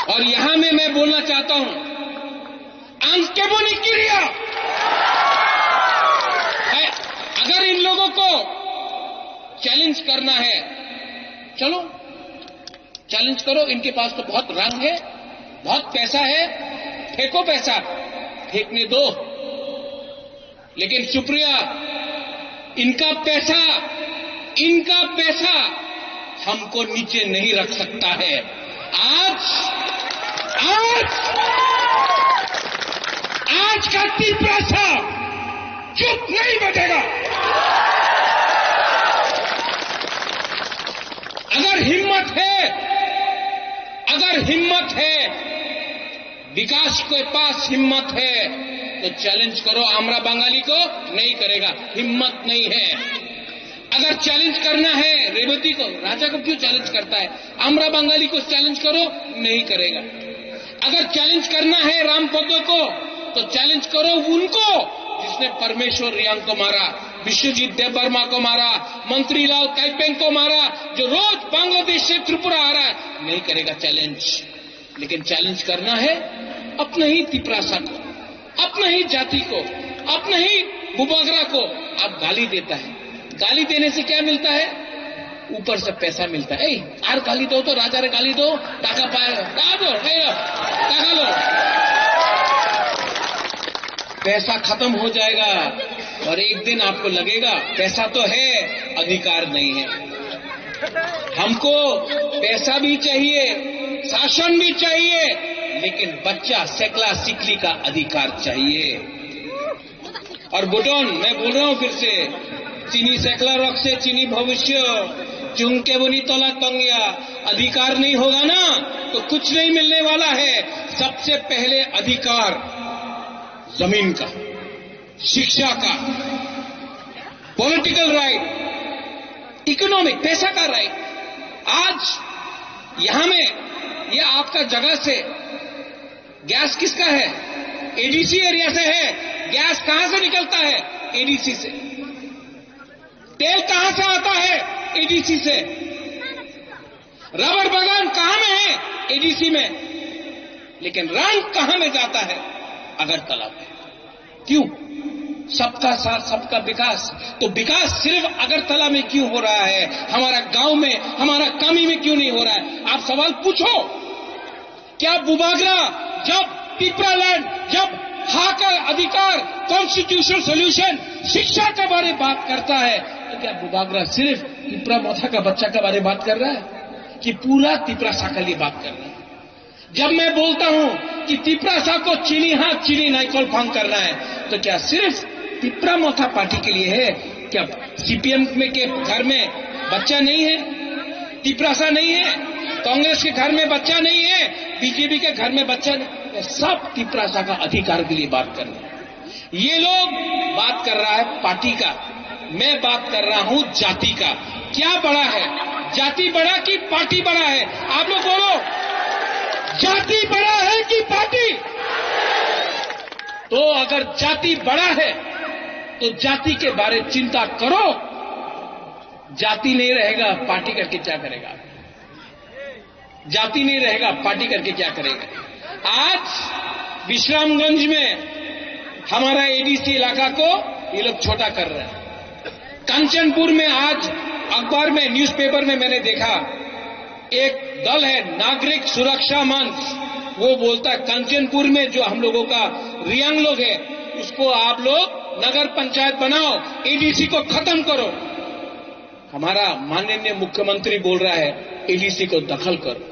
और यहां में मैं बोलना चाहता हूं, अंके बोनी क्रिया, अगर इन लोगों को चैलेंज करना है, चलो चैलेंज करो। इनके पास तो बहुत रंग है, बहुत पैसा है, फेंको पैसा, फेंकने दो। लेकिन सुप्रिया, इनका पैसा हमको नीचे नहीं रख सकता है। आज का त्रिपुरा चुप नहीं बैठेगा। अगर हिम्मत है, विकास के पास हिम्मत है तो चैलेंज करो। आमरा बंगाली को नहीं करेगा, हिम्मत नहीं है। अगर चैलेंज करना है रेवती को, राजा को क्यों चैलेंज करता है? आमरा बंगाली को चैलेंज करो, नहीं करेगा। अगर चैलेंज करना है रामपदो को तो चैलेंज करो उनको जिसने परमेश्वर रियांग को मारा, विश्वजीत देववर्मा को मारा, मंत्रीलाल काइपेंग को मारा, जो रोज बांग्लादेश से त्रिपुरा आ रहा है। नहीं करेगा चैलेंज। लेकिन चैलेंज करना है अपने ही तिपरासा को, अपने ही जाति को, अपने ही बुबागरा को। आप गाली देता है, गाली देने से क्या मिलता है? ऊपर से पैसा मिलता है। आर गाली दो तो राजा रे गाली दो, टाका पाएगा, टाका लो, पैसा खत्म हो जाएगा। और एक दिन आपको लगेगा पैसा तो है, अधिकार नहीं है। हमको पैसा भी चाहिए, शासन भी चाहिए, लेकिन बच्चा सेकला सिकली का अधिकार चाहिए। और बुटोन, मैं बोल रहा हूं फिर से, चीनी सेकला रख से चीनी भविष्य, चुंके बुनी तोला तंगिया। अधिकार नहीं होगा ना तो कुछ नहीं मिलने वाला है। सबसे पहले अधिकार जमीन का, शिक्षा का, पॉलिटिकल राइट, इकोनॉमिक, पैसा का राइट। आज यहां में ये आपका जगह से गैस किसका है? एडीसी एरिया से है। गैस कहां से निकलता है? एडीसी से। तेल कहां से आता है? एडीसी से। रबर बागान कहां में है? एडीसी में। लेकिन रंग कहां में जाता है? अगरतला में। क्यों? सबका साथ सबका विकास। तो विकास सिर्फ अगरतला में क्यों हो रहा है, हमारा गांव में, हमारा कामी में क्यों नहीं हो रहा है? आप सवाल पूछो। क्या बुबागरा जब पिपरालैंड, जब हा का अधिकार, कॉन्स्टिट्यूशनल सोल्यूशन, शिक्षा के बारे में बात करता है, तो क्या बुबागरा सिर्फ तिपरा मोथा का बच्चा के बारे में बात कर रहा है कि पूरा तिपरासा के लिए बात कर रहा है? जब मैं बोलता हूं कि तिपरासा को चीनी हाथ चीनी नाइकोल फांग करना है, तो क्या सिर्फ तिपरा मोथा पार्टी के लिए है? क्या सीपीएम में के घर में बच्चा नहीं है, तिपरासा नहीं है, कांग्रेस के घर में बच्चा नहीं है, बीजेपी के घर में बच्चा नहीं, सब तिपरासा का अधिकार के लिए बात कर रहे हैं। ये लोग बात कर रहा है पार्टी का, मैं बात कर रहा हूं जाति का। क्या बड़ा है, जाति बड़ा कि पार्टी बड़ा है? आप लोग बोलो, जाति बड़ा है कि पार्टी? तो अगर जाति बड़ा है तो जाति के बारे में चिंता करो। जाति नहीं रहेगा, पार्टी करके क्या करेगा? जाति नहीं रहेगा, पार्टी करके क्या करेगा? आज विश्रामगंज में हमारा एडीसी इलाका को ये लोग छोटा कर रहे हैं। कंचनपुर में आज अखबार में, न्यूज़पेपर में मैंने देखा, एक दल है नागरिक सुरक्षा मंच, वो बोलता है कंचनपुर में जो हम लोगों का रियांग लोग है, उसको आप लोग नगर पंचायत बनाओ, एडीसी को खत्म करो। हमारा माननीय मुख्यमंत्री बोल रहा है एडीसी को दखल करो।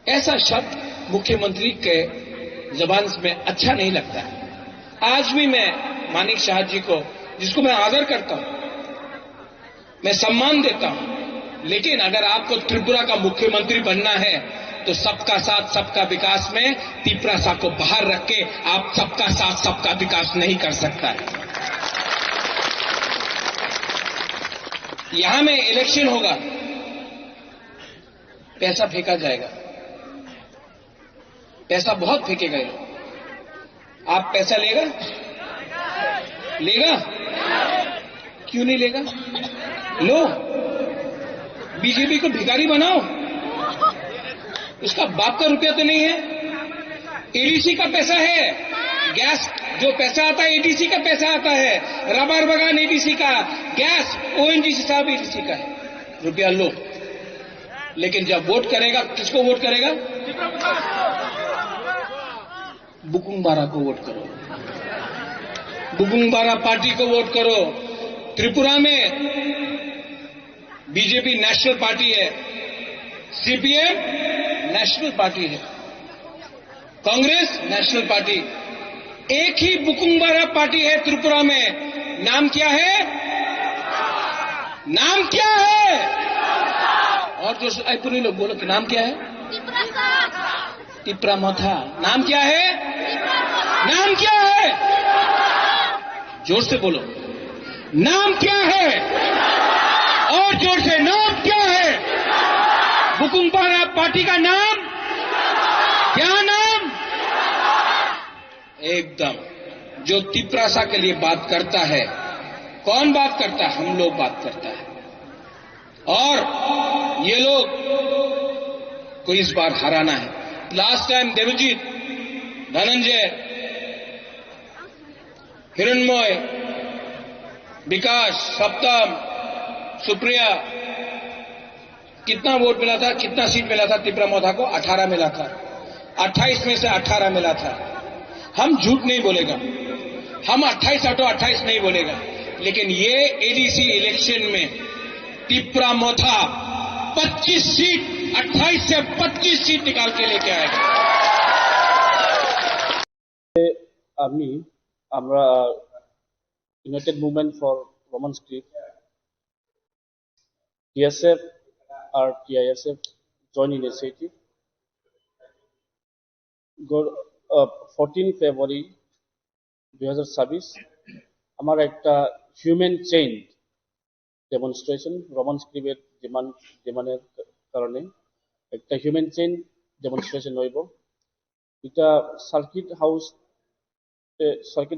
ऐसा शब्द मुख्यमंत्री के जबान में अच्छा नहीं लगता है। आज भी मैं मानिक शाह जी को, जिसको मैं आदर करता हूं, मैं सम्मान देता हूं, लेकिन अगर आपको त्रिपुरा का मुख्यमंत्री बनना है तो सबका साथ सबका विकास में तिपरासा को बाहर रख के आप सबका साथ सबका विकास नहीं कर सकता है। यहां में इलेक्शन होगा, पैसा फेंका जाएगा, पैसा बहुत फेंकेगा ये लोग। आप पैसा लेगा? लेगा? क्यों नहीं लेगा? लो, बीजेपी को भिखारी बनाओ, उसका बाप का रुपया तो नहीं है। एडीसी का पैसा है, गैस जो पैसा आता है एडीसी का पैसा आता है, रबर बगान एडीसी का, गैस ओएनजीसी साहब एडीसी का है, रुपया लो। लेकिन जब वोट करेगा, किसको वोट करेगा? बुकुंबारा को वोट करो, बुकुंबारा पार्टी को वोट करो। त्रिपुरा में बीजेपी नेशनल पार्टी है, सीपीएम नेशनल पार्टी है, कांग्रेस नेशनल पार्टी, एक ही बुकुंबारा पार्टी है त्रिपुरा में। नाम क्या है? नाम क्या है? और जो आईपुरी लोग बोलो कि नाम क्या है? तिपरा मोथा। नाम क्या है? नाम क्या है? जोर से बोलो, नाम क्या है? और जोर से, नाम क्या है? बुकुंबारा पार्टी का नाम क्या? नाम एकदम जो तिपरासा के लिए बात करता है। कौन बात करता है? हम लोग बात करता है। और ये लोग को इस बार हराना है। लास्ट टाइम देवजीत, धनंजय, हिरणमय, विकास, सप्तम, सुप्रिया, कितना वोट मिला था, कितना सीट मिला था तिपरा मोथा को? 18 मिला था। 28 में से 18 मिला था। हम झूठ नहीं बोलेगा, हम 28 हटो 28 नहीं बोलेगा, लेकिन ये एडीसी इलेक्शन में तिपरा मोथा 25 सीट, 28 से 25 सीट निकाल के लेके आएगा। আমরা united movement for roman script TSF আর টিআইএসএফ জয়েন্ট ইনিশিয়েটিভ 14 ফেব্রুয়ারি 2026 আমার একটা হিউম্যান চেইন ডেমনস্ট্রেশন রোমান স্ক্রিপ্টের ডিমান্ডের কারণে একটা হিউম্যান চেইন ডেমনস্ট্রেশন হইব। এটা সার্কিট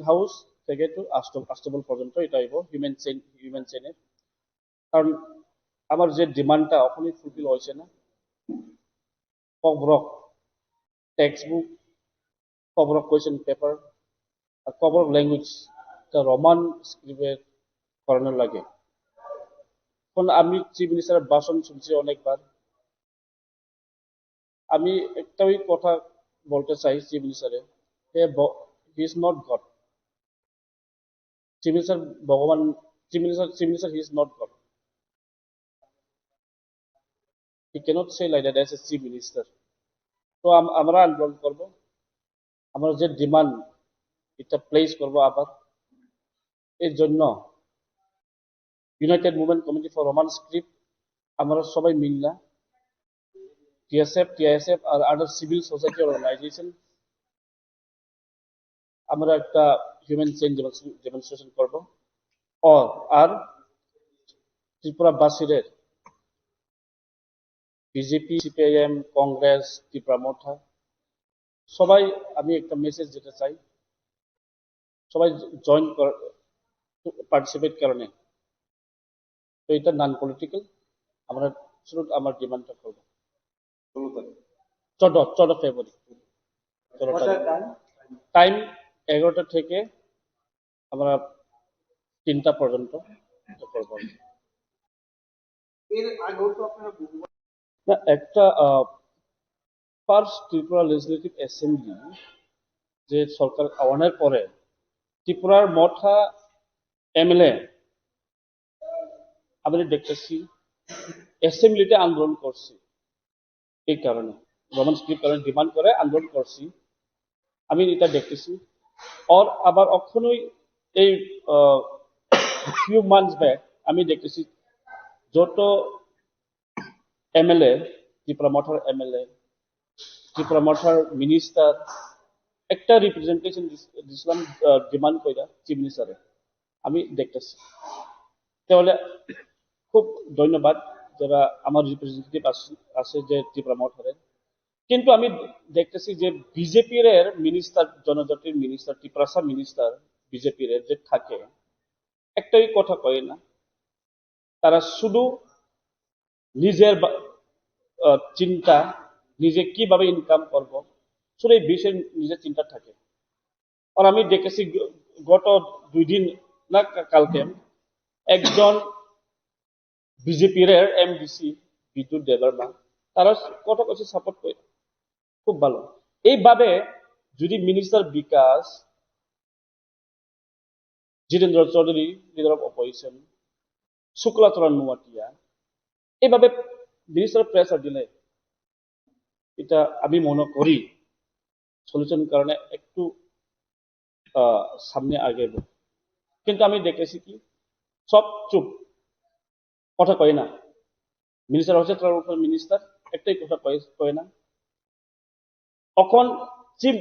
হাউস থেকে তো আস্টবল পর্যন্ত এটা হইব হিউম্যান চেইনের। কারণ আমার যে ডিমান্ডটা এখনই ফুলফিল হয়েছে না। কবরক টেক্সট বুক, কবরক কোয়েশ্চেন পেপার আর কবরক ল্যাঙ্গুয়েজ একটা রোমান স্ক্রিপ্টের করানোর লাগে। এখন আমি চিফ মিনিস্টারের ভাষণ শুনছি অনেকবার। আমি একটাই কথা বলতে চাই চিফ মিনিস্টারের, he is not God. Chief minister ভগবান, chief minister he is not God. He cannot say like that as a chief minister. তো আমরা আন্দোলন করব, আমরা যে ডিমান্ড এটা প্লেস করব আবার। এর জন্য United movement committee for roman script আমরা সবাই মিললা TISF আর আদার সিভিল সোসাইটি অর্গানাইজেশন আমরা একটা হিউম্যান চেঞ্জ ডেমনস্ট্রেশন করব। আর ত্রিপুরাবাসীদের বিজেপি, CPIM, কংগ্রেস, ত্রিপুরা মোর্চা সবাই আমি একটা মেসেজ দিতে চাই, সবাই জয়েন পার্টিসিপেট কারণে। তো এটা নন পলিটিক্যাল, আমরা শুরু আমার ডিমান্ডটা করবো 14 ফেব্রুয়ারি। টাইম 11টা থেকে আমরা 3টা পর্যন্ত করবো। না, একটা ফার্স্ট ত্রিপুরা লেজিসলেটিভ অ্যাসেম্বলি যে সরকার আওয়ানোর পরে ত্রিপুরার মোটা MLA আমি দেখতেছি অ্যাসেম্বলিতে আন্দোলন করছি। এই কারণে রোমান স্ক্রিপ্ট কারণে ডিমান্ড করে আন্দোলন করছি, আমি এটা দেখতেছি। আর আবার অক্ষণই এই ফিউ মান্থস ব্যাক আমি দেখতেছি যত MLA, ত্রিপুরা মোটার MLA, ত্রিপুরা মোটার মিনিস্টার একটা রিপ্রেজেন্টেশন দিছিলাম ডিমান্ড কইরা চিফ মিনিস্টারে, আমি দেখতেছি। তাহলে খুব ধন্যবাদ যারা আমার রিপ্রেজেন্টেটিভ আছে যে ত্রিপুরা মোটারের। কিন্তু আমি দেখতেছি যে বিজেপির মিনিস্টার, জনজাতির মিনিস্টার, ত্রিপুরাসা মিনিস্টার বিজেপির যে থাকে একটাই কথা কয় না, তারা শুধু নিজের চিন্তা, নিজে কিভাবে ইনকাম করব, শুধু এই বিষয়ে নিজের চিন্তা থাকে। আর আমি দেখেছি গত 2 দিন না কালকে একজন বিজেপির MDC বিদ্যুৎ দেববর্মা তারা কত কিছু সাপোর্ট করে, খুব ভালো। এইভাবে যদি minister Bikash, Jitendra Chowdhury leader of opposition, Shuklacharan Noatia এইভাবে মিনিস্টার প্রেসার দিলে এটা আমি মনে করি সলিউশন কারণে একটু সামনে আগে। কিন্তু আমি দেখেছি কি সব চুপ, কথা কয় না। মিনিস্টার হচ্ছে ট্রান্সপোর্ট মিনিস্টার, একটাই কথা কয় না। এখন চিফ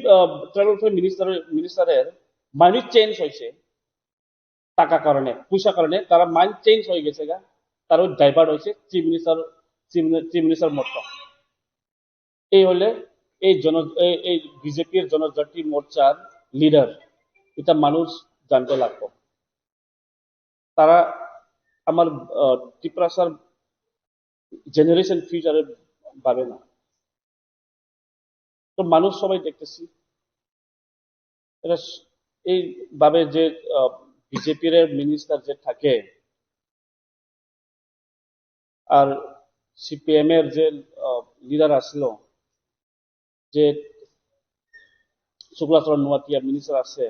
ট্রান্সপোর্ট মিনিস্টারের মাইন্ড চেঞ্জ হয়েছে টাকা কারণে, পয়সা কারণে তারা মাইন্ড চেঞ্জ হয়ে গেছে গা, তারও ডাইভার্ট হয়েছে চিফ মিনিস্টার মত। এই হলে এই বিজেপির জনজাতি মোর্চার লিডার, এটা মানুষ জানতে লাগবে। তারা আমার ত্রিপুরাসার জেনারেশন ফিউচারে ভাবে না। তো মানুষ সবাই দেখতেছি এটা এইভাবে যে বিজেপির মিনিস্টার যে থাকে আর CPM এর যে লিডার আসলো, যে শুক্লাচরণ নোয়াটিয়া মিনিস্টার আছে,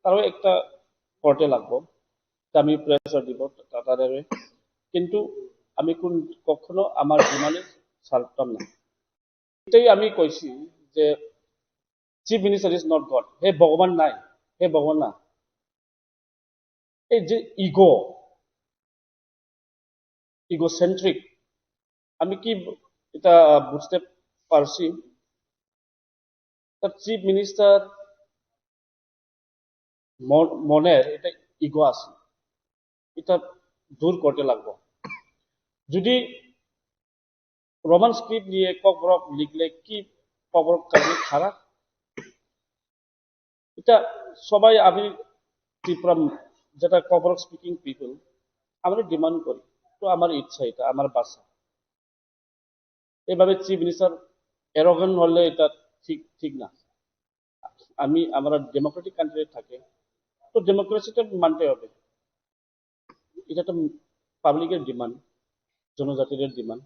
তারও একটা কোর্টে লাগবো। আমি প্রেসার দিব তাদের, কিন্তু আমি কখনো আমার ডিমান্ডে ছাড়তাম না। এটাই আমি কইছি যে chief minister is not god. হে ভগবান নাই, হে ভগবান না। এই যে ইগোসেন্ট্রিক, আমি কি এটা বুঝতে পারছি, তার চিফ মিনিস্টার মনের এটা ইগো আছে, এটা দূর করতে লাগবো। যদি রোমান স্ক্রিপ্ট নিয়ে কবরক লিখলে কি কবরক কাজে খারাপ, এটা সবাই আমি ত্রিপুরা যেটা কবরক স্পিকিং পিপল আমরা ডিমান্ড করি। তো আমার ইচ্ছা, এটা আমার বাসা। এভাবে চিফ মিনিস্টার এরোগান হলে এটা ঠিক না। আমরা ডেমোক্রেটিক কান্ট্রি থাকে, তো তো ডেমোক্রেসিটা মানতে হবে। এটা তো পাবলিকের ডিমান্ড, জনজাতির ডিমান্ড।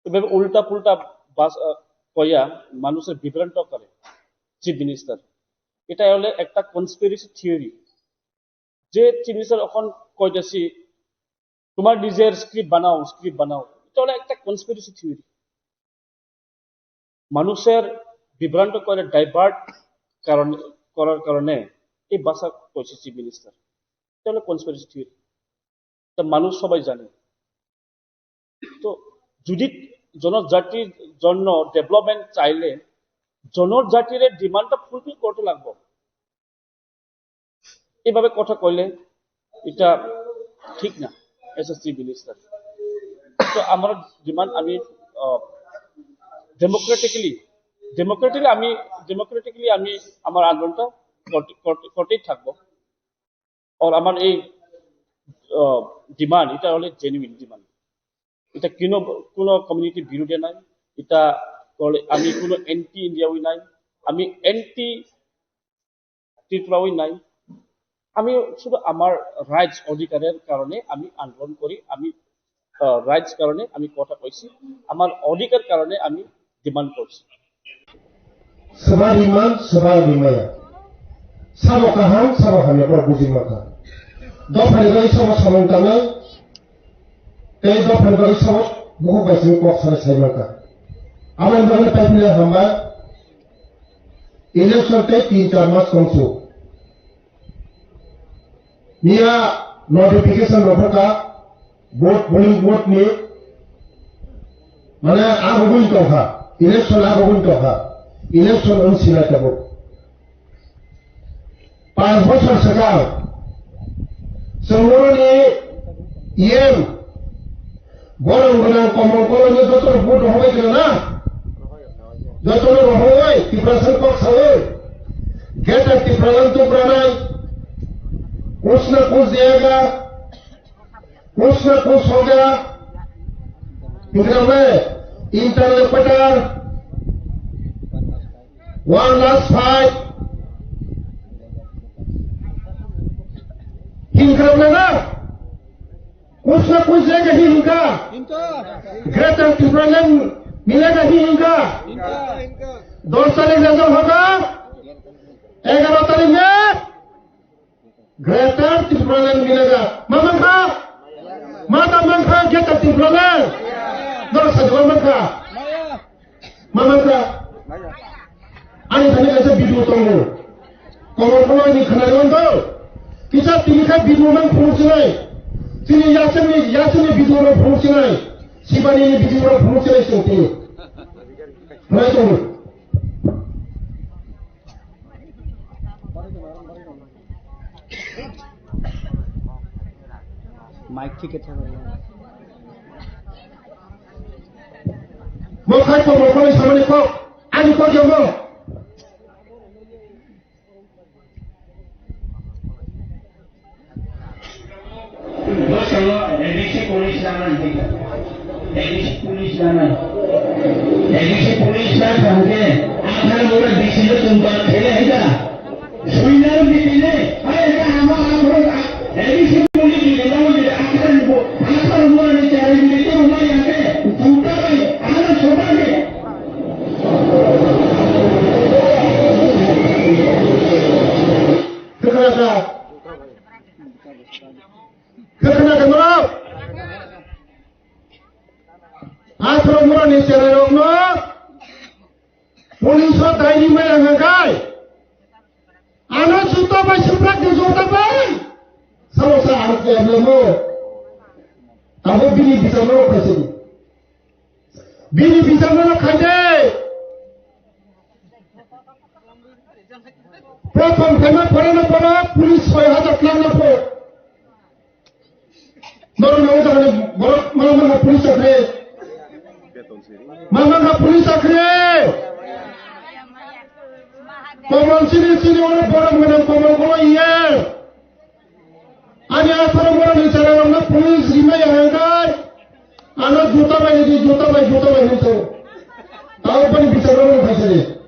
এভাবে উল্টা পুল্টা কইয়া মানুষের বিভ্রান্ত করে চিফ মিনিস্টার। এটা হলে একটা কনস্পিরেসি থিওরি, যে চিফ মিনিস্টার এখন কইতেছি তোমার নিজের স্ক্রিপ্ট বানাও, এটা হলো একটা কনস্পিরেসি থিওরি। মানুষের বিভ্রান্ত করে ডাইভার্ট করার কারণে এই ভাষা কইছে চিফ মিনিস্টার। এটা হলো কনস্পিরেসি থিওরি, এটা মানুষ সবাই জানে। তো যদি জনজাতির জন্য ডেভেলপমেন্ট চাইলে জনজাতির ডিমান্ডটা ফুলফিল করতে লাগবে। এইভাবে কথা কইলে এটা ঠিক না এজ এ চিফ মিনিস্টার। তো আমার ডিমান্ড আমি ডেমোক্রেটিক্যালি আমি আমার আন্দোলনটা করতেই থাকবো। আর আমার এই ডিমান্ড এটা হলে জেনুইন ডিমান্ড। এটা কোনো কমিউনিটির বিরুদ্ধে নাই, এটা আমি কোনো এন্টি ইন্ডিয়াওই নাই, আমি এন্টি ত্রিপুরাওই নাই। আমি শুধু আমার রাইটস অধিকারের কারণে আমি আন্দোলন করি, আমি রাইটস কারণে আমি কথা কইছি, আমার অধিকার কারণে আমি ডিমান্ড করছি। Sebab iman, sebab dimaya. Sama kaham, sama kami berbudi maka. Dopan dari sama sama tangan, dopan dari sama buku basi kok saya maka. Aman banget tapi hamba. Election te 3-4 mas kongsu. Nia notification rohka, vote ni. Mana aku pun tahu, election aku pun tahu. Election unsila tabo. 5 বছর sekarang, semua ni yang gorong-gorong komong-komong ni betul bodoh hoy kena. Betul hoy, tiprasan kok sahur. Kita tipralan tu beranai. कुछ न कुछ देगा, कुछ न कुछ होगा। फिर में इंटरप्रेटर 1 last fight हिंसा ना कुछ न कुछ देगा हिंसा ग्रेटर ट्रिब्यूनल मिलेगा हिंसा 2 तारीख रिजल्ट होगा 11 तारीख में ग्रेटर ट्रिब्यूनल मिलेगा। मामनखा माता मनखा ग्रेटर ट्रिब्यूनल 2 साल मनखा मामनखा ani tadi kata bidu tunggu. Kalau ini kenalan tu, kita tinggal bidu man fungsi. Sini yasin bidu man fungsi. Siapa ni bidu man fungsi sendiri. Mana tu? Mic ठीक है Mau kau sama ni kau, ani kau jauh. Kalau edisi polis jangan kita, edisi polis jangan sampai akhir bulan di sini tumpah khele aja. Suinar di sini, ayah hama edisi polis di dalam di akhir bulan di cari di sini rumah yang ke, tumpah ada coba ni. Kekenangan malam. Asal mula ni cara rokno. Polis hotai ni mai angkai. Anak suta bai suprak di suta bai. Sama anak dia belum. Aku bini bisa melok kasi. Bini bisa melok kaje. Prothom kena pora polis hoy hajar kelana po. Mana polis akhre, mana polis akhre. Komol sini orang orang mana komol komol iya. Ani asal orang ni cara orang polis lima yang angkat. Anak juta bayi itu. Tahu apa ni bisa orang kasih.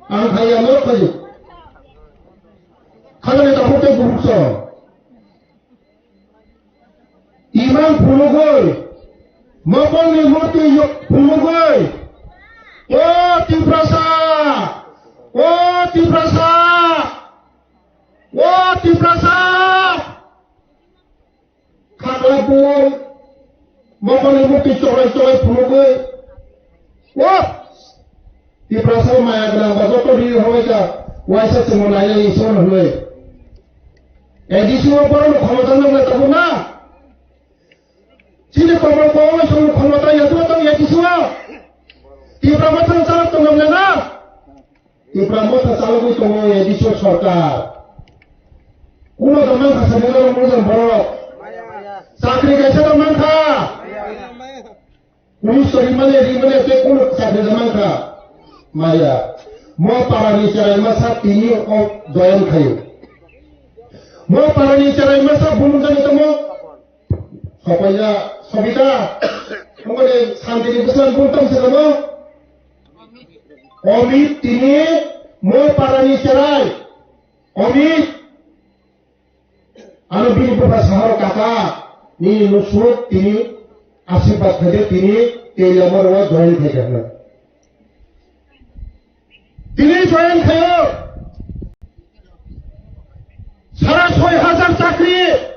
Anak kaya orang kasih. Kalau ni tak Imam Pulugoi, Moponi Murti Pulugoi, Oh Tiprasa, Oh Tiprasa, Oh Tiprasa, Kaklapur, Moponi Murti Corai Pulugoi, Oh Tiprasa Maya Gana Bazoto Rio Hoja, Waisa Semonaya Ison Hui. Edisi Waparan Khomatana Tabuna. Sini korban korban semua khomata ya tu atau ya kiswa. Tiba-tiba salah tu namanya na. Tiba-tiba salah tu tunggu ya kiswa sarkar. Kuno zaman kasih orang muda baru. Sakri kaisa zaman ka. Pulis rimane tu kuno sakri zaman ka. Maya. Mau parani cara masa tini or doyan kayu. Mau parani cara masa bunuh jadi temu. Supaya Sobita, kemudian sampai di pesan puntung selama Omid ini mau parani cerai. Omid, anu bini berbahasa kata ni nusrut ini asibat hadir ini telamar wa join kaya. Ini join kaya. Saras 6,000 चाकरी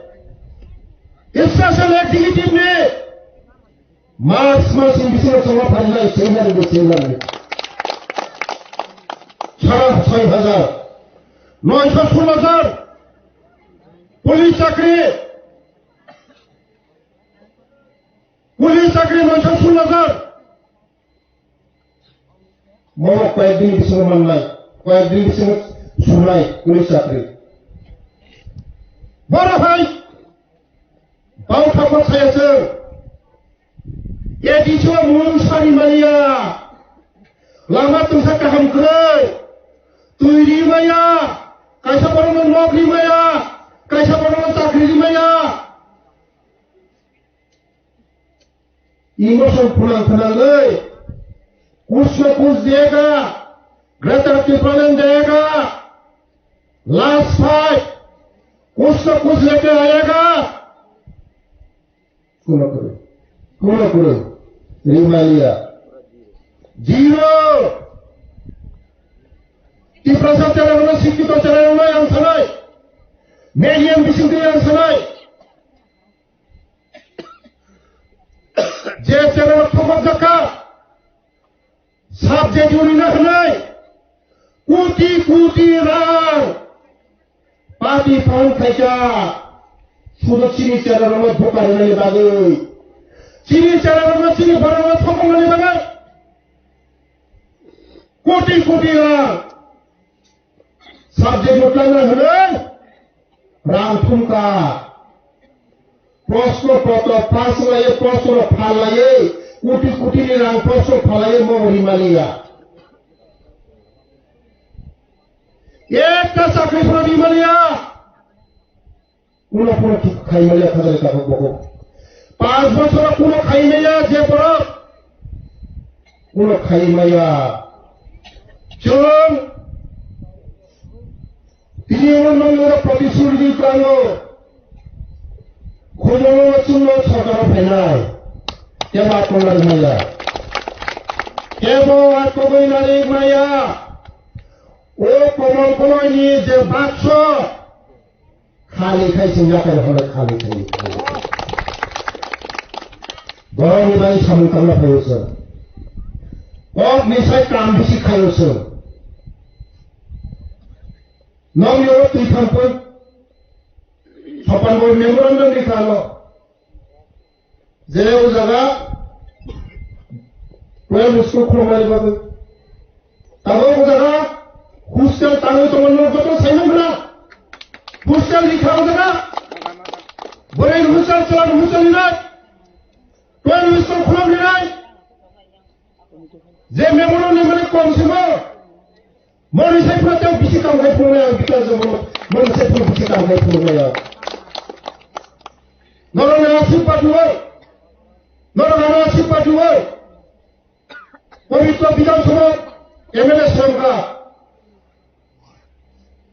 special activity में मार्च मास विषय सभा फैला seller में 6,000 916,000 police चाकरी 916,000 mau kaya bisa mengenai kaya bisa sunai pulis चाकरी Bora hai bau kapal saya sir ya di cuma mulung sari mania lama tungsa kaham kerai tuiri maya kaisa parangan nokri maya kaisa parangan चाकरी maya emotion पुरान गए कुछ न कुछ देगा greater टिप्पणी देगा लास्ट फाइट कुछ न कुछ लेके आएगा करो रिमालिया जीरो टिप्पणी चलाना शिक्षित चलाना yang sanai medium bising yang sanai जे चरण थोक जका साबजेक्ट उड़िना हनाय कोटी रां पार्टी फंड खाइचा सुरक्षित चरण में धोखा होने बागे चीनी चरण में चीनी भरने में थोक होने बागे कोटी रां साबजेक्ट उड़ना हनाय रां थुमका प्रश्न पत्र पास लाये प्रश्न फाल लाये कोटी रां प्रश्न फाल लाये मोहरी मालिया एक का चाकरी पर रिमालिया कुनो खाई मालिया खजर का बको 5 বছর कुनो खाई मालिया जे पर कुनो खाई मालिया चुन तीन नंबर प्रतिश्रुति कानो खोजों चुनो सरकार फैलाए क्या बात कर रहे हैं क्या वो आपको कोई नारिक माया वो कमल कलोनी जो बाक्सो खाली खाई सिंगा कर रहे खाली खाई गौरव निभाई समुद्र में फैल सर और निशाय काम भी सिखायो सर नौ यूरो तीन पर Papan boy memorandum निकालो जे वो जगह कोई मुस्कुर खोमारी बाबू तब वो जगह खुशल तालु तो मन लोग तो सही ना खुशल लिखा हो जगह बड़े खुशल चला खुशल नहीं कोई मुस्कुर खोमारी नहीं जे memorandum में कौन सी मो मोरी से पूरा तो किसी काम नहीं पूरा बिकॉज़ मोरी से पूरा किसी काम नहीं पूरा Nora sifat dua. Pemito bidang semua MNS sangka.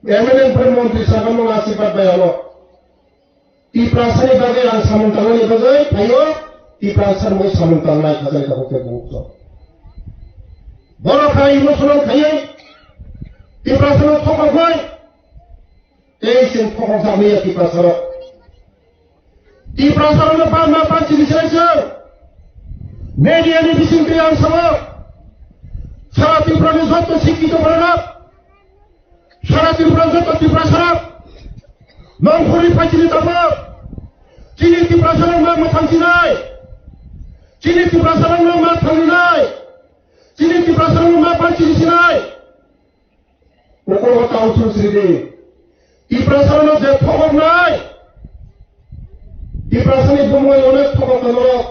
MNS bermontri sangka mengasifat bayalo. Di Tiprasani bagai yang samuntangan bagai ayo tiprasan mau samuntangan kagak kamu kebuka. Bola kai musuh kai tiprasan thokok kai. Sin thokok kami ya tiprasan. Tiprasan apa apa jenis saja. Media ni bising yang sama. Salah tiprasan satu sikit tu berenap. Salah tiprasan satu tiprasan. Mengkuri pacili apa? Cini tiprasan nama tangsinai. Cini tiprasan nama tangsinai. Cini tiprasan nama pacili sinai. Pokok tahu susri. Tiprasan nama je thokok nai. Tiprasan itu mulai oleh thokok kalau.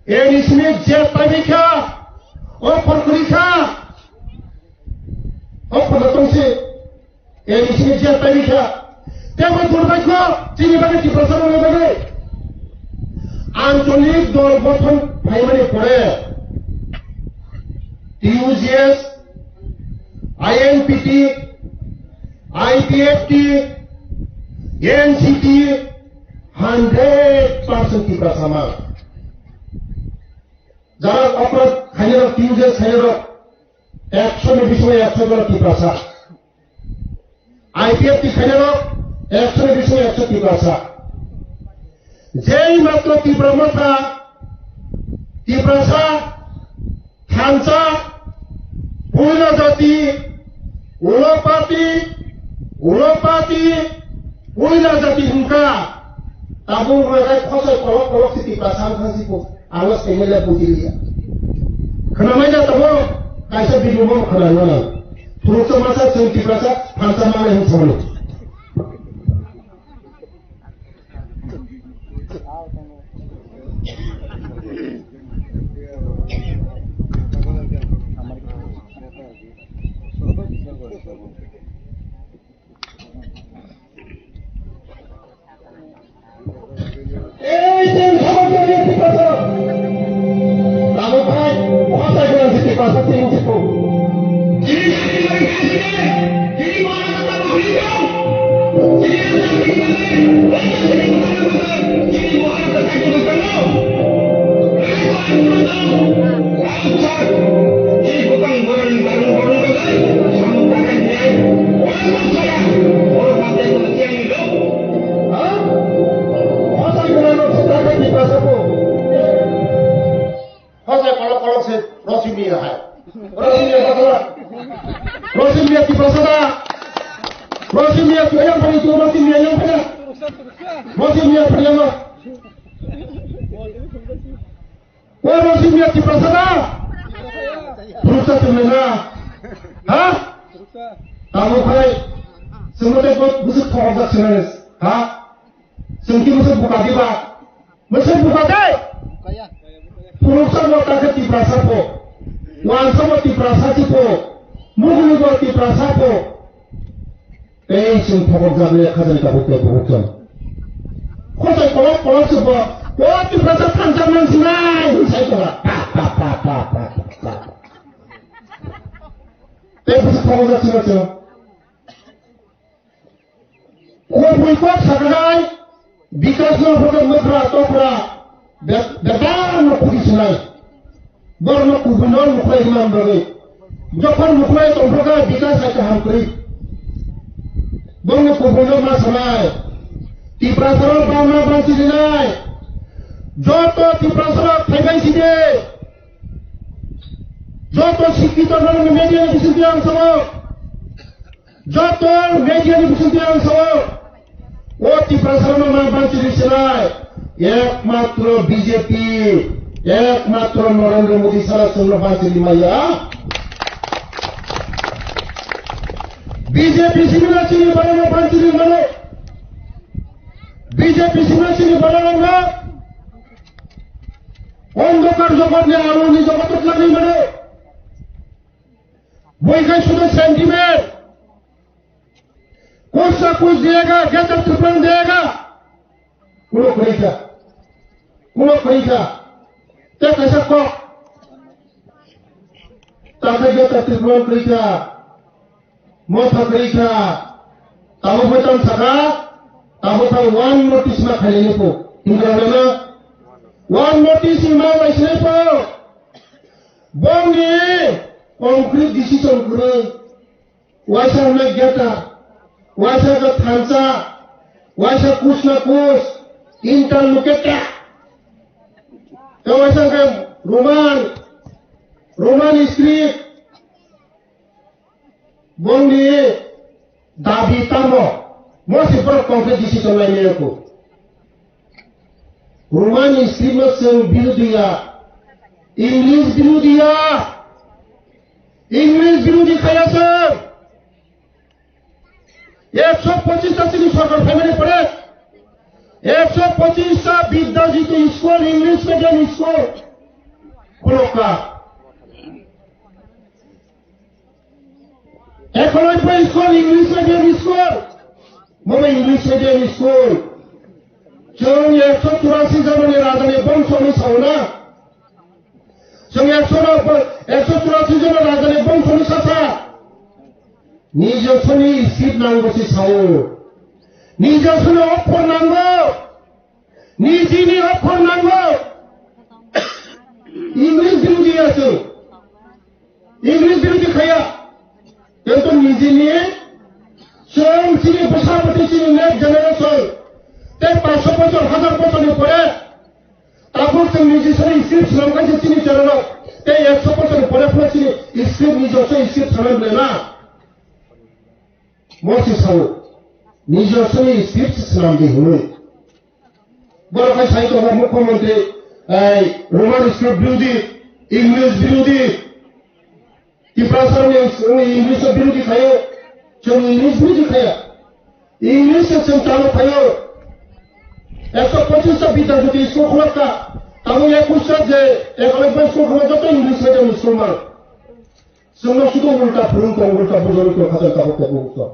Ini sini je tabika. Opor kurika. Opor datang si. Ini sini je tabika. Teman berbeza, sini bagai tiprasan orang bagai. Antonik dol bothon primary pore. TUGS, INPT, IPFT, NCT, 100% tiprasama. Jangan operate hanya TUGS hanya 100 bisnya 100 tiprasa. IPFT hanya 100 bisnya 100 tiprasa. Jai matro tipramata, tiprasa, hansa, Pula jati, ulopati, Pula jati hingga. Tabung mereka kosong kolok si tiprasan kan si pun, awas kemelah putih dia. Kenapa tabung? Kaisa bingung kenapa? Terus masa seng tiprasa, hansa mana yang sama? tabo ta one notice ma khali ni po tinggal na one notice ma waisne po bongi concrete decision kure waisa na geta waisa ka thansa waisa kus na kus interlocute waisa ka roman script bongi dabi tamo most important concrete decision la ni ko roman script में से विरोधिया English विरोधी खाया sir 125 Shri सरकार family पड़े 125 विद्याजित school English medium school खुलोका 91 school English medium school मम English medium school जों 184 जननि राजानि बंशनि सावना जों 184 जन राजानि बंशनि साथा निजस्वनि स्क्रिप्ट नांगौसि सावो निजस्वनि अक्षर नांगौ निजिनि अक्षर नांगौ इंग्लिश विरोधी खाया किंतु निजिनि जों सिनि बसापति सिनि नेक्स्ट जेनेरेशन ते 500 বছর 1000 বছরের পরে তারপর जों निजस्वनि स्क्रिप्ट नांगौ सिनि चरणव ते 100 বছর পরে सिनि स्क्रिप्ट निजस्व स्क्रिप्ट सानले ना मोसी सावो निजस्वनि स्क्रिप्ट सानले हुनु बरखाय साहित्य मुख्यमंत्री रोमान स्क्रिप्ट विरोधी इंग्लिश विरोधी तिप्रासरनि इंग्लिश विरोधी खायो जों इंग्लिश विरोधी खाया इंग्लिश से जों चालू खायो 125 विद्याजित स्कूल खुलका तब 21 जे 91 स्कूल खुला जत इंग्लिश मीडियम स्कूल मा जोंनो सुदु उल्टा बुजोर को खादर का होते बुझो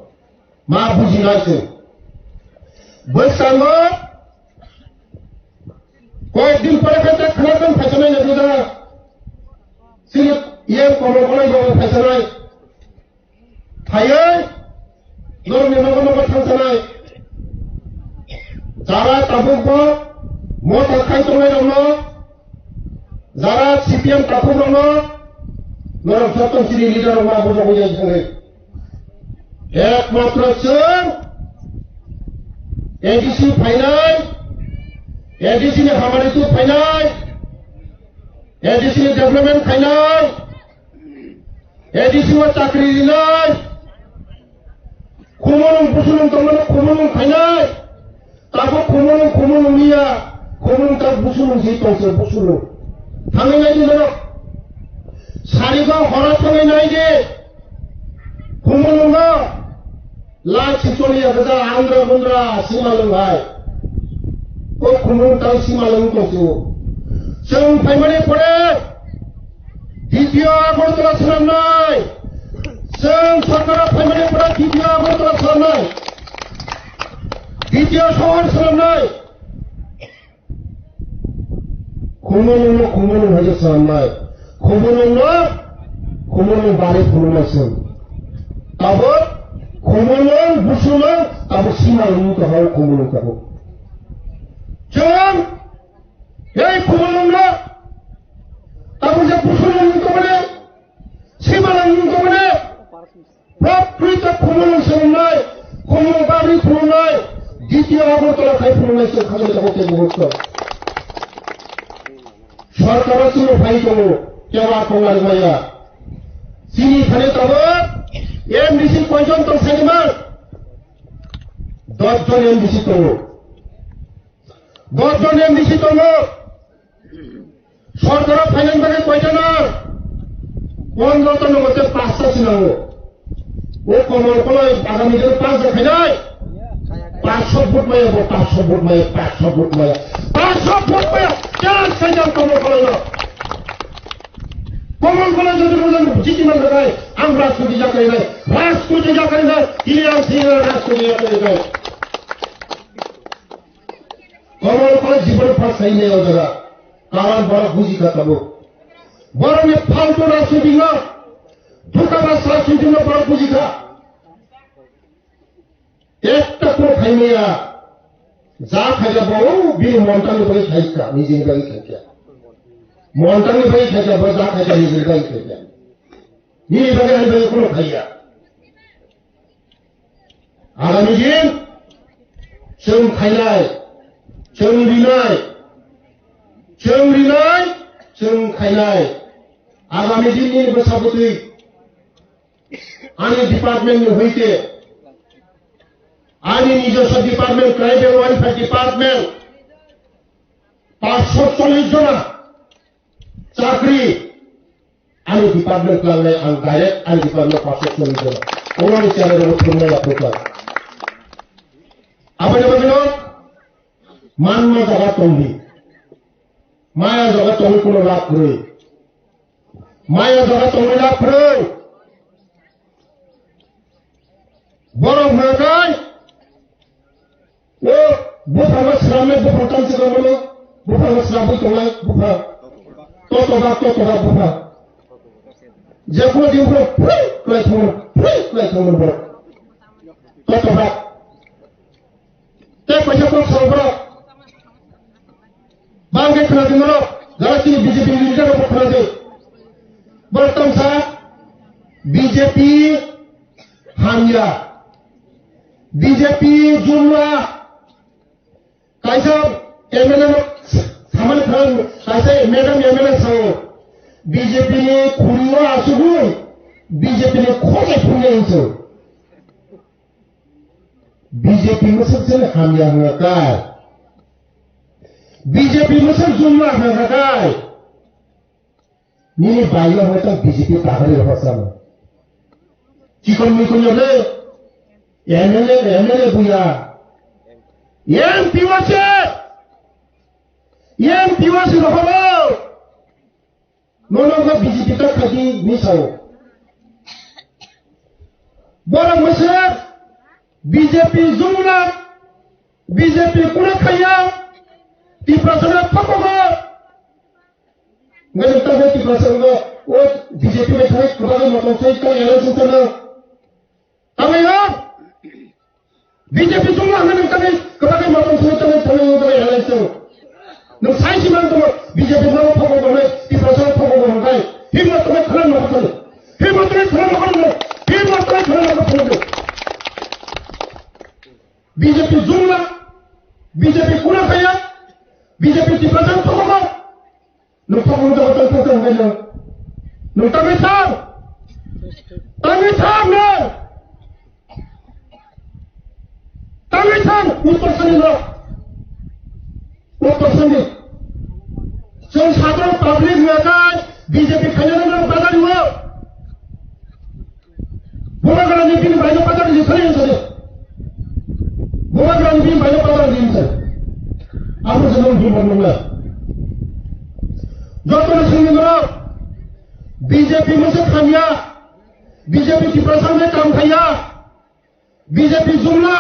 मा बुजिनाय जों बैसांगो কয়েকদিন পরে ফেতে খানাতন ফেসনাই না দুদা সিলে ইয়ে কমলকলাই বাবা ফেসনাই থাইয়ে নরমে নগনগ থানসানাই যারা তাবুক মত আখাই তলাই রং যারা সিপিএম তাবুক রং নরম সতন সিরি লিডার মা বুঝা বুঝাই সঙ্গে একমাত্র जों एडीसी फाइनाल एडीसी ने हमारे तो फाइनाल एडीसी ने डेवलपमेंट फाइनाल एडीसी में चाकरी दिनाय खुमोलुं बुसुलुं तमनो खुमोलुं फाइनाल ताबो खुमोलुं लिया खुमोलुं ता बुसुलुं जी तोसे बुसुलुं थांनाय नायदि जनो सारिगाव हरा थांनाय नायदि खुमोलुं ना लाख सिचलिया गजा आंध्र बंद्रा सिमालुं हाय को खुमोलुं ता सिमालुं तोसो जों प्राइमारि पड़े द्वितीय आगरतला सोलोंनाय जों सरकारा प्राइमारि पड़े द्वितीय आगरतला सोलोंनाय द्वितीय शहर सोलोंनाय खुमोलुं हाय सोलोंनाय खुमोलुं बारि खुमोलुं ताबो खुमोलुं बुसुलुं ताबो सिमालुं कहो खुमोलुं कहो जों এই খুমলুংরা তারপর যে বুসুলুং কবলে সিমালুং কবলে প্রকৃত খুমলুং সোনাই খুমলুং বাড়ি খুমলুং দ্বিতীয় আগরতলা খাই খুমলুং সে খাজে যাবতে মুহূর্ত সরকার ছিল ভাই কোনো কেবা কোলার ভাইয়া চিনি খানে তব এমডিসি কয়জন তো সেনিমার 10 জন এমডিসি তো 10 জন এমডিসি তো সরকার ফাইনান্স ব্যাংকে কয়টা না 15টার মধ্যে 5টা ছিল ও কমলকলাই আগামী দিনে 5 দেখাই নাই 500 ভোট মায়া 500 ভোট মায়া 500 ভোট মায়া 500 ভোট মায়া চান্স খাইয়া কমলকলাই না কমলকলাই যদি বলেন জিতি না দেয় আমরা সুদি যা করি না রাষ্ট্রপতি যা করি না ইলিয়াম সিংহ রাষ্ট্রপতি যা করি না কমলকলাই জীবনে ফাঁস খাই নেই ওরা কারণ বড় বুঝি খাতাবো বরং ফালতু রাজনীতি না ধোকাবাজ রাজনীতি না বড় বুঝি খা একটা করে খাই নেয়া जा खायजाबाव बे मन्टानिफ्राय खायखा निजेनिफ्राय खायखा मन्टानिफ्राय खायजाबा जा खायखा निजेनिफ्राय खायखा निजेनिफ्राय आनिफ्राय कोनो खायया आगामी दिन जों खायनाय जों रिनाय जों खायनाय आगामी दिननि बैसागुनि आंनि डिपार्टमेन्टनि हইते आंनि নিজস্ব डिपार्टमेन्ट ट्राइबेल वेलफेयर डिपार्टमेन्ट 540 जना चाकरी आंनि डिपार्टमेन्ट लांनाय आं डाइरेक्ट आंनि डिपार्टमेन्ट 540 जना अनलाइन चैनल खुंनाय आपका आपने बगिनो मानना जगह तंगी माया जगह तंगी कोनो लाभ करे माया जगह तंगी लाभ करे बरफ मागाय वो बुफा मस्राम में बुफा तंग से करो बुफा मस्राम भी तोला बुफा तो बुफा जब वो दिन को क्लास में बरो तो ते पैसा को सोबरो बांगे खना दिनो गलती बीजेपी लीडर को खना दे बर्तन सा बीजेपी हानिया बीजेपी जुमला कैसा एमएलए सामान खान कैसे मैडम एमएलए सो बीजेपी ने खुलियो आसुगु बीजेपी ने खोजे खुले इंसो बीजेपी मुसलसल हामिया हंगाकार बीजेपी मुसल जुमला हंगाकार नी बाइला होता बीजेपी काहरे होसम चिकन मिकन ले एमएलए बुया एमपी वासे रहबो नोनो बीजेपी का खाती मिसाओ बड़ा मसर बीजेपी जुमला बीजेपी कुना खाया तिप्रसना पकोगो गजता है तिप्रसना वो बीजेपी में खाए कुबागे मतलब से का एलाउंस करना हमें बीजेपी जुमला हमें कभी कुबागे मतलब से तो हमें तो एलाउंस नो साइंस में तो बीजेपी में पकोगो में तिप्रसना पकोगो है हिम्मत में खड़ा न करो हिम्मत में खड़ा न करो बीजेपी जुमला बीजेपी कुना खाया बीजेपी तिप्रसना पकोगो नो पकोगो तो होगा नो तमे साहब उत्तर संगी जों साधारण पब्लिक हुआ बीजेपी खायना बाजारी हुआ बुरागरानि बिन बायनो बाजार लिखायो सरे बुरागरानि बिन बायनो बाजार दिनसे आरो जों बुंनो नंला जतन सिंगनो बीजेपी मुझे खाया बीजेपी की प्रसार में काम खाया बीजेपी जुमला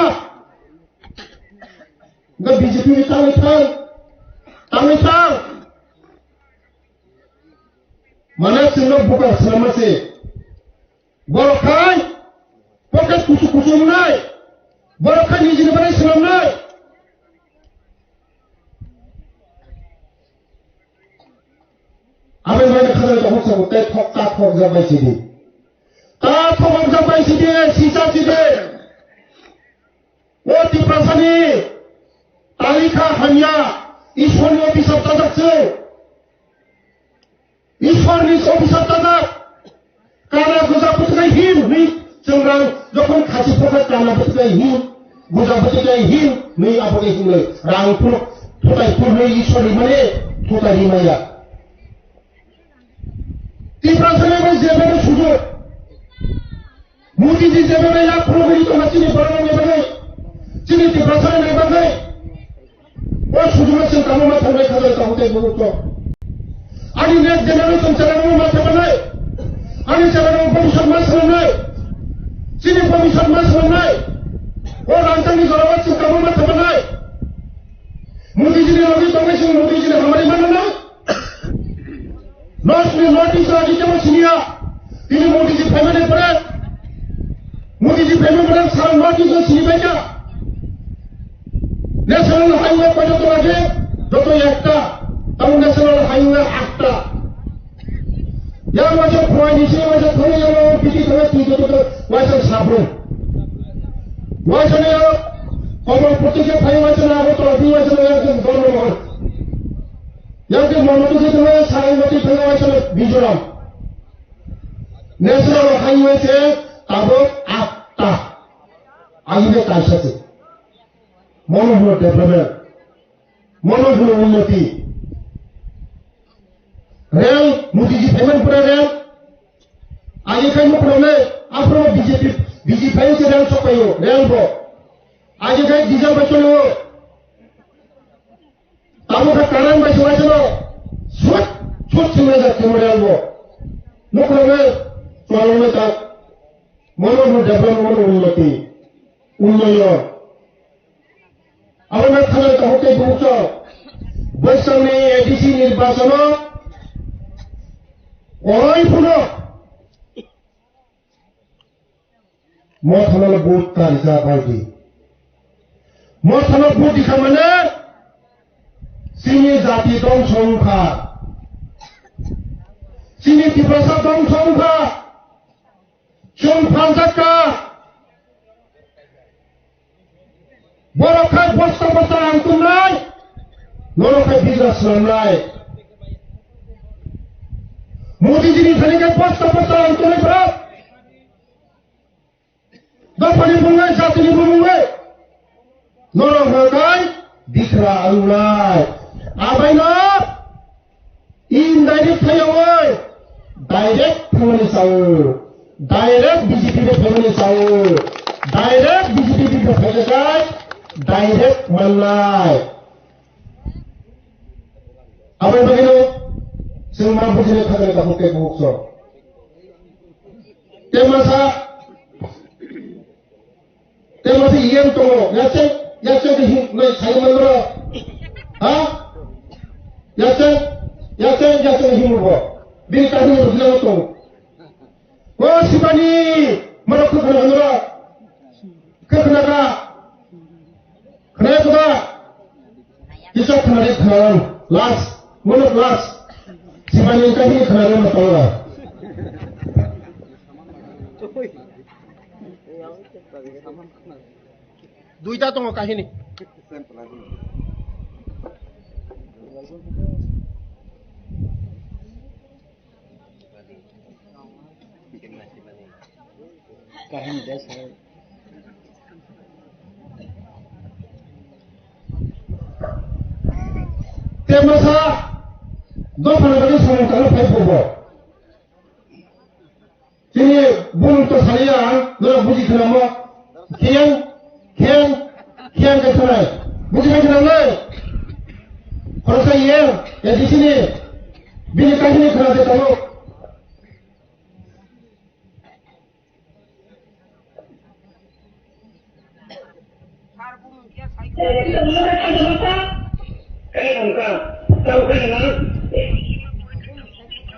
न बीजेपी में तामिल माने सिंगनो बुका सलाम से बरखाय पकेट कुछ नाय बरखाय निजिनि बारे सलाम नाय आबे माने खाजा तो होसो ते ठोक जाबाय सिदि ता ठोक जाबाय सिदि सिसा सिदि ओ तिप्रसानि तालिका हानिया ईश्वरनि अभिशाप जाजोबसै ईश्वरनि अभिशाप जाजोब काना गुजा बुतगाय हिम नै जोंरां जखन खासि फका काना बुतगाय हिम गुजा बुतगाय हिम नै आबगे हिमलै रां थोटाय फुरनै ईश्वरनि माने थोटाय माया तिप्रसानि में जेबे सुजो मोदी जी जेबे या प्रोग्राम तो मचिनि बरन में बने चिनि तिप्रसानि में बने वो सुजो से काम में थोड़े खजल का होते तो आदि नेक्स्ट जनरेशन चलानो में बने आदि चलानो भविष्य में सुननाय चिनि भविष्य में सुननाय वो राजधानी जलवायु से काम में बने मोदी जी ने लगी तो में मोदी जी ने हमारी मानना नोटिस आदि जब सिनिया তিনি मोदी जी फैमिली पर सारा नोटिस सिनी बैठा ন্যাশনাল হাইওয়ে কত আছে যত একটা তাও ন্যাশনাল হাইওয়ে 8টা yang macam kuai di sini macam kau yang pergi ke tu macam sabun macam ni kalau putih ke kayu macam apa tu lagi macam yang ke dorong yang ke mana tu kita saya macam tu macam bijuram national highway se abo 8টা আইনে কাজ আছে মনোহর development মনোহর উন্নতি rail Modi ji payment पर rail आगे कहीं मुकरमे आपरो BJP से rail सकायो rail बो आगे कहीं डीजल बचलो ताबो का कारण बचवा चलो छोट समय जाते रेल बो मुकरमे चलो में का मनोहर डेवलपमेंट उन्नति उन्नयन अब मैं खाना कहते बुझो बस में एडीसी निर्वाचन ওই পুরো মথানাল বুট তারিজা পার্টি মথানাল বুট দিখা মানে চিনি জাতি দম সংখ্যা চিনি তীব্রতা দম সংখ্যা সংখ্যা বড়খাই বস্তা বস্তা আঙ্কুল নাই নরখাই বিজনেস নাই मोदी जी ने खरीदे पस्ता अंतरे पर दफनी बुंगे जाति बुंगे नोरो होगाय दिखरा अल्लाह आबाय ना इनडायरेक्ट थायोय डायरेक्ट फैमिली साउ डायरेक्ट बीजेपी के फैमिली साउ डायरेक्ट बीजेपी के फैमिली डायरेक्ट मल्लाय आबाय बगिनो semua berjaya kagak kamu ke bukso. Temasa iyan to, yace di me saya menero, ha? Yace di himubo. Bil kami berjaya to. Oh sibani, merokok menero, kekenaga, kenapa? Kisah kenalan, las, menurut las. Sibani kami kenapa masalah? Duita tu ngokah ini. Kahin desa. Temasa. Dua lagi sama kalau Facebook. Ini bulu tu saya, dua buji kenapa? Kian ke sana? Buji kenapa? Kalau saya di sini, bila kali ni kenapa tahu?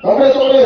Apa sorry?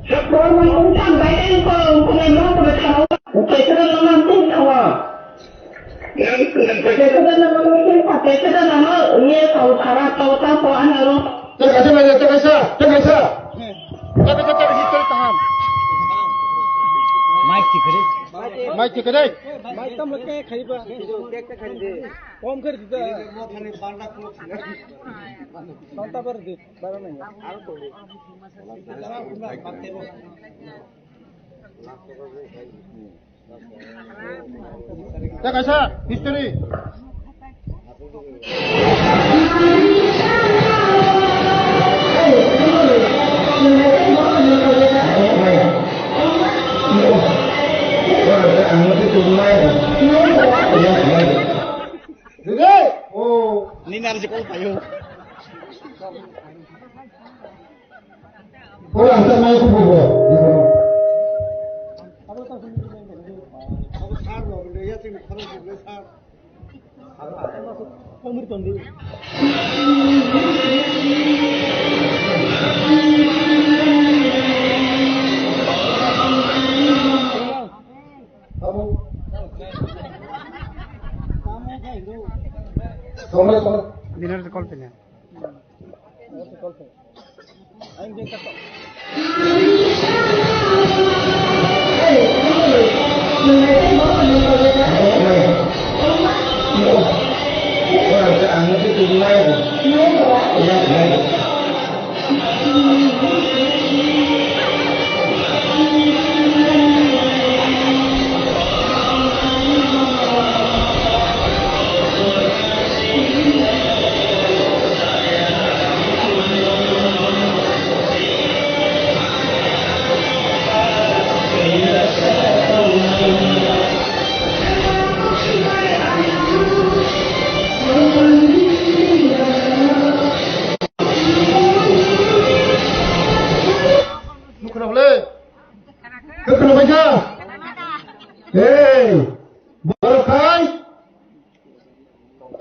Sebab Mai ti kadai. Mai tam leke khaiba. Kom kar dita. Santa bar dit. Bara nahi. क्या कैसा history Ni nanti kau payu. Orang tak main kubu. Dinner the call pin.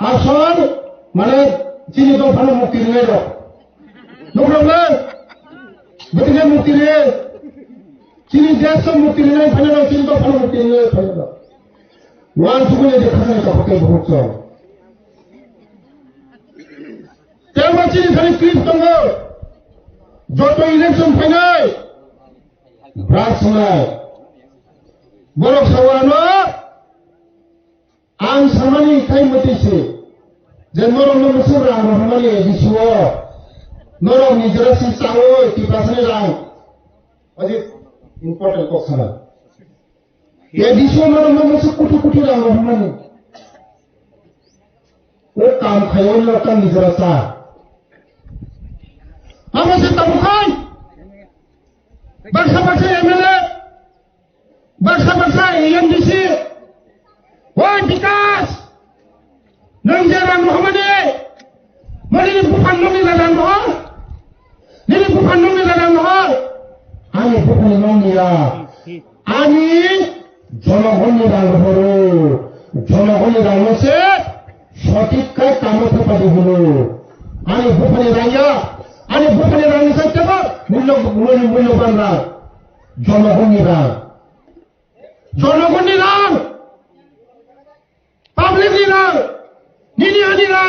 Asal mana sini tu pada mukti ni dah. Nukramlah, betul mukti ni. Sini jasa mukti ni pada sini tu pada mukti ni pada. Wan suku ni dekhat ni tak pakai buku. Tiada sini kali klip tunggu. Jodoh election final. Berasal. Borok sawana. Ang samani kay matisi. Jenmorong na musura ang hamali edisyo. Norong ni jerasi sawo tipasani lang. Adi important ko sana. Edisyo norong na musuk kutu lang ang hamali. O kam kayon lang kan ni jerasa. Apa sih tabukan? Bangsa-bangsa MLA. Bangsa-bangsa AMDC. Wah, Bikas! Nangjaran Muhammadi! Mari bukan nungi dalam hal. Ini bukan nungi dalam hal. Ani bukan nungi ya. Ani জনগণের আলোহরে জনগণের আলোচে সঠিক কামত পাবি হলো আমি ভূপনে রাইয়া আমি ভূপনে রানি চাইতে মূল্যবানরা জনগণেরা পাবলিকরা নিনিয়ানিরা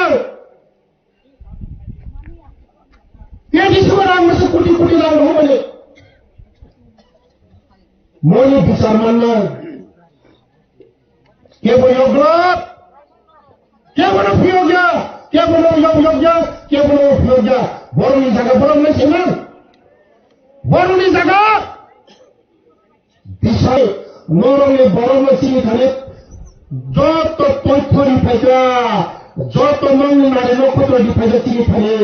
এই সবার মধ্যে কোটি কোটি লাভ হবে মনে বিচার মাননা কে বলো গ্রহ কে বলো ফিয়োগা কে বলো যোগ্য কে বলো ফিয়োগা বড়নি জায়গা বড় নেছে না বড়নি জায়গা বিষয় নরমে বড় নেছি এখানে যত তথ্য রিফাইটা যত নমুনারে নক্ষত্র রিফাইটা চিনি ফেলে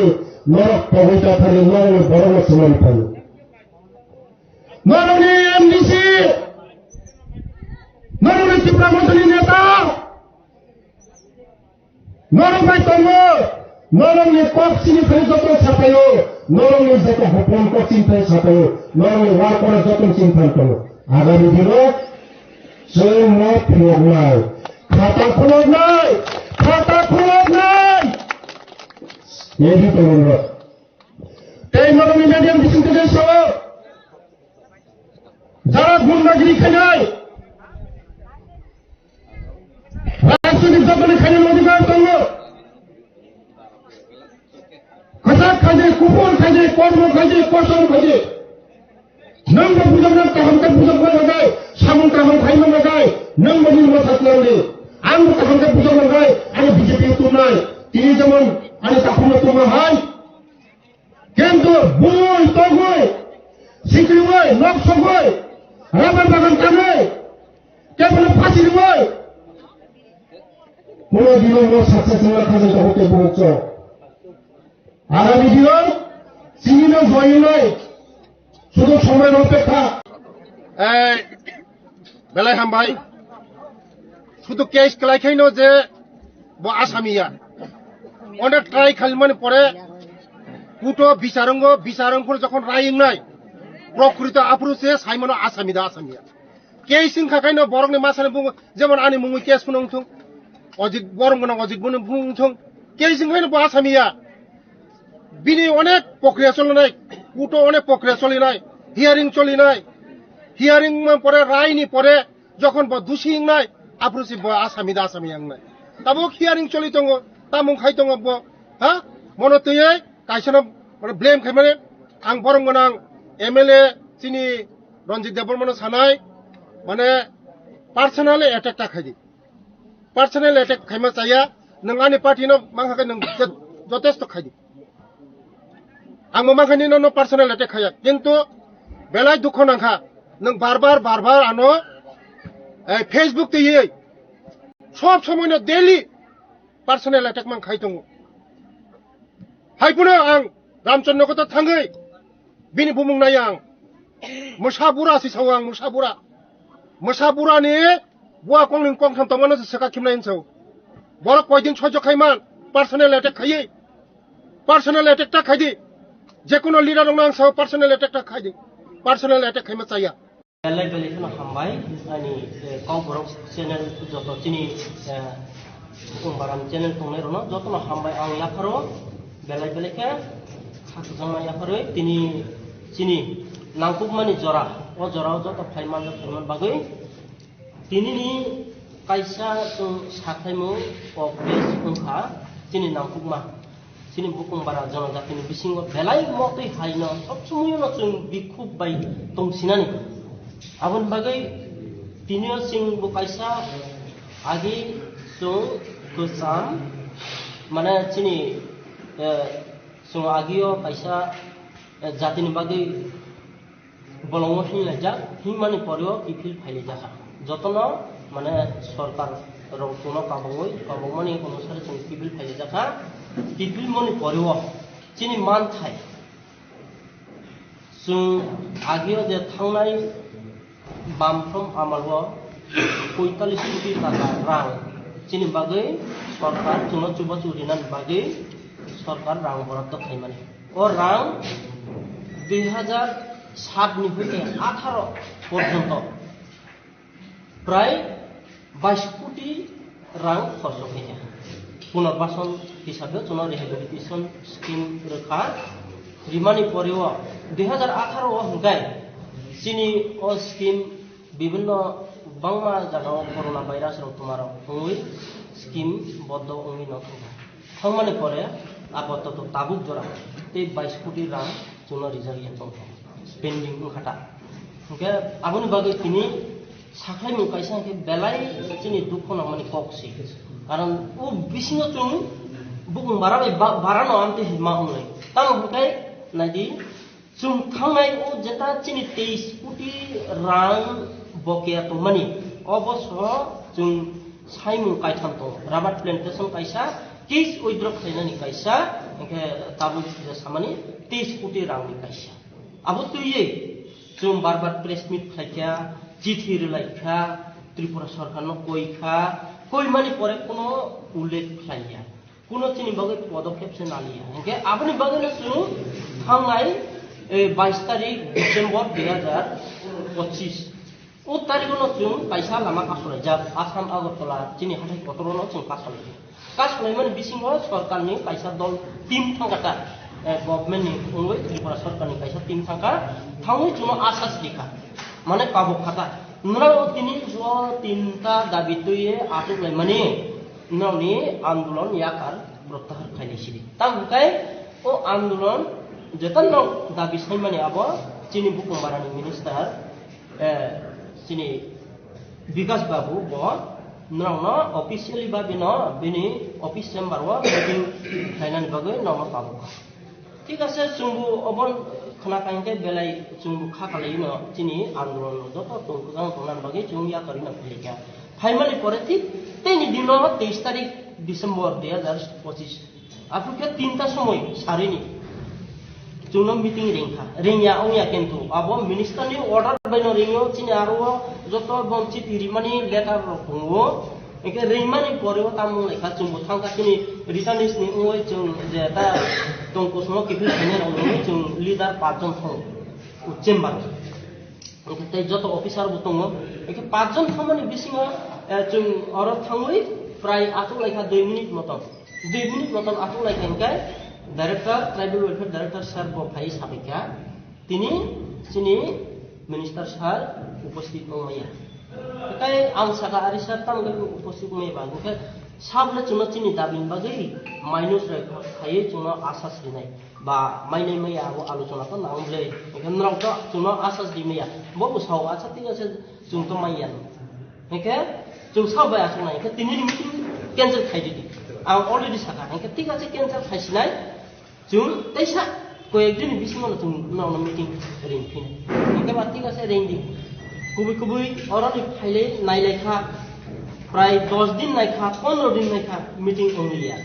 নরক প্রভুটা ফেলে নরমে বড় নেছে না রিফাইলে নরমে এমডিসি নরমে ত্রিপুরামন্ত্রী নেতা নরমে তঙ্গ নরমে কক চিনি ফেলে যত ছাপাইও নরমে যত হুকুম কক চিনি ফেলে ছাপাইও নরমে ওয়ার করে যত চিনি ফেলে করো আগামী দিনে সেই মত ফিরব নাই খাতা খোলক নাই এই তো বলল এই নরমে মিডিয়াম ডিসিশন সব যারা গুন্ডাগিরি খাইনাই রাজনৈতিক দলগুলি খাইনার অধিকার দল খাসাক খাইছে কুপন খাইছে কর্ম খাইছে কসম খাইছে नोंबो बुजाबनो काहामखौ बुजाबनो नागाय सामन काहाम खायनो नागाय नोंबो निर्मल सातलावनि आंबो काहामखौ बुजाबनो नागाय आरो बिजेपि तुमनाय তিনি যেমন আরে তাকুমো তোমা হয় কিন্তু বই তগই সিকরিবই নকশবই রাবার বাগান কানে কেবল ফাঁসিবই কোন দিনও সাকসেসফুল কাজে হতে বলছ আগামী দিনে চিনিনো জয় নয় শুধু সময়ের অপেক্ষা বেলায় হামবাই শুধু কেস খেলাইখাইনো যে আসামিয়া অনেক ট্রাই খালিমানি পরে কুটো বিচারঙ্গ যখন রাইং নাই প্রকৃত আপরুসে সাইমনো আসামিয়া কেসিং খাখাইনো বরংনি মাসানি বুङो যেমন আনি মুङै কেস ফুনंथुं অজিত বরং গোনাं অজিত বুनो बुंथुं केसिं खाइनो आसामिया बिनि अनेक प्रक्रिया चलिनाय कुटो अनेक प्रक्रिया चलिनाय हियारिं चलिनाय हियारिं परे रायनि परे যখন दोषी हिंनाय आपरुसि आसामी हांनाय ताबो हियारिं चलि दङ तामुं खाइ दङ हा मनतयै काइसनो माने ब्लेम खाइमाने आं बरं गोनां एमएलए चिनि रनजित देबबर्मन सानाय माने पार्सोनेल एटेक खाइदि पार्सोनेल एटेक खाइमा जाया नों आंनि पार्टिनो माखासे नों जथेस्थ खाइदि आं माखानि नो पार्सोनेल एटेक खाया किन्तु बेलाय दुख नांखा नों बार-बार आनो फेसबुक दैयै सब समयनो डेली पार्सोनेल एटेक मान खाइ दङ हायपुनो आं रामचन्द्रखौथ थाङै बिनि बुंनाय आं मोसाबुरासि साव आं मोसाबुरानि बुआ कंलिं कंथाम तमानो सेका खिमनाय सौ बर कयदिन सह्य खाइमान पार्सोनेल एटेक खायै पार्सोनेल एटेक ता खाइदि जेकुनो लिडार दं आं साव पार्सोनेल एटेक ता खाइदि पार्सोनेल एटेक खाइमा जाया बेलाय बेलायखौनो हामबाय आंनि काउबरक चेनेल जत चिनि उमबाराम चेनेल दंनाय रनो जतनो हामबाय आं याफारो बेलाय बेलायखे खाखजोंना याफारो तिनि चिनि नांकुकमानि जरा ओ जराव जत फाइमान बागै तिनिनि काइसा जों साखायमु अफिस उंखा चिनि नांकुकमा चिनि बुकुमबारा जनजातिनि बिसिंग बेलाय मतै हायनो सब समयनो जों बिखुब बाय दंसिनानि आबन बागै तिनियो सिं बुकाइसा आगि जों गोजाम माने चिनि जों आगियो काइसा जातिनि बागै बलंग हिलाजा हिमानि परियो किफिल फाइले जाखा जतनो माने सरकार रंतुनो काबंगमानि अनुसार जों किफिल फाइले जाखा किफिल मनि परियो चिनि मान थाय जों आगियो जे थांनाय बामफ्रम आमालवा 45 कोटी टाका रां चिनि बागै सरकार जोंनो चुबा चुरिनान बागै सरकार रां बराद्द खाइमाने ओ रां 2007 निफ्राय 18 पर्यन्त प्राय 22 कोटी रां खर्च खाइया पुनर्बासन हिसाबै जोंनो रिहेबिलिटेसन स्किम रोखा रिमानि परियो 2018 हंगाय चिनि ओ स्किम विभिन्न बांमा जागाव कोरोना भाइरास रं तुमारो हंगै स्किम बद्ध अंगि न थांमानि परे आपातत ताबुक जरा ते 22 कोटी रां जोंनो रिजार्भ दं स्पेन्डिं खाटा ओके आबनि बागै तिनि साखाय मुकाइसा के बेलाय चिनि दुखना माने कक्सि कारण ओ बिसिनो जों बुकुं बारा न आमते मा हंलै ताम बुकाय नादि जों थांनाय ओ जेता चिनि 23 कोटी रां बकेया तो मानि अबस्र जों साइमु काइथाम तो राबार प्लान्टेशन काइसा केस उइद्र खाइनानि काइसा ओके ताबु सामानि 23 कोटी रांनि काइसा आबो तुयै जों बार प्रेस मिट खाइया चिठी रिलाइखा त्रिपुरा सरकारनो कोइ मानि परे कोनो उल्लेख खाइया कोनो चिनि बागै पदक्षेप से नालिया ओके आबनि बागैनो जों थांनाय 22 तारिख डिसेम्बर 2025 ओ तारिखनो जों काइसा लामा कासलाय जा आसाम आगरतला चिनि हाथाय कतरनो जों कासलाय माने बिसिङो सरकारनि काइसा दल टीम थांगाटा गभर्नमेन्टनि अंगै त्रिपुरा सरकारनि काइसा टीम थांगा थाङै जों आसास लिखा মানে পাবো খাতা নরাও তিনি তিনটা দাবি তৈয়ে আটক মানে ননি আন্দোলন ইয়াকার প্রত্যাহার খাইলেছিলি তামকাই ও আন্দোলন যেতান দাবি সাইমানি আবো চিনি বুকুমবারানি মিনিস্টার চিনি বিকাশ বাবু ব নরাও অফিসিয়ালি ভাবে ন বিনি অফিস চেম্বার ও মিটিং খাইনানি বাগৈ নমা পাবো ঠিক আছে চুম্বু অবন খানা কাইকে বেলাই চুম্বু খাকালাই ন চিনি আন্দোলন যত তংকুজাং তংনান বাগৈ চুম ইয়াকারি না ফেলিকা ফাইমালি পরে ঠিক তেইনি দিন 23 তারিখ ডিসেম্বর 2025 আপুকে 3টা সময় সারিনি চুনো মিটিং রেঙ্কা রেঙ্গা ওয়া কিন্তু আবো মিনিস্টারনি অর্ডার বাইনো রেঙ্গো চিনি আরো যত বঞ্চিত রিমানি লেটার দङो একে রেঙ্গানি পরেও তামু লেখা চুম্বু থাঙ্কা চিনি রিটার্নিস নি ওই চুম যে তা তংকো সমো কিফিল খাইনে ওই চুম লিডার 5 জন থং চেম্বার একে তাই যত অফিসার দङो একে 5 জন থমনি বিসিङो চুম অর থাঙ্গই প্রায় আটক লেখা 2 মিনিট মতন 2 মিনিট মতন আটক লেখানকাই director tribal welfare director sir ভাই সাবিকা তিনি চিনি মিনিস্টার স্যার উপস্থিত নমাইয়া তাই আং সাকা আরি স্যার তামগে উপস্থিত নমাইবা ওকে সাবলে চুনা চিনি দাবিন বাগৈ মাইনাস রে খাইয়ে চুনা আসাস দিনাই বা মাইনাই মাইয়া আবো আলোচনা তো নামলে এখান রাউটা চুনা আসাস দিমাইয়া ববু সাও আচ্ছা ঠিক আছে চুন তো মাইয়া একে চুন সাবাই আসো নাই একে তিনি মিটিং ক্যান্সেল খাই দিদি আং অলরেডি সাকা একে ঠিক আছে ক্যান্সেল খাইছিনাই চুন তাইসা কয়েকদিন বিসিङो চুন নাও মিটিং রিং ফিন একে বা ঠিক আছে রিং দি কুবি কুবি অরনি ফাইলে নাইলাইখা প্রায় 10 দিন নাইখা 15 দিন নাইখা মিটিং অংলিয়া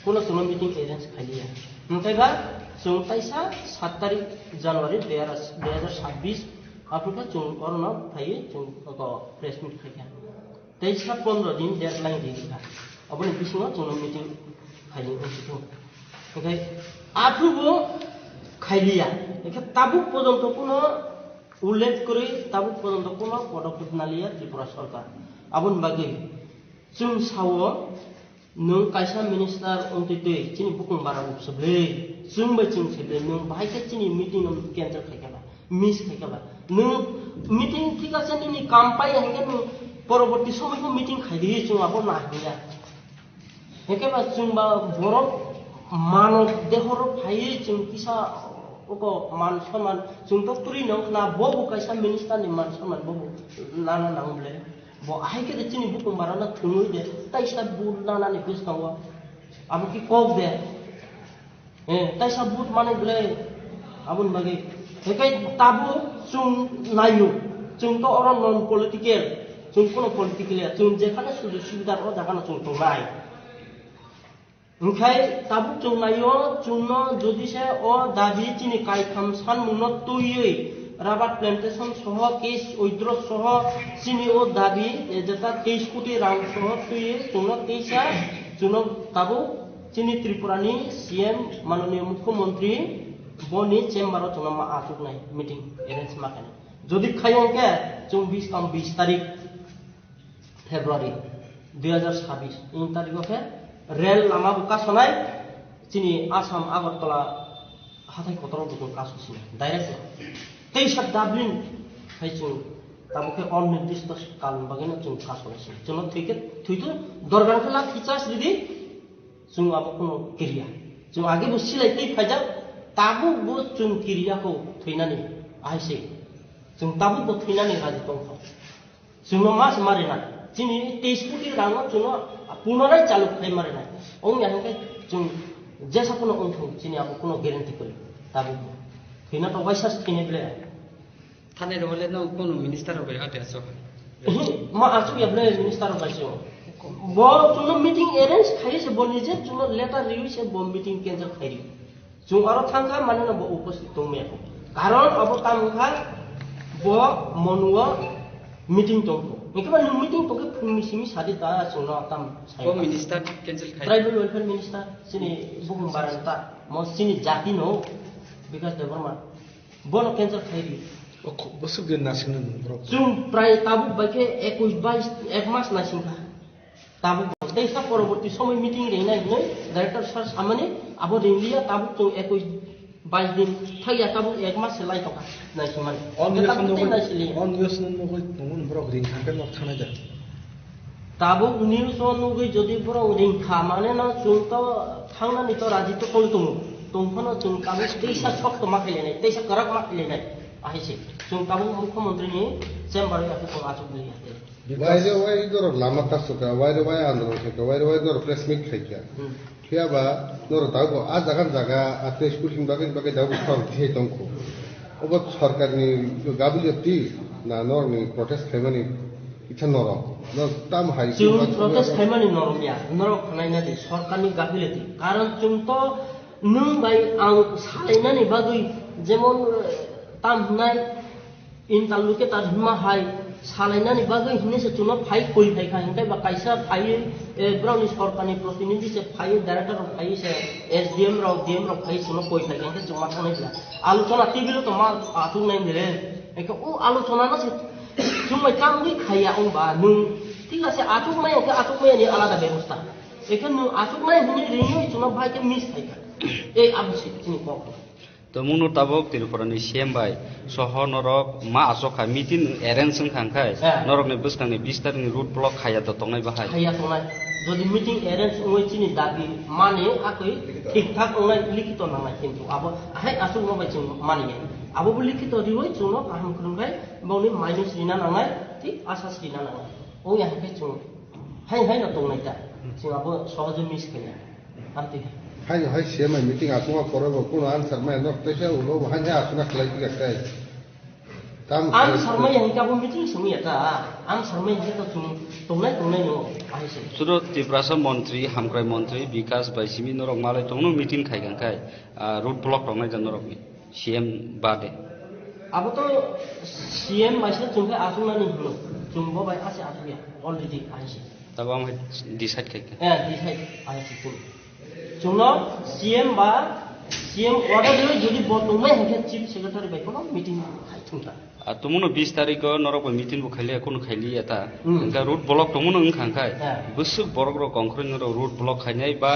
কোনো কোনো মিটিং এরেঞ্জ খাইলিয়া নতাইবা চুন তাইসা 7 তারিখ জানুয়ারি 2026 আপুকা চুন অরনা ফাইয়ে চুন প্রেস মিট খাইয়া তাইসা 15 দিন ডেডলাইন দিখা অবনি বিসিङो চুন মিটিং খাইলি হইতো ওকে আঠুবো খাইলিয়া একে তাবুক পর্যন্ত কোনো উল্লেখ করে তাবুক পর্যন্ত কোনো পদক্ষেপ নালিয়া ত্রিপুরা সরকার আবন বাগে চুম সাও নং কাইসা মিনিস্টার অন্তিতে চিনি বুকুং বারা উপসবলে চুম বাই চুম সেবে নং ভাইকে চিনি মিটিং ক্যান্সেল খাইকালা মিস খাইকালা নং মিটিং ঠিক আছে নি কাম পাই হাঙ্গে পরবর্তী সময় মিটিং খাইদি চুম আবো না হিয়া একেবা চুম বা বড় মানব দেহর ফাইয়ে চুম কিসা ওকো মান সম্মান চুম তো তুরি নখনা ববু কাইসা মিনিস্টার নি মান সম্মান ববু নানা নামলে bo haike de chini buku marana thunui de taisa bud nana ni pis kawa abu ki kok de taisa bud mane ble abun bagi hekai tabu chung nayu chung to oron non political chung kono political ya chung jekhane sujog subidar o jakhana chung to nai ওখাই তাবুক chung nayo chung no jodi se o dabi chini kai kham san muno tuiyei rubber plantation সহ case withdraw সহ চিনি ও দাবি যেটা 23 কোটি রাং সহ তুই চুনক তেইসা চুনক তাবু চিনি ত্রিপুরানি সিএম মাননীয় মুখ্যমন্ত্রী বনি চেম্বার চুনামা আটুক নাই মিটিং এরেঞ্জ মাকানে যদি খাইকে চুম 20 তারিখ ফেব্রুয়ারি 2026 ইন তারিখে রেল লামা বুকা সনাই চিনি আসাম আগরতলা হাতাই কতর দুটো কাজ হচ্ছে ডাইরেক্ট তেইসা ডাবলিন খাইছো তাবুকে অনির্দিষ্ট কাল বাগিনা চুন কাজ হচ্ছে চুন থেকে থুইতো দরগার ফেলা খিচাস দিদি চুন আবো কোনো ক্রিয়া চুন আগে বসছিলাই তেই ফাইজা তাবু বো চুন ক্রিয়াকো থইনানি আইছে চুন তাবু বো থইনানি রাজি তংখ চুন মাস মারে না চিনি 23 কোটি রাং চুন পুনরায় চালু খাই মারে না ওং ইয়াকে চুন যেসা কোনো অংশ চিনি আবো কোনো গ্যারান্টি করে তাবু Hina to waisa skine ble thane role no kono minister hobe ate aso ma asu ya ble minister bacho bo chuno meeting arrange khai se boni je chuno letter review se bo meeting cancel khai chung aro thangka mane na bo উপস্থিত tongme karon abo tamkha bo monua meeting tongko ekaba nu meeting toke phumi simi sadi ta chuno tam bo minister cancel khai tribal welfare minister sini bukum baranta mo sini jati no because the Burma bono cancel khairi বসুক দিন নাসিন চুম প্রায় তাবুক বাইকে 21 এক মাস নাসিনখা তাবুক দেইসা পরবর্তী সময় meeting রে নাই নই ডাইরেক্টর স্যার সামনে আবো রেলিয়া তাবুক চুম 22 दिन थैया ताबु 1 मास से लाइट का नाइस माने ताबु न्यूज अनुगै जदि बरो रिंखा माने न जोंथ थांनानै तो राजि तो कल तुमफनो जों काबु तेसा छक मा खैलेनाय तेसा करक मा खैलेनाय आहिसे जों काबु मुख्यमंत्री नि चेम्बर याखौ जों आचुक गैया वायरे वाय दर लामा तासुका वायरे वाय आंदोलन सेका वायरे वाय दर प्रेस मीट खाइका खियाबा दर दागो आ जागा आते स्कुलिं बागे दागो फाम थि दंखो अब सरकारनि गाबिलियति ना नरनि प्रोटेस्ट खायमानि इथा नर न ताम हाइ जों प्रोटेस्ट खायमानि नरमिया नर खनायना दि सरकारनि गाबिलियति कारण जों तो नों बाय आं सालायनानै बागै जेमन ताम हुनाय इन तालुके ताधमा हाय सालायनानै बागै हिनेसे चुनो फाइ कोइ फाइखा हिंथाय बा काइसा फाइ ब्राउनि सरकारनि प्रतिनिधि से फाइ डाइरेक्टर अफ फाइ से एसडीएम राव फाइ चुनो कोइ फाइखा हिंथाय जमा थांनाय बिला आलोचना टिबिल तो मा आथु नाय दिले एके ओ आलोचना ना से जुमै कामगै खाया अंबा नों ठीक আছে आथु माय नि आलादा व्यवस्था एके नों आथु माय हिनि रिनि चुनो फाइ के मिस फाइखा ए आबुसि तिनि को तो मुनो ताबक तिरुपरानि सीएम बाय सह नरक मा आसखा मीटिंग अरेंज खांखाय नरक ने बसखांनि 20 तारिखनि रूट ब्लक खाया तो तंनाय बाहाय खाया तंनाय जदि मीटिंग अरेंज ओइचिनि दाबि माने आकै ठीक ठाक ओनाय लिखित नांनाय किन्तु आबो हाय आसु मबाय जों मानिये आबो लिखित दिवै जोंनो काहाम खुलुमबाय बावनि माइनस रिना नांनाय ठीक आसास रिना नांनाय ओ याहके जों हाय न तंनाय दा जों आबो सहज मिस खाया आंति हाय सीएम मीटिंग आसुमा करबो कोनो आंसर मै न तैसे उलो हाय आसुना खलाई गकाय ताम आं सरमै हिकाबो मीटिंग समियाता आं सरमै हिका तो तंनाय नो आइसे सुरो तिप्रासा मन्त्री हामक्राय मन्त्री विकास बायसिमि नरक मालाय तंनो मीटिंग खायगांखाय रूट ब्लक तंनाय जन नरकनि सीएम बादे अब तो सीएम बायसा जोंखै आसुनानि हुनो जोंबो बाय आसे आसुया अलरेडी आइसे तब हम डिसाइड खायखा डिसाइड आइसे जोंनो सीएम ऑर्डर दिले जदि बतंमै हके चीफ सेक्रेटारी बाय कोनो मीटिंग खायथुंता तुमुनो 20 तारिख नरक मीटिंग खाइले कोनो खाइली एता इनका रूट ब्लक तुमुनो खांखाय बुसुक बरग्र कंख्रै नर रूट ब्लक खायनाय बा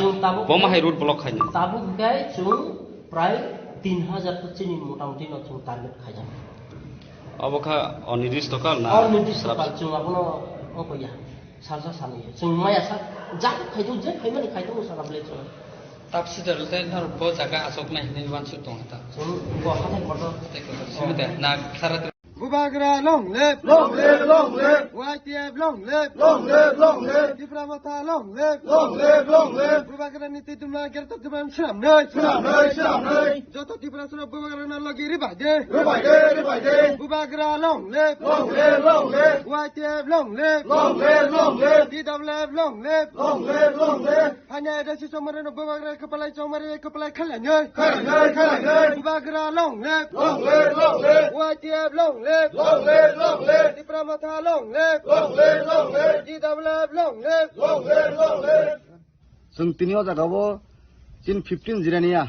बमाहाय रूट ब्लक खायनाय ताबु गाय जों प्राय 3000 चिनि मोटामोटी न जों टारगेट खायजा अबखा अनिर्दिष्ट काल ना अनिर्दिष्ट काल जों आबनो अकया सारजा सानै जों माया सा जा खायदो जे खायमानि खायदो साराबले जों तापसिदरलते नर बो जागा आसक नायने वानसु दंता जों बो हाथाय मर्द सिमते ना सारा Bubagra long live, YTF long live, Dipramata long live, Bubagra niti tumla gerta tumam sham noy, Joto Diprasuna Bubagra na lagi ribade, Bubagra long live, YTF long live, DWF long live, hanya ada si somaran Bubagra kepala khalanyoy, Bubagra long live, YTF long live, Dipramata long live, DWF long live. जों तिनियाव जागावो जिन 15 Jirania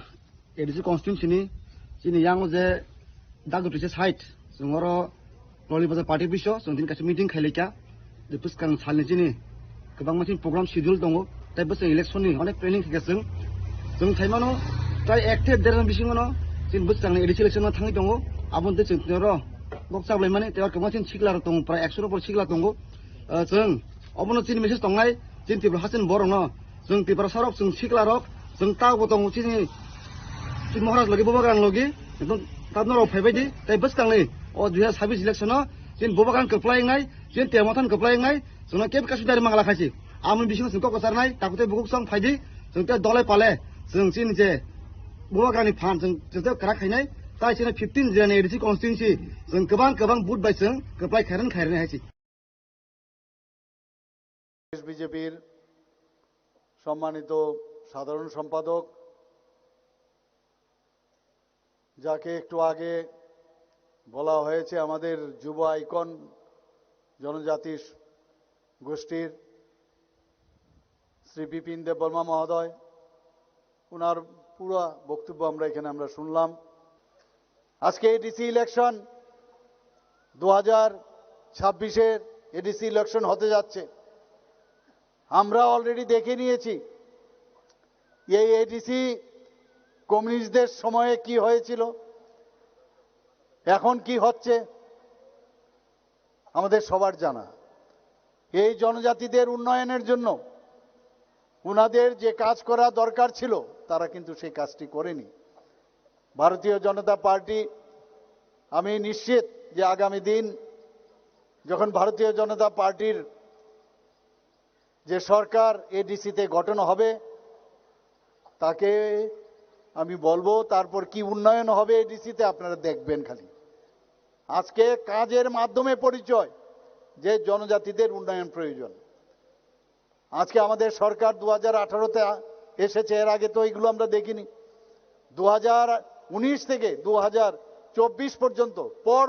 ADC कन्स्टिट्युन्सिनि जिनि यांग जे दागुटिसे site जोंरो ललिबाजा party बिसो जों दिन कासे meeting खाइलेका जे पुस्कां सालनि जिनि गोबां मानसि programme शिड्युल दङ ताइ बस इलेक्शननि अनेक प्लेनिं खागासों जों थाइमानो प्राय एक्टिभ देरन बिसिङनो जिन बुस्कांनि एडिसि इलेक्शनाव थाङै दङ आबुन दे जों तिनियाव बक्साब्लाय माने तेवा गोबांसिन सिगलार दङ प्राय 100 पर सिगला दङ जों अबनो जिनि मेसेज दंनाय जिन तिब्रा हासिन बरन जों तिब्रा सरक जों सिगलारक जों तागो दङ जिनि जिन महाराज लगे बबागान लगे एकदम ताबनर फाइबायदि ताइ बसकांनि अ 2026 इलेक्शनाव जिन बबागान कप्लायनाय जिन तेमथान कप्लायनाय जोंना केब कासुदारि मांगला खासि आमन बिसिङाव जों ककसारनाय ताकुते बुकुक सं फाइदि जों ते दलाय पाले जों जिन जे बबागाननि फान जों करा खायनाय ताइ सिना 15 जिरानि एडिसि कन्स्टिट्युन्सि जों गोबां बुथ बायसों कप्लाय खायरन हायसि বিজেপির সম্মানিত সাধারণ সম্পাদক যাকে একটু আগে বলা হয়েছে আমাদের যুব আইকন জনজাতি গোষ্ঠীর শ্রী বিপিন দেববর্মা মহোদয় ওনার পুরো বক্তব্য আমরা শুনলাম আজকে এডিসি ইলেকশন 2026-এর এডিসি ইলেকশন হতে যাচ্ছে আমরা অলরেডি দেখে নিয়েছি এই এডিসি কমিউনিস্টদের সময়ে কি হয়েছিল, এখন কি হচ্ছে আমাদের সবার জানা। এই জনজাতিদের উন্নয়নের জন্য উনাদের যে কাজ করা দরকার ছিল তারা কিন্তু সেই কাজটি করেনি। ভারতীয় জনতা পার্টি, আমি নিশ্চিত যে আগামী দিন যখন ভারতীয় জনতা পার্টির যে সরকার এডিসিতে গঠন হবে, তাকে আমি বলবো তারপর কি উন্নয়ন হবে এডিসিতে আপনারা দেখবেন। খালি আজকে কাজের মাধ্যমে পরিচয় যে জনজাতিদের উন্নয়ন প্রয়োজন। আজকে আমাদের সরকার 2018-তে এসেছে, এর আগে তো এইগুলো আমরা দেখিনি। 2019 থেকে 2024 পর্যন্ত পর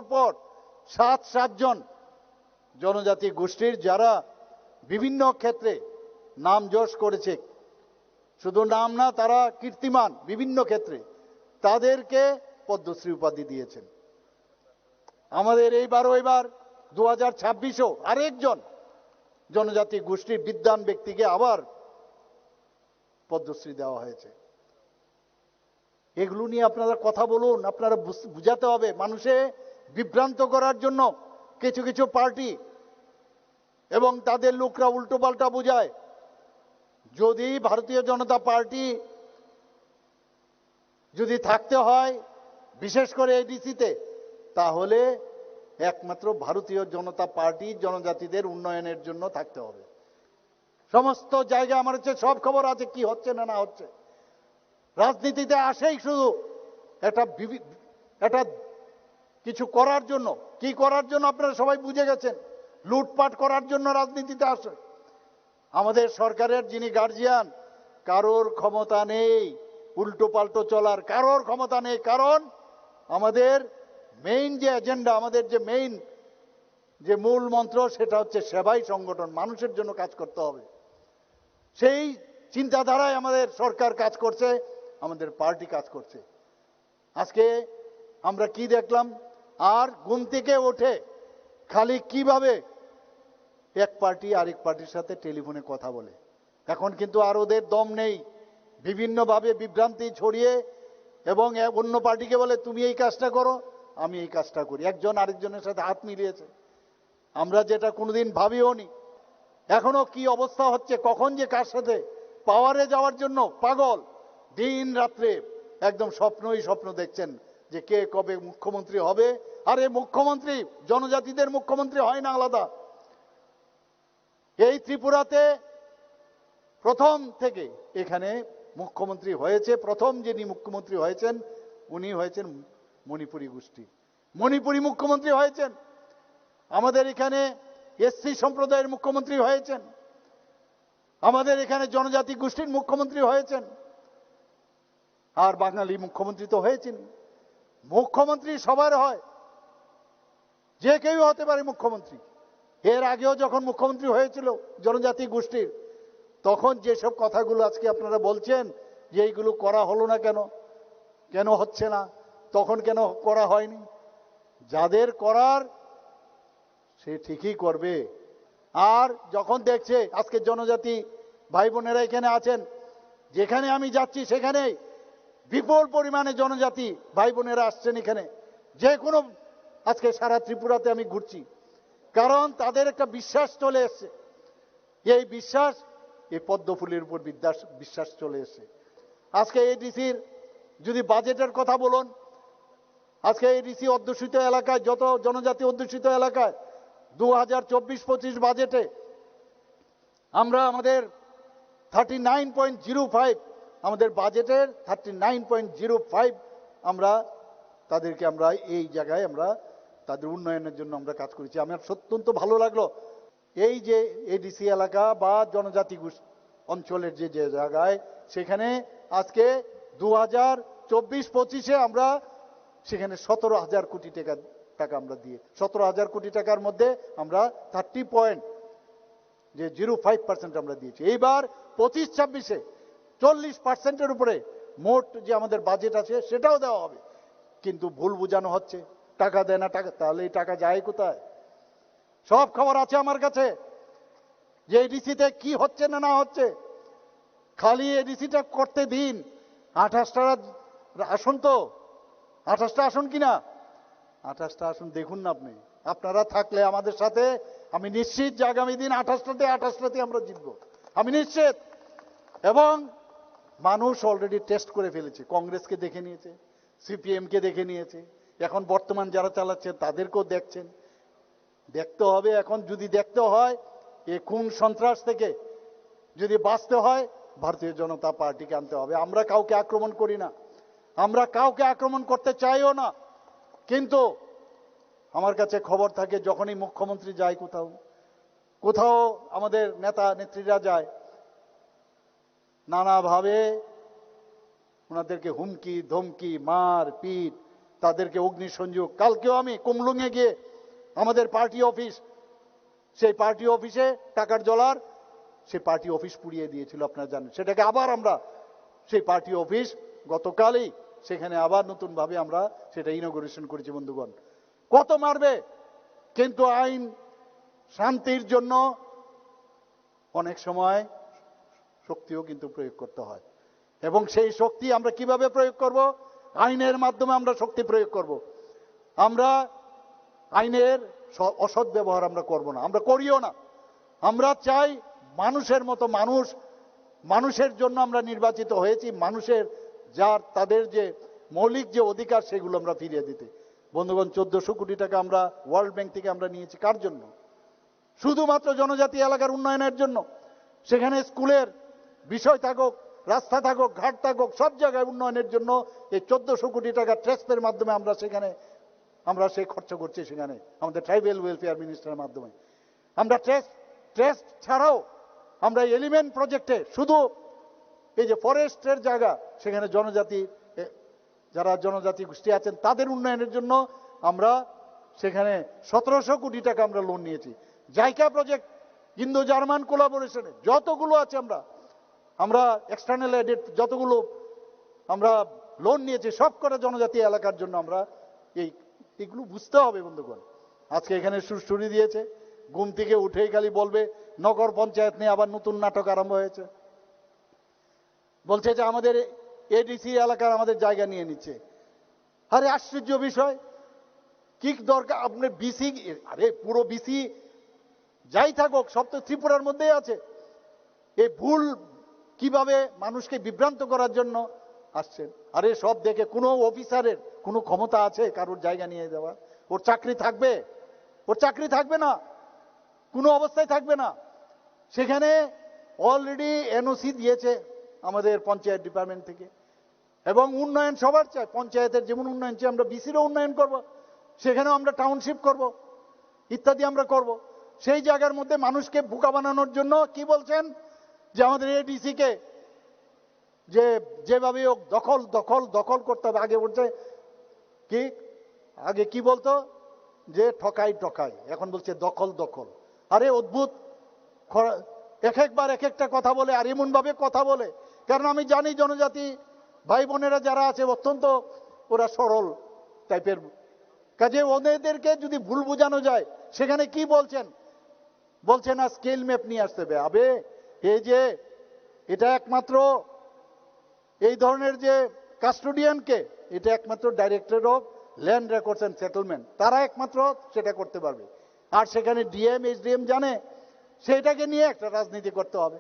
7 জন জনজাতি গোষ্ঠীর যারা বিভিন্ন ক্ষেত্রে নাম যশ করেছে, শুধু নাম না, তারা কীর্তিমান বিভিন্ন ক্ষেত্রে, তাদেরকে পদ্মশ্রী উপাধি দিয়েছেন। আমাদের এবার 2026-ও আরেকজন জনজাতি গোষ্ঠীর বিদ্বান ব্যক্তিকে আবার পদ্মশ্রী দেওয়া হয়েছে। এগুলো নিয়ে আপনারা কথা বলুন, আপনারা বুঝাতে হবে। মানুষে বিভ্রান্ত করার জন্য কিছু কিছু পার্টি এবং তাদের লোকরা উল্টোপাল্টা বোঝায়। যদি ভারতীয় জনতা পার্টি যদি থাকতে হয় বিশেষ করে এডিসিতে, তাহলে একমাত্র ভারতীয় জনতা পার্টি জনজাতিদের উন্নয়নের জন্য থাকতে হবে। সমস্ত জায়গায় আমার হচ্ছে সব খবর আছে কি হচ্ছে না হচ্ছে। রাজনীতিতে আসেই শুধু এটা কিছু করার জন্য, কি করার জন্য আপনারা সবাই বুঝে গেছেন, লুটপাট করার জন্য রাজনীতিতে আসে। আমাদের সরকারের যিনি গার্জিয়ান, কারোর ক্ষমতা নেই উল্টো পাল্টো চলার, কারোর ক্ষমতা নেই। কারণ আমাদের মেইন যে এজেন্ডা, আমাদের যে মেইন যে মূল মন্ত্র, সেটা হচ্ছে সেবাই সংগঠন, মানুষের জন্য কাজ করতে হবে। সেই চিন্তাধারায় আমাদের সরকার কাজ করছে, আমাদের পার্টি কাজ করছে। আজকে আমরা কি দেখলাম, আর ঘুম থেকে ওঠে খালি কিভাবে এক পার্টি আরেক পার্টির সাথে টেলিফোনে কথা বলে। এখন কিন্তু আর ওদের দম নেই, বিভিন্নভাবে বিভ্রান্তি ছড়িয়ে এবং অন্য পার্টিকে বলে তুমি এই কাজটা করো, আমি এই কাজটা করি। একজন আরেকজনের সাথে হাত মিলিয়েছে, আমরা যেটা কোনোদিন ভাবিও নি। এখনো কি অবস্থা হচ্ছে, কখন যে কার সাথে পাওয়ারে যাওয়ার জন্য পাগল, দিন রাত্রে একদম স্বপ্নই স্বপ্ন দেখছেন যে কে কবে মুখ্যমন্ত্রী হবে। আরে মুখ্যমন্ত্রী জনজাতিদের মুখ্যমন্ত্রী হয় না আলাদা। এই ত্রিপুরাতে প্রথম থেকে এখানে মুখ্যমন্ত্রী হয়েছে, প্রথম যিনি মুখ্যমন্ত্রী হয়েছেন উনি হয়েছেন মণিপুরী গোষ্ঠী, মণিপুরী মুখ্যমন্ত্রী হয়েছেন। আমাদের এখানে এসসি সম্প্রদায়ের মুখ্যমন্ত্রী হয়েছেন, আমাদের এখানে জনজাতি গোষ্ঠীর মুখ্যমন্ত্রী হয়েছেন, আর বাঙালি মুখ্যমন্ত্রী তো হয়েছেন। মুখ্যমন্ত্রী সবার হয়, যে কেউ হতে পারে মুখ্যমন্ত্রী। এর আগেও যখন মুখ্যমন্ত্রী হয়েছিল জনজাতি গোষ্ঠীর, তখন যেসব কথাগুলো আজকে আপনারা বলছেন যে এইগুলো করা হলো না, কেন হচ্ছে না, তখন কেন করা হয়নি, যাদের করার সে ঠিকই করবে। আর যখন দেখছে আজকে জনজাতি ভাই বোনেরা এখানে আছেন, যেখানে আমি যাচ্ছি সেখানে বিপুল পরিমাণে জনজাতি ভাই বোনেরা আসছেন এখানে, যে কোনো আজকে সারা ত্রিপুরাতে আমি ঘুরছি, কারণ তাদের একটা বিশ্বাস চলে এসছে। এই বিশ্বাস এই পদ্মফুলের উপর বিশ্বাস চলে এসছে। আজকে এডিসির যদি বাজেটের কথা বলুন, আজকে এডিসি অধ্যুষিত এলাকায়, যত জনজাতি অধ্যুষিত এলাকায় 2024-25 বাজেটে আমরা আমাদের 39.05, আমাদের বাজেটের 39.05 আমরা তাদেরকে আমরা এই জায়গায় আমরা তাদের উন্নয়নের জন্য আমরা কাজ করেছি। আমার অত্যন্ত ভালো লাগলো এই যে এডিসি এলাকা বা জনজাতি অঞ্চলের যে জায়গায়, সেখানে আজকে 2024-25-এ আমরা সেখানে 17,000 কোটি টাকা আমরা দিয়ে 17,000 কোটি টাকার মধ্যে আমরা 30.05% আমরা দিয়েছি। এইবার 25-26-এ 40%-এর উপরে মোট যে আমাদের বাজেট আছে সেটাও দেওয়া হবে। কিন্তু ভুল বোঝানো হচ্ছে, টাকা দেয় না, টাকা, তাহলে এই টাকা যায় কোথায়? সব খবর আছে আমার কাছে যে এডিসিতে কি হচ্ছে না হচ্ছে। খালি এডিসিটা করতে দিন, 28টা আসন তো 28টা আসন কিনা 28টা আসন দেখুন না আপনি। আপনারা থাকলে আমাদের সাথে আমি নিশ্চিত যে আগামী দিন 28টাতে আমরা জিতবো, আমি নিশ্চিত। এবং মানুষ অলরেডি টেস্ট করে ফেলেছে, কংগ্রেসকে দেখে নিয়েছে, সিপিএমকে দেখে নিয়েছে, এখন বর্তমান যারা চালাচ্ছে তাদেরকেও দেখছেন। দেখতে হবে এখন, যদি দেখতে হয় এই খুন সন্ত্রাস থেকে যদি বাঁচতে হয় ভারতীয় জনতা পার্টিকে আনতে হবে। আমরা কাউকে আক্রমণ করি না, আমরা কাউকে আক্রমণ করতে চাইও না, কিন্তু আমার কাছে খবর থাকে যখনই মুখ্যমন্ত্রী যায় কোথাও আমাদের নেতা নেত্রীরা যায়, নানাভাবে ওনাদেরকে হুমকি ধমকি মার পিট, তাদেরকে অগ্নিসংযোগ। কালকেও আমি কুমলুঙে গিয়ে আমাদের পার্টি অফিস, সেই পার্টি অফিসে টাকার জলার সেই পার্টি অফিস পুড়িয়ে দিয়েছিল, আপনারা জানেন। সেটাকে আবার আমরা সেই পার্টি অফিস গতকালই সেখানে আবার নতুন ভাবে আমরা সেটা ইনগরেশন করেছি। বন্ধুগণ, কত মারবে, কিন্তু আইন শান্তির জন্য অনেক সময় শক্তিও কিন্তু প্রয়োগ করতে হয়, এবং সেই শক্তি আমরা কিভাবে প্রয়োগ করব? আইনের মাধ্যমে আমরা শক্তি প্রয়োগ করব। আমরা আইনের অসৎ ব্যবহার আমরা করব না, আমরা করিও না। আমরা চাই মানুষের মতো মানুষের জন্য আমরা নির্বাচিত হয়েছি, মানুষের যার তাদের যে মৌলিক যে অধিকার সেগুলো আমরা ফিরিয়ে দিতে। বন্ধুগণ, 1400 কোটি টাকা আমরা ওয়ার্ল্ড ব্যাংক থেকে আমরা নিয়েছি কার জন্য? শুধুমাত্র জনজাতি এলাকার উন্নয়নের জন্য। সেখানে স্কুলের বিষয় থাকুক, রাস্তা থাকুক, ঘাট থাকুক, সব জায়গায় উন্নয়নের জন্য এই 1400 কোটি টাকা ট্রাস্টের মাধ্যমে আমরা সেখানে সেই খরচ করছি। সেখানে আমাদের ট্রাইবাল ওয়েলফেয়ার মিনিস্টারের মাধ্যমে আমরা ট্রাস্ট ছাড়াও আমরা এলিমেন্ট প্রজেক্টে শুধু এই যে ফরেস্টের জায়গা, সেখানে যারা জনজাতি গোষ্ঠী আছেন তাদের উন্নয়নের জন্য আমরা সেখানে 1700 কোটি টাকা আমরা লোন নিয়েছি। জাইকা প্রজেক্ট, ইন্দো জার্মান কোলাবোরেশনে যতগুলো আছে আমরা এক্সটার্নাল এডেড যতগুলো আমরা লোন নিয়েছি সব করে জনজাতি এলাকার জন্য আমরা এইগুলো বুঝতে হবে। বন্ধুগণ, আজকে এখানে সুরসুরি দিয়েছে, ঘুম থেকে উঠেই খালি বলবে নগর পঞ্চায়েত নিয়ে আবার নতুন নাটক আরম্ভ হয়েছে। বলছে যে আমাদের এডিসি এলাকার আমাদের জায়গা নিয়ে নিচ্ছে। আরে আশ্চর্য বিষয়, কি দরকার? আপনি বিসি, আরে পুরো বিসি যাই থাকুক সব তো ত্রিপুরার মধ্যেই আছে। এই ভুল কিভাবে মানুষকে বিভ্রান্ত করার জন্য আসছেন? আরে সব দেখে কোনো অফিসারের কোনো ক্ষমতা আছে কারোর জায়গা নিয়ে যাওয়া? ওর চাকরি থাকবে? ওর চাকরি থাকবে না, কোনো অবস্থায় থাকবে না। সেখানে অলরেডি এনওসি দিয়েছে আমাদের পঞ্চায়েত ডিপার্টমেন্ট থেকে, এবং উন্নয়ন সবার চাই। পঞ্চায়েতের যেমন উন্নয়ন চাই, আমরা বিসিরও উন্নয়ন করব, সেখানেও আমরা টাউনশিপ করব, ইত্যাদি আমরা করব। সেই জায়গার মধ্যে মানুষকে বোকা বানানোর জন্য কি বলছেন যে আমাদের এডিসি কে যেভাবে দখল করতে হবে। আগে বলছে কি, আগে কি বলতো যে ঠকাই, এখন বলছে দখল। আরে অদ্ভুত, একবার এক একটা কথা বলে, আর এমন ভাবে কথা বলে। কারণ আমি জানি জনজাতি ভাই বোনেরা যারা আছে অত্যন্ত ওরা সরল টাইপের, কাজে ওদেরকে যদি ভুল বোঝানো যায়, সেখানে কি বলছেন না স্কেল ম্যাপ নিয়ে আসতে হবে। আবে এই যে এটা একমাত্র এই ধরনের যে কাস্টোডিয়ানকে, এটা একমাত্র director of land records and settlement, তারা একমাত্র সেটা করতে পারবে। আর সেখানে ডিএম এইচডিএম জানে, সেটাকে নিয়ে একটা রাজনীতি করতে হবে।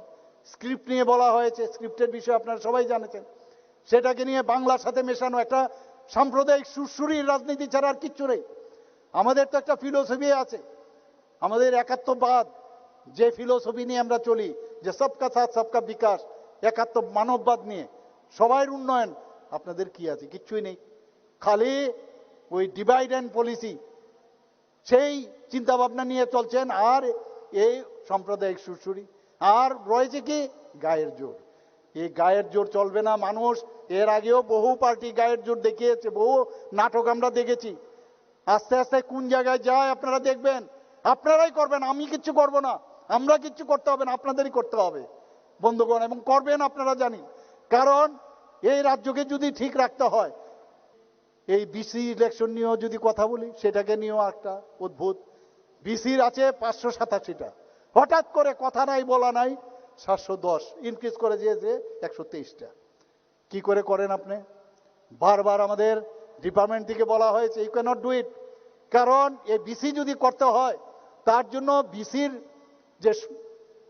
স্ক্রিপ্ট নিয়ে বলা হয়েছে, স্ক্রিপ্টের বিষয়ে আপনারা সবাই জানেছেন। সেটাকে নিয়ে বাংলার সাথে মেশানো একটা সাম্প্রদায়িক সুরসুরির রাজনীতি ছাড়া আর কিচ্ছু নেই। আমাদের তো একটা ফিলোসফি আছে, আমাদের একাত্মবাদ, যে ফিলোসফি নিয়ে আমরা চলি, যে সবকা সাথ সবকা বিকাশ, একাত্ম মানববাদ নিয়ে সবার উন্নয়ন। আপনাদের কি আছে? কিচ্ছুই নেই, খালি ওই ডিভাইড অ্যান্ড পলিসি, সেই চিন্তা ভাবনা নিয়ে চলছেন। আর এই সাম্প্রদায়িক সুরসুরি, আর রয়েছে কি গায়ের জোর। এই গায়ের জোর চলবে না। মানুষ এর আগেও বহু পার্টি গায়ের জোর দেখিয়েছে, বহু নাটক আমরা দেখেছি। আস্তে আস্তে কোন জায়গায় যায় আপনারা দেখবেন। আপনারাই করবেন, আমি কিচ্ছু করব না, আমরা কিচ্ছু করতে হবে না, আপনাদেরই করতে হবে বন্ধুগণ, এবং করবেন আপনারা জানি। কারণ এই রাজ্যকে যদি ঠিক রাখতে হয়, এই বিসি ইলেকশন নিয়েও যদি কথা বলি, সেটাকে নিয়েও একটা অদ্ভুত। বিসির আছে 587টা, হঠাৎ করে কথা নাই বলা নাই 710 ইনক্রিজ করে দিয়েছে 123টা। কি করে করেন আপনি? বারবার আমাদের ডিপার্টমেন্ট থেকে বলা হয়েছে ইউ ক্যানট ডু ইট, কারণ এই বিসি যদি করতে হয় তার জন্য বিসির যে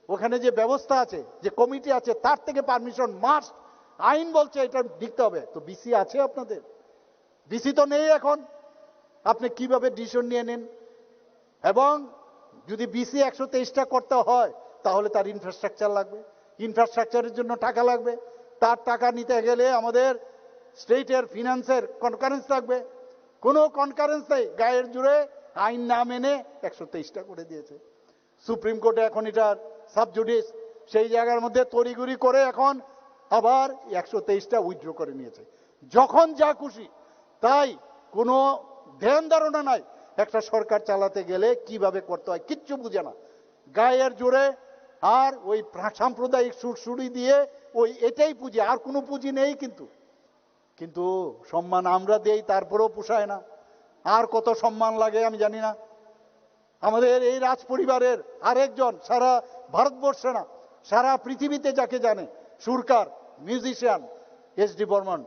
ওখানে যে ব্যবস্থা আছে, যে কমিটি আছে, তার থেকে পারমিশন মাস্ট, আইন বলছে এটা দিতে হবে। তো বিসি আছে আপনাদের? বিসি তো নেই এখন, আপনি কিভাবে ডিসিশন নিয়ে নেন? এবং যদি বিসি 123টা করতে হয় তাহলে তার ইনফ্রাস্ট্রাকচার লাগবে, ইনফ্রাস্ট্রাকচারের জন্য টাকা লাগবে, তার টাকা নিতে গেলে আমাদের স্টেটের ফিনান্সের কনকারেন্স লাগবে। কোনো কনকারেন্স নেই, গায়ের জুড়ে আইন না মেনে 123টা করে দিয়েছে। সুপ্রিম কোর্টে এখন এটার সাবজুডিস, সেই জায়গার মধ্যে তড়িঘড়ি করে এখন আবার 123টা উইথড্র করে নিয়েছে। যখন যা খুশি তাই, কোনো ধ্যান ধারণা নাই একটা সরকার চালাতে গেলে কিভাবে করতে হয়, কিচ্ছু বুঝে না, গায়ের জোরে আর ওই সাম্প্রদায়িক সুরসুরি দিয়ে ওই এটাই পুঁজি, আর কোনো পুঁজি নেই। কিন্তু সম্মান আমরা দেই, তারপরেও পোষায় না। আর কত সম্মান লাগে আমি জানি না। আমাদের এই রাজ পরিবারের আরেকজন, সারা ভারতবর্ষে না সারা পৃথিবীতে যাকে জানে, সুরকার, মিউজিশিয়ান এস.ডি. বর্মন।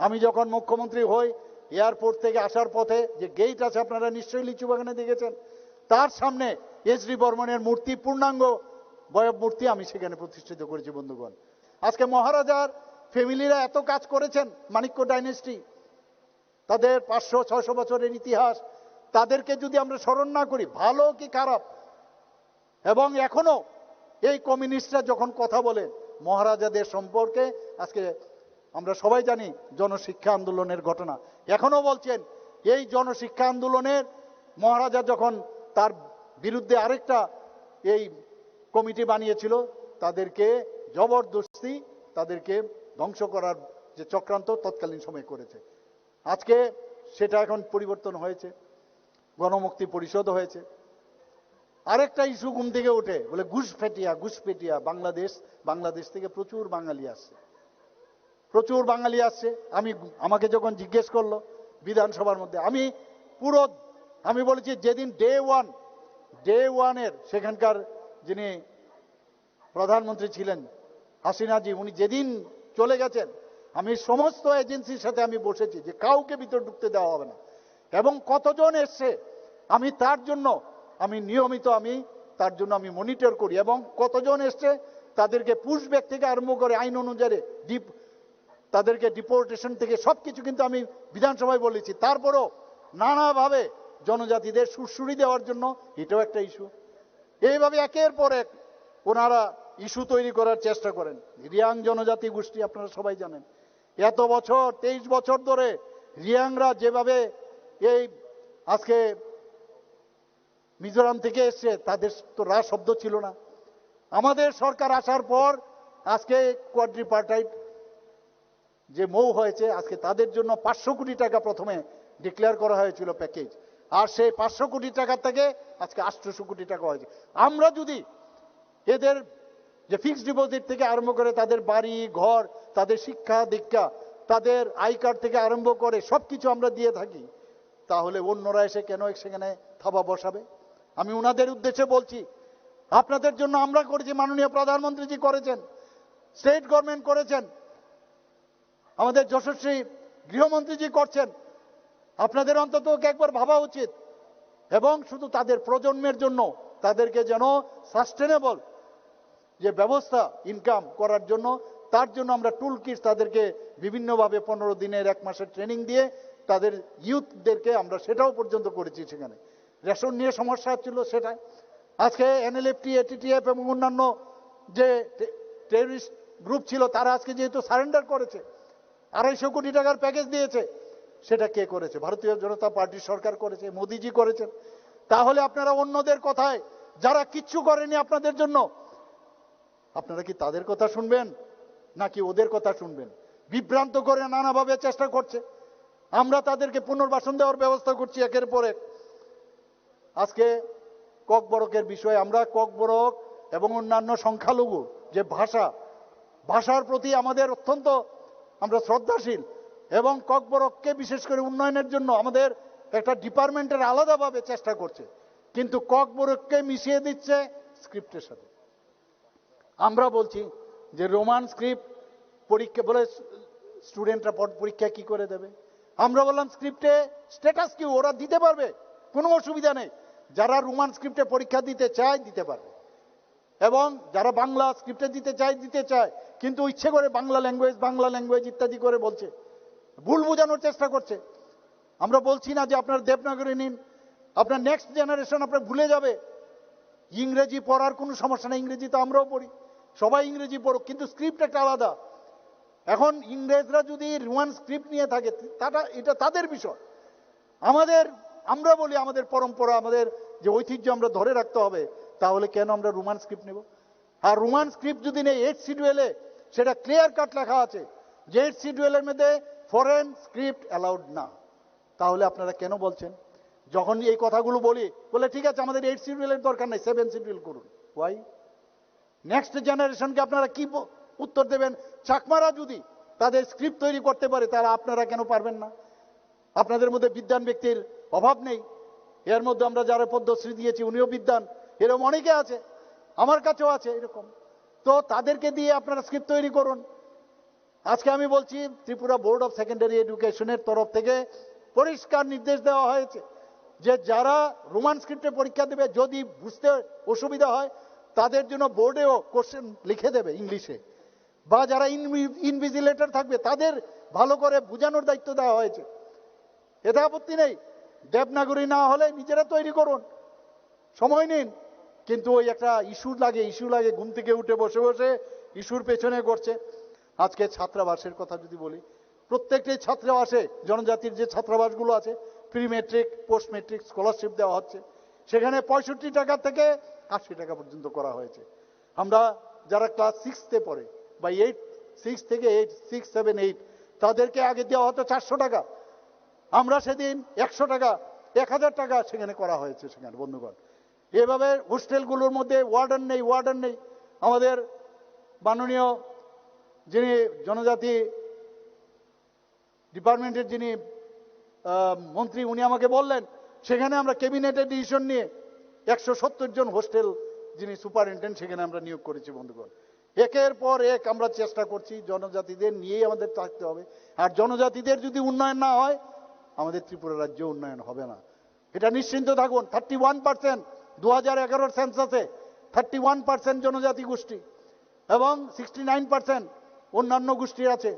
আমি যখন মুখ্যমন্ত্রী হই, এয়ারপোর্ট থেকে আসার পথে যে গেট আছে, আপনারা নিশ্চয়ই লিচু বাগানে দেখেছেন, তার সামনে এস.ডি. বর্মনের মূর্তি, পূর্ণাঙ্গ বয়ব মূর্তি আমি সেখানে প্রতিষ্ঠিত করেছি। বন্ধুগণ, আজকে মহারাজার ফ্যামিলিরা এত কাজ করেছেন, মাণিক্য ডাইনেস্টি, তাদের 500-600 বছরের ইতিহাস, তাদেরকে যদি আমরা স্মরণ না করি, ভালো কি খারাপ। এবং এখনো এই কমিউনিস্টরা যখন কথা বলে মহারাজাদের সম্পর্কে, আজকে আমরা সবাই জানি জনশিক্ষা আন্দোলনের ঘটনা, এখনো বলছেন এই জনশিক্ষা আন্দোলনের মহারাজা যখন তার বিরুদ্ধে আরেকটা এই কমিটি বানিয়েছিল, তাদেরকে জবরদস্তি তাদেরকে ধ্বংস করার যে চক্রান্ত তৎকালীন সময় করেছে। আজকে সেটা এখন পরিবর্তন হয়েছে, গণমুক্তি পরিষদ হয়েছে। আরেকটা ইস্যু ঘুম থেকে ওঠে, বলে ঘুষপেটিয়া বাংলাদেশ থেকে প্রচুর বাঙালি আসছে। আমাকে যখন জিজ্ঞেস করলো বিধানসভার মধ্যে, আমি বলেছি যেদিন ডে ওয়ানের সেখানকার যিনি প্রধানমন্ত্রী ছিলেন হাসিনাজি, উনি যেদিন চলে গেছেন, আমি সমস্ত এজেন্সির সাথে আমি বসেছি যে কাউকে ভিতর ঢুকতে দেওয়া হবে না। এবং কতজন এসছে তার জন্য নিয়মিত আমি মনিটর করি, এবং কতজন এসছে তাদেরকে পুশব্যাক থেকে আরম্ভ করে আইন অনুযায়ী তাদেরকে ডিপোর্টেশন থেকে সবকিছু কিন্তু আমি বিধানসভায় বলেছি। তারপরও নানাভাবে জনজাতিদের সুরসুরি দেওয়ার জন্য এটাও একটা ইস্যু। এইভাবে একের পর এক ওনারা ইস্যু তৈরি করার চেষ্টা করেন। রিয়াং জনজাতি গোষ্ঠী আপনারা সবাই জানেন, এত বছর 23 বছর ধরে রিয়াংরা যেভাবে এই আজকে মিজোরাম থেকে এসছে, তাদের তো রা শব্দ ছিল না। আমাদের সরকার আসার পর আজকে কোয়াড্রিপার্টাইট যে মৌ হয়েছে, আজকে তাদের জন্য 500 কোটি টাকা প্রথমে ডিক্লেয়ার করা হয়েছিল প্যাকেজ, আর সেই 500 কোটি টাকা থেকে আজকে 800 কোটি টাকা হয়েছে। আমরা যদি এদের যে ফিক্সড ডিপোজিট থেকে আরম্ভ করে তাদের বাড়ি ঘর, তাদের শিক্ষা দীক্ষা, তাদের আই কার্ড থেকে আরম্ভ করে সবকিছু আমরা দিয়ে থাকি, তাহলে অন্যরা এসে কেন সেখানে থাবা বসাবে? আমি ওনাদের উদ্দেশ্যে বলছি, আপনাদের জন্য আমরা করেছি, মাননীয় প্রধানমন্ত্রীজি করেছেন, স্টেট গভর্নমেন্ট করেছেন, আমাদের যশস্বী গৃহমন্ত্রীজি করছেন। আপনাদের অন্তত একবার ভাবা উচিত, এবং শুধু তাদের প্রজন্মের জন্য তাদেরকে যেন সাস্টেনেবল যে ব্যবস্থা ইনকাম করার জন্য, তার জন্য আমরা টুল কিটস তাদেরকে বিভিন্নভাবে 15 দিনের 1 মাসের ট্রেনিং দিয়ে তাদের ইউথদেরকে আমরা সেটাও পর্যন্ত করেছি। সেখানে রেশন নিয়ে সমস্যা ছিল, সেটা আজকে এনএলএফটি, এটিটিএফ এবং অন্যান্য যে টেররিস্ট গ্রুপ ছিল, তারা আজকে যেহেতু সারেন্ডার করেছে, 250 কোটি টাকার প্যাকেজ দিয়েছে, সেটা কে করেছে? ভারতীয় জনতা পার্টির সরকার করেছে, মোদিজি করেছেন। তাহলে আপনারা অন্যদের কথায়, যারা কিচ্ছু করেনি আপনাদের জন্য, আপনারা কি তাদের কথা শুনবেন নাকি ওদের কথা শুনবেন? বিভ্রান্ত করে নানাভাবে চেষ্টা করছে। আমরা তাদেরকে পুনর্বাসন দেওয়ার ব্যবস্থা করছি একের পর এক। আজকে ককবরকের বিষয়ে, আমরা ককবরক এবং অন্যান্য সংখ্যালঘু যে ভাষার প্রতি আমাদের অত্যন্ত আমরা শ্রদ্ধাশীল, এবং ককবরককে বিশেষ করে উন্নয়নের জন্য আমাদের একটা ডিপার্টমেন্টের আলাদাভাবে চেষ্টা করছে, কিন্তু ককবরককে মিশিয়ে দিচ্ছে স্ক্রিপ্টের সাথে। আমরা বলছি যে রোমান স্ক্রিপ্ট পরীক্ষা বলে স্টুডেন্টরা পরীক্ষা কি করে দেবে? আমরা বললাম স্ক্রিপ্টে স্ট্যাটাস কি, ওরা দিতে পারবে, কোনো অসুবিধা নেই। যারা রোমান স্ক্রিপ্টে পরীক্ষা দিতে চায় দিতে পারবে, এবং যারা বাংলা স্ক্রিপ্টে দিতে চায় কিন্তু ইচ্ছে করে বাংলা ল্যাঙ্গুয়েজ ইত্যাদি করে বলছে, ভুল বোঝানোর চেষ্টা করছে। আমরা বলছি না যে আপনার দেবনাগরী নিন, আপনার নেক্সট জেনারেশন আপনার ভুলে যাবে। ইংরেজি পড়ার কোনো সমস্যা নেই, ইংরেজি তো আমরাও পড়ি, সবাই ইংরেজি পড়ুক, কিন্তু স্ক্রিপ্ট একটা আলাদা। এখন ইংরেজরা যদি রোমান স্ক্রিপ্ট নিয়ে থাকে এটা তাদের বিষয়। আমরা বলি আমাদের পরম্পরা, আমাদের যে ঐতিহ্য আমরা ধরে রাখতে হবে, তাহলে কেন আমরা রোমান স্ক্রিপ্ট নেব? আর রোমান স্ক্রিপ্ট যদি নেই, 8 শিডিউলে সেটা ক্লিয়ার কাট লেখা আছে যে 8 শিডিউলের মধ্যে ফরেন স্ক্রিপ্ট অ্যালাউড না, তাহলে আপনারা কেন বলছেন? যখন এই কথাগুলো বলে ঠিক আছে আমাদের 8 শিডিউলের দরকার নেই, 7 শিডিউল করুন। ওয়াই? নেক্সট জেনারেশনকে আপনারা কি উত্তর দেবেন? চাকমারা যদি তাদের স্ক্রিপ্ট তৈরি করতে পারে, তাহলে আপনারা কেন পারবেন না? আপনাদের মধ্যে বিদ্বান ব্যক্তির অভাব নেই। এর মধ্যে আমরা যারা পদ্মশ্রী দিয়েছি উনিও বিদ্বান, এরকম অনেকে আছে, আমার কাছেও আছে এরকম। তো তাদেরকে দিয়ে আপনারা স্ক্রিপ্ট তৈরি করুন। আজকে আমি বলছি ত্রিপুরা বোর্ড অফ সেকেন্ডারি এডুকেশনের তরফ থেকে পরিষ্কার নির্দেশ দেওয়া হয়েছে যে যারা রোমান স্ক্রিপ্টে পরীক্ষা দেবে, যদি বুঝতে অসুবিধা হয় তাদের জন্য বোর্ডেও কোশ্চেন লিখে দেবে ইংলিশে, বা যারা ইনভিজিলেটর থাকবে তাদের ভালো করে বোঝানোর দায়িত্ব দেওয়া হয়েছে। এতে আপত্তি নেই। দেবনাগরী না হলে নিজেরা তৈরি করুন, সময় নিন। কিন্তু ওই একটা ইস্যু লাগে, ঘুম থেকে উঠে বসে ইস্যুর পেছনে করছে। আজকে ছাত্রাবাসের কথা যদি বলি, প্রত্যেকটি ছাত্রাবাসে জনজাতির যে ছাত্রাবাসগুলো আছে, pre metric post metric scholarship দেওয়া হচ্ছে, সেখানে 65 টাকা থেকে 80 টাকা পর্যন্ত করা হয়েছে। আমরা যারা ক্লাস 6-তে পড়ে বা 6 থেকে 8, 6, 7, 8 তাদেরকে আগে দেওয়া হতো 400 টাকা, আমরা সেদিন 100 টাকা 1000 টাকা সেখানে করা হয়েছে। সেখানে বন্ধুগণ, এভাবে হোস্টেলগুলোর মধ্যে ওয়ার্ডেন নেই। আমাদের মাননীয় যিনি জনজাতি ডিপার্টমেন্টের যিনি মন্ত্রী, উনি আমাকে বললেন সেখানে আমরা ক্যাবিনেটের ডিসিশন নিয়ে 170 জন হোস্টেল যিনি সুপারিনটেন্ডেন্ট সেখানে আমরা নিয়োগ করেছি। বন্ধুগণ, একের পর এক আমরা চেষ্টা করছি, জনজাতিদের নিয়েই আমাদের থাকতে হবে। আর জনজাতিদের যদি উন্নয়ন না হয়, আমাদের ত্রিপুরা রাজ্য উন্নয়ন হবে না, এটা নিশ্চিন্ত থাকুন। 31% 2011 সেন্সাসে 31% জনজাতি গোষ্ঠী এবং 69% অন্যান্য গোষ্ঠী আছে।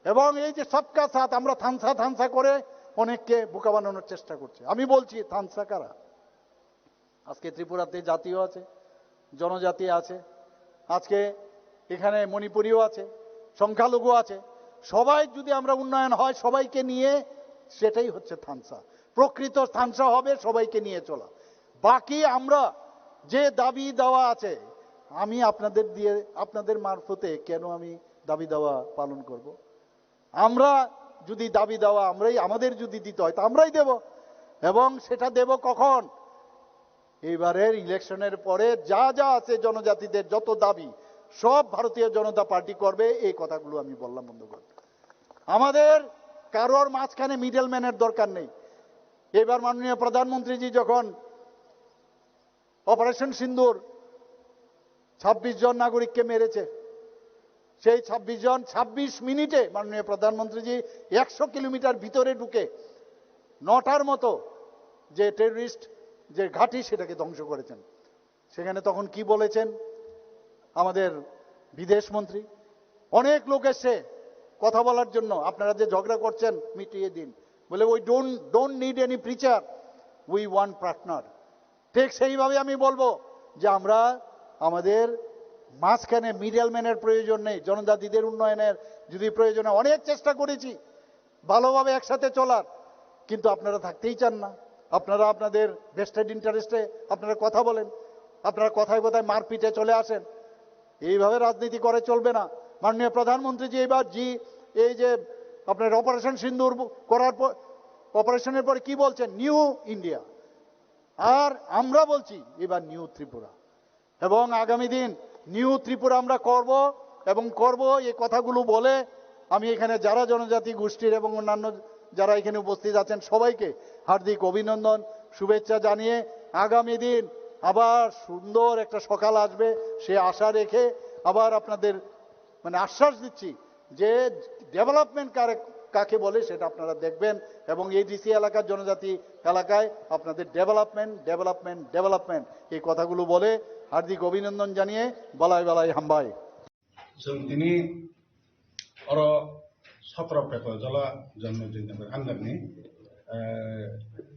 এবং এই যে সবকা সাথ, আমরা থানসা করে অনেককে বোকা বানানোর চেষ্টা করছি। আমি বলছি থানসা কারা? আজকে ত্রিপুরাতে জাতীয় আছে, জনজাতি আছে, আজকে এখানে মণিপুরীও আছে, সংখ্যালঘু আছে। সবাই যদি আমরা উন্নয়ন হয় সবাইকে নিয়ে, সেটাই হচ্ছে থানসা। প্রকৃত থানসা হবে সবাইকে নিয়ে চলা। বাকি আমরা যে দাবি দেওয়া আছে, আমি আপনাদের মারফতে কেন আমি দাবি দেওয়া পালন করব? আমরা যদি দাবি দেওয়া আমাদের যদি দিতে হয় তা আমরাই দেব, এবং সেটা দেব কখন? এবারের ইলেকশনের পরে যা আছে জনজাতিদের যত দাবি সব ভারতীয় জনতা পার্টি করবে, এই কথাগুলো আমি বললাম। বন্ধুগণ, আমাদের কারোর মাঝখানে মিডলম্যানের দরকার নেই। এবার মাননীয় প্রধানমন্ত্রীজি যখন অপারেশন সিন্দুর 26 জন নাগরিককে মেরেছে, সেই 26 জন 26 মিনিটে মাননীয় প্রধানমন্ত্রীজি 100 কিলোমিটার ভিতরে ঢুকে 9টার মতো যে টেররিস্ট যে ঘাঁটি সেটাকে ধ্বংস করেছেন। সেখানে তখন কি বলেছেন আমাদের বিদেশ মন্ত্রী? অনেক লোক এসে কথা বলার জন্য, আপনারা যে ঝগড়া করছেন মিটিয়ে দিন, বলে we don't need any preacher, we want partner. ঠিক সেইভাবে আমি বলবো যে আমরা আমাদের মাঝখানে মিডলম্যানের প্রয়োজন নেই। জনজাতিদের উন্নয়নের যদি প্রয়োজনে অনেক চেষ্টা করেছি ভালোভাবে একসাথে চলার, কিন্তু আপনারা থাকতেই চান না। আপনারা আপনাদের ভেস্টেড ইন্টারেস্টে আপনারা কথা বলেন, আপনারা কথায় কথায় মারপিটে চলে আসেন। এইভাবে রাজনীতি করে চলবে না। মাননীয় প্রধানমন্ত্রী এবার এই যে আপনার অপারেশন সিন্দুর করার পর, অপারেশনের পরে কি বলছেন? New India. আর আমরা বলছি এবার নিউ ত্রিপুরা, এবং আগামী দিন নিউ ত্রিপুরা আমরা করব এবং করব। এই কথাগুলো বলে আমি এখানে যারা জনজাতি গোষ্ঠীর এবং অন্যান্য যারা এখানে উপস্থিত আছেন সবাইকে হার্দিক অভিনন্দন, শুভেচ্ছা জানিয়ে আগামী দিন আবার সুন্দর একটা সকাল আসবে সে আশা রেখে আবার আপনাদের আশ্বাস দিচ্ছি যে ডেভেলপমেন্ট কাকে বলে সেটা আপনারা দেখবেন এবং এই ডিসি এলাকার জনজাতি এলাকায় আপনাদের ডেভেলপমেন্ট ডেভেলপমেন্ট ডেভেলপমেন্ট এই কথাগুলো বলে হার্দিক অভিনন্দন জানিয়ে বলাই বলাই হামবাই जों दिनै अर 17 पेपर जला जन्मदिन आन्दारनि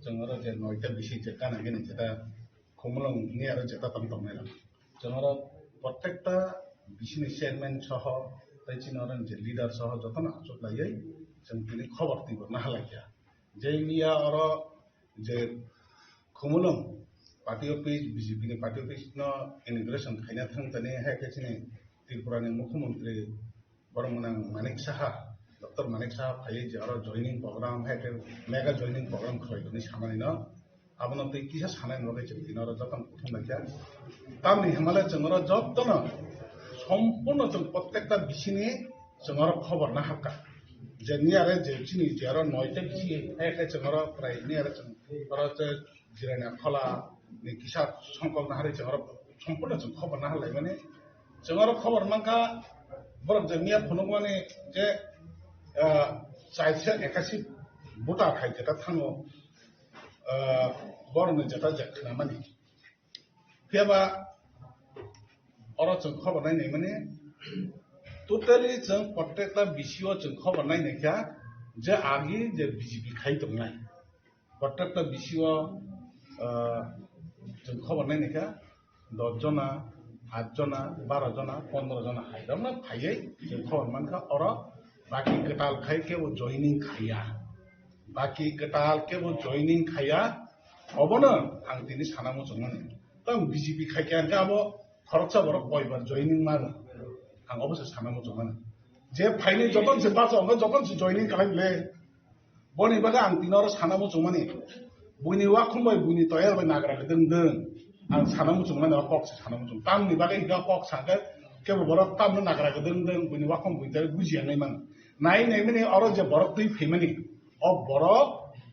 जों अर जे 9टा बिसि जेटा नागिन जेटा खुमलंग नि आरो जेटा तमतमनाय जों अर प्रत्येकटा बिसिनि चेयरमैन सह ताइचिन अर जे लिडार सह जतन आचुक लायै जों दिनै खबर दिबरना हालाया जे मिया अर जे खुमलंग पार्टी ऑफिस बीजेपी नि पार्टी ऑफिस न इनॉग्रेशन खायना थां तने हायकेसिनि त्रिपुरानि मुख्यमंत्री बरमनां मानिक साहा डॉक्टर मानिक साहा फायै जे आरो जॉइनिंग प्रोग्राम हायके मेगा जॉइनिंग प्रोग्राम खलायनि सामानि न आबनो तै किसा सानाय नगे जों दिनार जतन प्रथम लाखिया तामनि हिमालय जोंर जतन सम्पूर्ण जों प्रत्येकटा बिसिनि जोंर खबर ना हाका जेनि आरो जेचिनि जे आरो 9टा बिसि हायके जोंर प्राय नि आरो जों आरो जिरायना खला नि किसा संकल नाहारि जोंर सम्पूर्ण जों खबर ना हालाय माने जोंर खबर मानका बर जोंनिया फनगवानि जे साइसे 81 बुटा खाय जेटा थाङो बरनो जेटा जेखना मानि फेबा अर जों खबर नायनाय माने टोटली जों प्रत्येकटा बिसियो जों खबर नायनायखा जे आगि जे बीजेपी खाय दंनाय प्रत्येकटा बिसियो जों खबर नायनायखा 10 जना 8 जना 12 जना 15 जना हायदामना फायै जों खबर मानखा अर बाकी कटाल खाय के वो जॉइनिंग खाया बाकी कटाल के वो जॉइनिंग खाया अबनो आं दिनै सानामो जोंमाने तम बीजेपी खाय के आंका अब खरचा बर बयबार जॉइनिंग मानो आं अबसो सानामो जोंमाने जे फायनै जतन से बास अंग जतन से जॉइनिंग खालामले बनि बागा आं दिनार सानामो जोंमाने बुइनि वा खमबाय बुइनि तयार बाय नागरा दों आं सानामो जोंमाने कक सानामो जों तामनि बागै गा कक सागा केबो बरक तामनो नागरा दों बुइनि वा खम बुइता बुजियाङै मान नाय माने अर जे बरक दै फैमानि अ बरक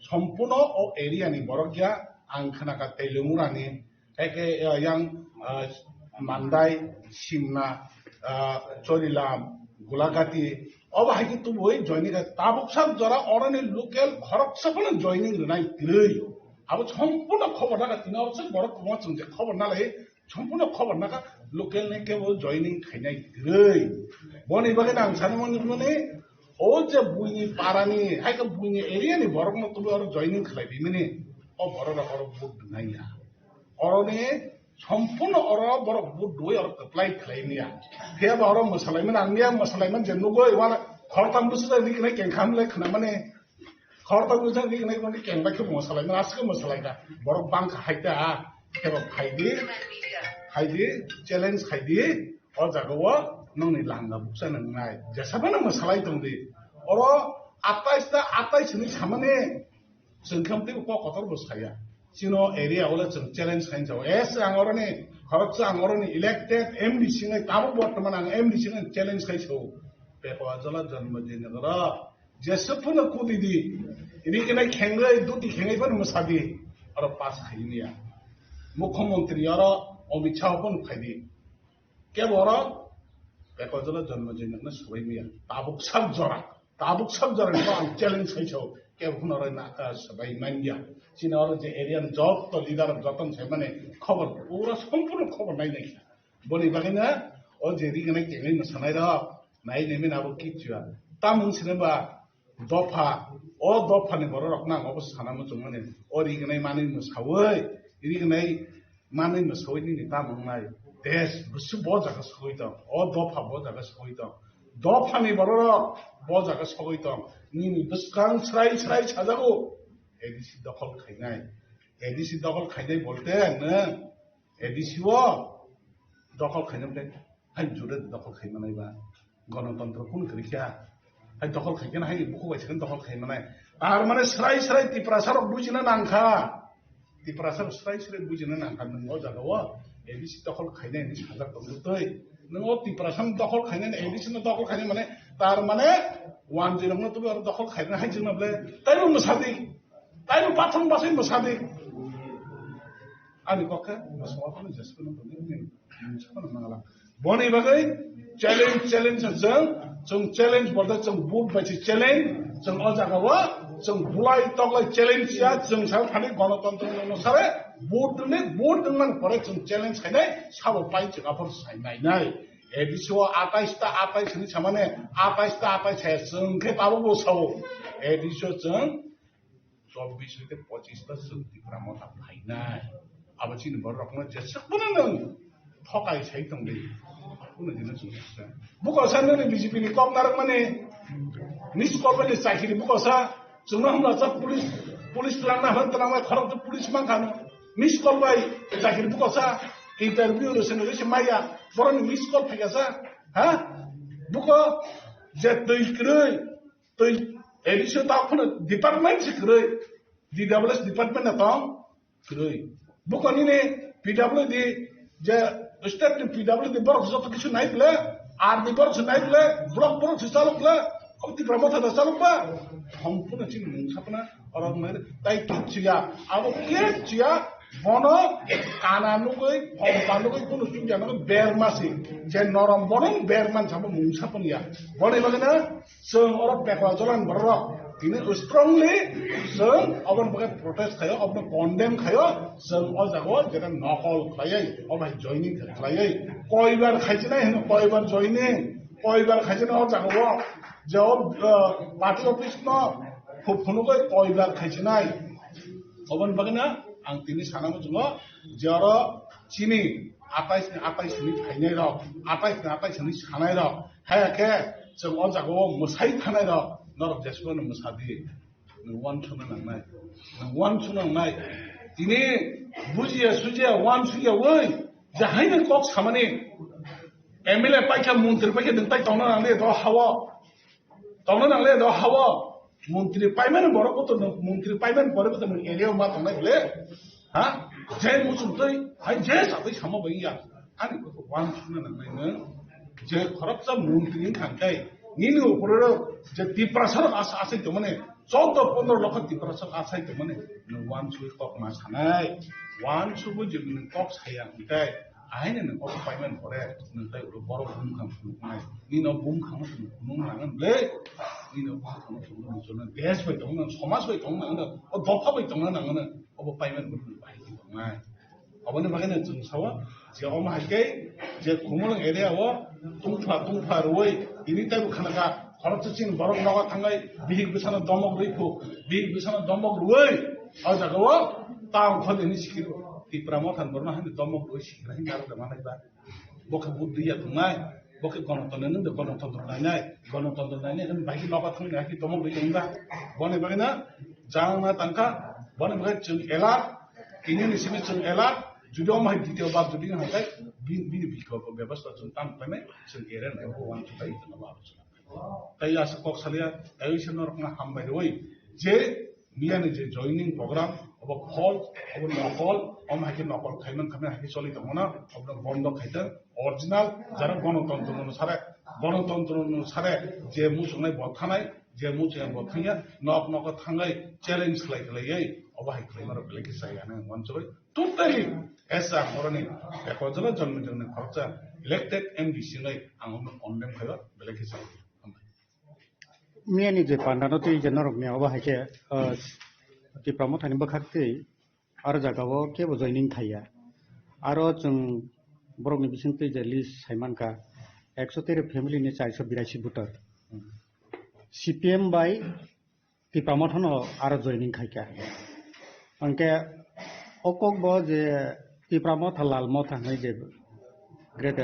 सम्पूर्ण अ एरियानि बरकया आं खोनाका तेलुमुरानि एके यां मान्दाय सिमना चरिलाम गुलागाति अब हाइकि तुबोय जॉइनिंग ताबुकसा जरा अरनि लोकल खरकसाफोर जॉइनिंग रनाय तिरै अब सम्पूर्ण खबर नाका तिनावसो बरक कुमा जों जे खबर नालाय सम्पूर्ण खबर नाका लोकल ने केबो जॉइनिंग खायनाय तिरै बनि बागै आं सानोमोन माने ओ जे बुइनि पारानि हाइका बुइनि एरियानि बरक न तुबो अर जॉइनिंग खालायबि माने अ बरक अर बुट नाया अरनि सम्पूर्ण अर बरक बुट दोय अर अप्लाई खालायनिया फेबा अर मसालायमोन आंनिया मसालायमोन जे नुगो एबार खरताम बुसु निकने केंखामले खना माने खरताम बुसु निकने माने केंबाखौ मसालायमोन आसको मसालायदा बरक बांखा हायदा केबा फायदि चैलेंज खायदि अ जागोवा नोंनि लांगा बुकसा नंनाय जेसाबानो मसालाय दंदि अर 28 नि सामाने जोंखामते उप कतर बसाया सिनो एरिया वाला जों चैलेंज खाइन जाव एस आंगरनि खरकसा आंगरनि इलेक्टेड एमडी सिङै ताबो बर्तमान आं एमडी सिङै चैलेंज खाइसौ पेपा जला जन्मदिन र जेसफुनो कुदिदि इनिकनै खेंगै दुति खेंगैफोर मसादि अर पास खाइनिया मुख्यमंत्री अर अमित शाह पन खाइदि के बर पेपा जला जन्मदिन न सबै मिया ताबुक सब जरा नि आं चैलेंज खाइसौ के हुनर ना सबै मानिया चिनार जे एरियान जब तो लीडर जतन छै माने खबर पूरा सम्पूर्ण खबर नाय नाय बनि बागैना ओ जेरि गनै केङै मसानाय र नाय नेमिन आबो किचुआ ता मुंसिनबा दफा ओ दफानि बर रखना अब सानामो जों माने ओ रिगनै मानै मसावै रिगनै मानै मसावैनि ता मंनाय देश गुसु ब जागा सगै दं ओ दफा ब जागा सगै दं दफानि बर ब जागा सगै दं निनि बसकां स्राय साजागो एडिसी दखल खायनाय बोलते न एडिसी वो दखल खायनाय हाय जुदे दखल खायमानायबा गणतंत्र कुन करिखा हाय दखल खायगोन हाय बुखौ बायसिगोन दखल खायमानाय तार माने स्राय तिप्रासार बुजिनो नांखा तिप्रासार स्राय बुजिनो नांखा नोंगो जागाव एडिसी दखल खायनायनि साजा दंदै नोंगो तिप्रासार दखल खायनाय एडिसी दखल खायनाय माने तार माने 10 न तुबे दखल खायना हाय जोंनाबले तायबो मसादि तायबो बाथन बासै मसादि आनि कक्का मसावाखौ जेसखौ नों मोनसेखौ नांला बनि बागै चैलेंज जों जों चेलेन्ज बर्दा जों बुट बायदि चेलेन्ज जों अ जागावा जों बुलाय तगलाय चेलेन्जया जों सायाव थानाय गणतन्त्र अनुसारे बुट दंमोन परे जों चेलेन्ज खायनाय साबो पाइ जोंहाफोर सायनाय एडिसो 28 नि सामाने 28 है जों के ताबो बसावो एडिसो जों 24 से 25 ता जों तिप्रामथा फायनाय आबाचिन बरकना जेसेबनो नों थकाय साइ दंलै बुनो दिनो जों बुकसा नों बीजेपी नि कमनारक माने मिस कॉर्पोरेट चाकरी बुकसा जोंना हमला जा पुलिस लांना हन तनामा खरब जो पुलिस मान खानो मिस कॉल बाय चाकरी बुकसा इंटरव्यू रसन रे माया बरन मिस कॉल फैगासा हा बुको जे तै एडिसो ताखनो डिपार्टमेंट से क्रै डीडब्ल्यूएस डिपार्टमेंट ना तम क्रै बुको नि पीडब्ल्यूडी जे स्टेट पीडब्ल्यूडी बरक जो किछु नाइ प्ले आर्मी बरक से नाइ प्ले ब्लॉक बरक से चालू प्ले अब तिप्रामथा दा चालू बा हम पुना चिन मुंसापना और मेरे ताइ किचिया अब के चिया बनो कानानुगै फमपानुगै कुनु सुजानो बेरमासि जे नरम बरन बेरमान साबो मुंसापनिया बने बगना जों अरब बेकवा जलान बर दिने स्ट्रंगली जों अबन बगे प्रोटेस्ट खायो अबन कन्डेम खायो जों अ जागो जेना नकल खायै अबाय जॉइनिंग खायै कयबार खाइजनाय हनो कयबार जॉइनिंग कयबार खाइजनाय अ जागो जो पार्टी ऑफिस न फुनुगै कयबार खाइजनाय अबन बगना आं दिनै सानामो जोङो जर चिनि 28 नि फायनाय र 28 नि सानाय र हायाखे जों अ जागो मोसाइ थानाय र नरक जेसबनो मोसादि वन सुनो नांनाय दिनै बुजिया सुजिया वन सुजिया वै जाहायनो कक सामाने एमएलए पाइखा मन्त्रि पाइखा नों ताइ तंना नांले द हावा तंना नांले द हावा मन्त्रि पाइमान बरको त मन्त्रि पाइमान बरको त एरिया मा तंनाय ले हा जे मुसुतै हाय जे साबै सामा बैया आनि वन सुनो नांनाय न जे खरबसा मन्त्रि खांखाय निनि उपरो जे तिप्रासर आसाइ त माने 14-15 लाख तिप्रासर आसाइ त माने वन सुइ कक मा सानाय वन सुबो जे नों कक साया उताय आइने नों कक पाइमान परे नों ताइ बरो बुम खाम सुनाय निनो बुम खाम सुनु नांगन ले निनो बुम खाम सुनु जनो देश बाय दं नों समाज बाय दं नों अ दफा बाय दं नांगन अब पाइमान बुम बाय दंनाय अबने बागैनो जों सावा जे अमा हाइके जे खुमल एरियाव तुंफा रुइ इनि ताइबो खानागा खरचचिन बरक नगा थांगाय बिहिक बिसाना दमक रैखो बिहिक बिसाना दमक रुइ अ जागाव ताव खदिनि सिकिरो तिप्रामथान बरना हानि दमक रुइ सिकिरा हिन आरो मानायबा बखे बुद्धिया दंनाय बखे गणतन्त्र नों गणतन्त्र नायनाय होन बाइक नगा थांनाय हाकि दमक रुइ दंबा बने बागैना जांना तांका बने बागै जों एला इनि निसिनि जों एला जुदि अमाय द्वितीय बार जुदि हाय बिनि बिखौ व्यवस्था जों ताम पाने जों एरेन वन सुताय जों आलोचना ताइ आसा कक सालिया एविसन रकना हामबाय रय जे मियानि जे जॉइनिंग प्रोग्राम अब फल अब नकल अमाय के नकल खाइमन खामे हाकि चलि दमना अब बन्द खाइदों ओरिजिनल जरा गणतन्त्र अनुसारे जे मुसुनाय बथानाय जे मुसुनाय बथाया नक थांगाय चैलेंज खालाय अबाय खालामर बेलेग जायानो मनसबाय टोटली ऐसा मरने एकजना जन्म खर्चा इलेक्टेड एमडीसी नै आं कन्डेम खायो बेलेग जाय मियानि जे पान्डानति जे नरक ने अबा हाके तिप्रामथानि बखाक्ति आरो जागाव केबो जॉइनिंग थाया आरो जों बरकनि बिसिंति जे लिस्ट साइमानका 113 फैमिली नि 482 भोटर सीपीएम बाय तिप्रामथन आरो जॉइनिंग खाइका अंके अकक ब जे तिप्रामथ लालमथ थांनाय जे ग्रेटर